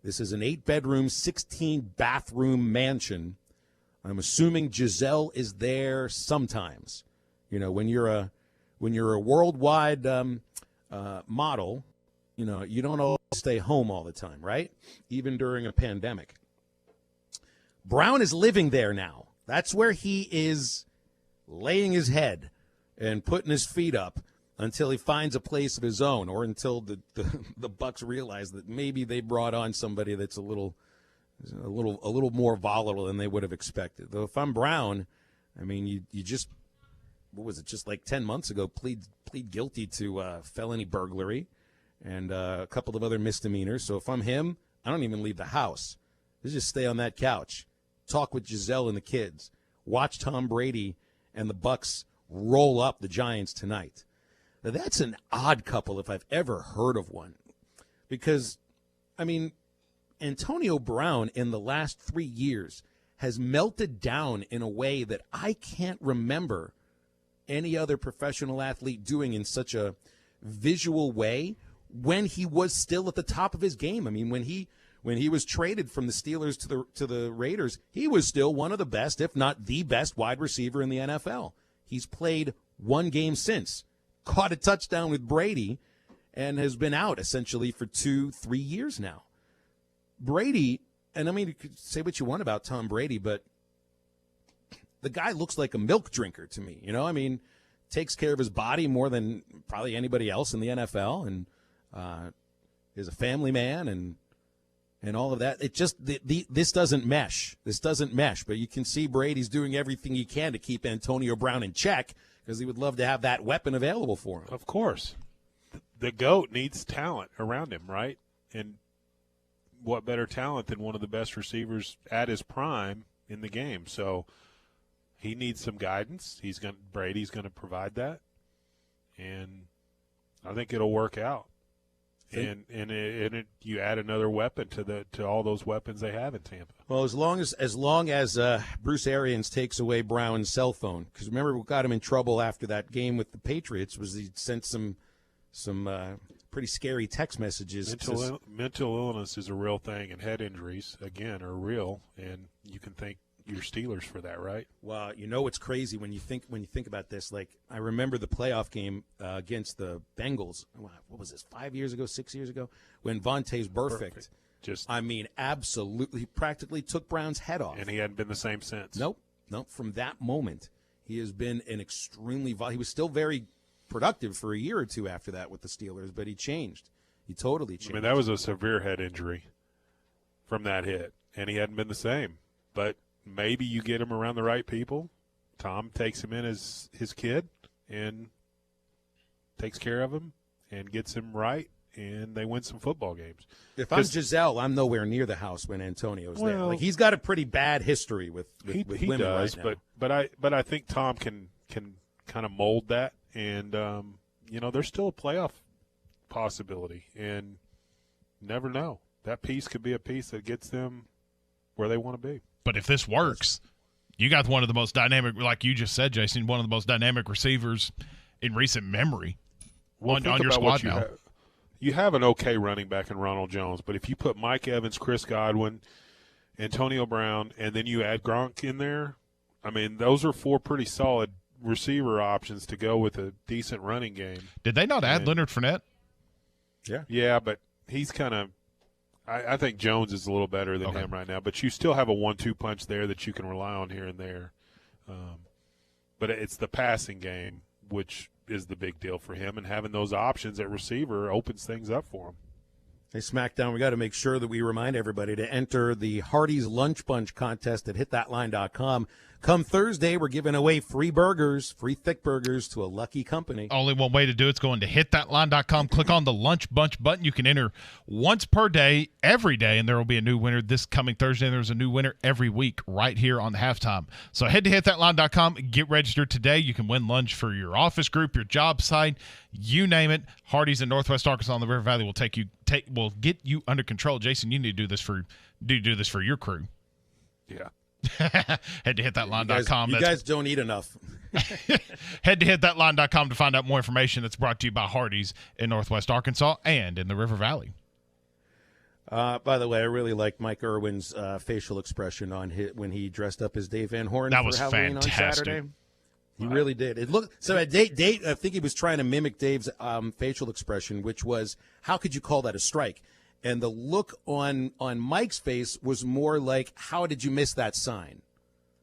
This is an 8-bedroom, 16-bathroom mansion. I'm assuming Giselle is there sometimes. You know, when you're a worldwide model, you know, you don't always stay home all the time, right? Even during a pandemic. Brown is living there now. That's where he is laying his head and putting his feet up until he finds a place of his own, or until the Bucs realize that maybe they brought on somebody that's a little more volatile than they would have expected. Though if I'm Brown, I mean, you just, what was it, just like 10 months ago, plead guilty to felony burglary and a couple of other misdemeanors. So if I'm him, I don't even leave the house. I just stay on that couch, talk with Giselle and the kids, watch Tom Brady and the Bucs roll up the Giants tonight. Now, that's an odd couple if I've ever heard of one. Because, I mean, Antonio Brown in the last 3 years has melted down in a way that I can't remember any other professional athlete doing in such a visual way when he was still at the top of his game. I mean, when he was traded from the Steelers to the Raiders, he was still one of the best, if not the best, wide receiver in the NFL. He's played one game since, caught a touchdown with Brady, and has been out essentially for 2-3 years now. Brady, and I mean, you could say what you want about Tom Brady, but the guy looks like a milk drinker to me. You know, I mean, takes care of his body more than probably anybody else in the NFL, and is a family man and all of that. It just this doesn't mesh. This doesn't mesh. But you can see Brady's doing everything he can to keep Antonio Brown in check because he would love to have that weapon available for him. Of course. The GOAT needs talent around him, right? And what better talent than one of the best receivers at his prime in the game? So he needs some guidance. Brady's going to provide that, and I think it'll work out. And you add another weapon to all those weapons they have in Tampa. Well, as long as Bruce Arians takes away Brown's cell phone, because remember what got him in trouble after that game with the Patriots was he sent some pretty scary text messages. Mental illness is a real thing, and head injuries again are real, and you can thank your Steelers for that, right? Well, you know what's crazy when you think about this. Like, I remember the playoff game against the Bengals. What was this? 5 years ago, 6 years ago, when Vontae's perfect. I mean, absolutely, practically took Brown's head off, and he hadn't been the same since. Nope. From that moment, he has been an extremely. He was still very productive for a year or two after that with the Steelers, but he changed. He totally changed. I mean, that was a severe head injury from that hit, and he hadn't been the same. But maybe you get him around the right people. Tom takes him in as his kid and takes care of him and gets him right, and they win some football games. If I'm Giselle, I'm nowhere near the house when Antonio's there. Like, he's got a pretty bad history with women does, right now. But I think Tom can kind of mold that, and there's still a playoff possibility, and never know. That piece could be a piece that gets them where they want to be. But if this works, you got one of the most dynamic, like you just said, Jason, one of the most dynamic receivers in recent memory on your squad now. You have an okay running back in Ronald Jones, but if you put Mike Evans, Chris Godwin, Antonio Brown, and then you add Gronk in there, I mean, those are four pretty solid receiver options to go with a decent running game. Did they not add Leonard Fournette? Yeah. Yeah, but he's kind of – I think Jones is a little better than him right now, but you still have a 1-2 punch there that you can rely on here and there. But it's the passing game, which is the big deal for him, and having those options at receiver opens things up for him. Hey, SmackDown, we got to make sure that we remind everybody to enter the Hardee's Lunch Bunch contest at hitthatline.com. Come Thursday, we're giving away free burgers, free thick burgers to a lucky company. Only one way to do it's going to hitthatline.com. Click on the Lunch Bunch button. You can enter once per day, every day, and there will be a new winner this coming Thursday. There's a new winner every week right here on the Halftime. So head to hitthatline.com. Get registered today. You can win lunch for your office group, your job site, you name it. Hardee's in Northwest Arkansas in the River Valley will get you under control. Jason, you need to do this for your crew. Yeah. Head to hitthatline.com. You guys don't eat enough. Head to hitthatline.com to find out more information. That's brought to you by Hardee's in Northwest Arkansas and in the River Valley. By the way, I really liked Mike Irwin's facial expression when he dressed up as Dave Van Horn. That for was Halloween fantastic. On Saturday. He really did. It looked so. Dave, I think he was trying to mimic Dave's facial expression, which was, "How could you call that a strike?" And the look on Mike's face was more like, how did you miss that sign?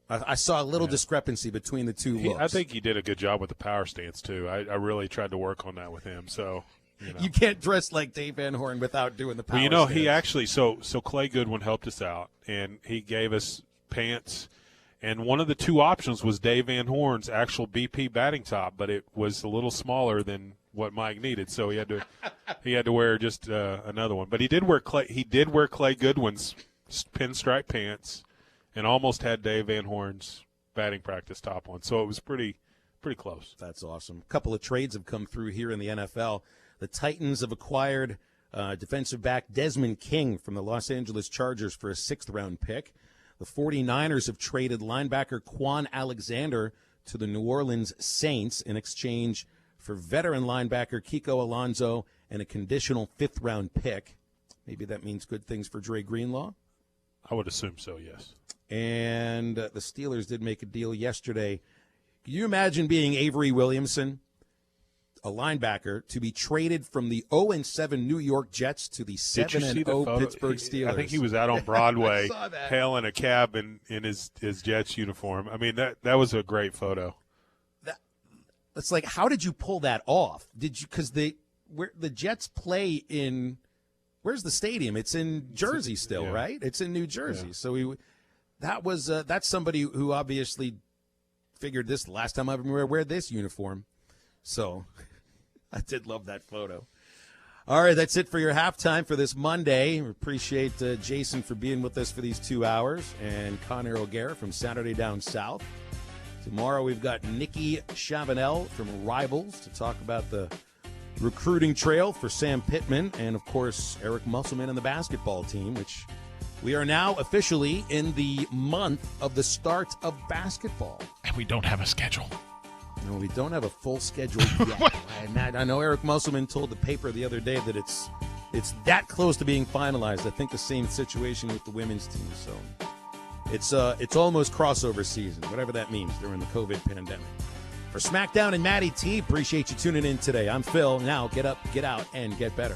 I saw a little discrepancy between the two looks. I think he did a good job with the power stance, too. I really tried to work on that with him. So, you can't dress like Dave Van Horn without doing the power Well, stance. he actually – so Clay Goodwin helped us out, and he gave us pants. And one of the two options was Dave Van Horn's actual BP batting top, but it was a little smaller than – what Mike needed, so he had to wear just another one. But he did wear Clay Goodwin's pinstripe pants, and almost had Dave Van Horn's batting practice top on. So it was pretty close. That's awesome. A couple of trades have come through here in the NFL. The Titans have acquired defensive back Desmond King from the Los Angeles Chargers for a 6th-round pick. The 49ers have traded linebacker Quan Alexander to the New Orleans Saints in exchange for veteran linebacker Kiko Alonso and a conditional 5th-round pick. Maybe that means good things for Dre Greenlaw. I would assume so, yes. And the Steelers did make a deal yesterday. Can you imagine being Avery Williamson, a linebacker, to be traded from the 0-7 New York Jets to the 7-0 Pittsburgh Steelers? I think he was out on Broadway hailing a cab in his Jets uniform. I mean, that was a great photo. It's like, how did you pull that off? Did you? Because the Jets play in, where's the stadium? It's in Jersey still, right? It's in New Jersey. Yeah. So that's somebody who obviously figured this last time I wear this uniform. So I did love that photo. All right, that's it for your halftime for this Monday. We appreciate Jason for being with us for these 2 hours, and Connor O'Gara from Saturday Down South. Tomorrow we've got Nikki Chavanel from Rivals to talk about the recruiting trail for Sam Pittman, and, of course, Eric Musselman and the basketball team, which we are now officially in the month of the start of basketball. And we don't have a schedule. No, we don't have a full schedule yet. I know Eric Musselman told the paper the other day that it's that close to being finalized. I think the same situation with the women's team, so it's almost crossover season, whatever that means during the COVID pandemic. For SmackDown and Matty T, appreciate you tuning in today. I'm Phil. Now get up, get out, and get better.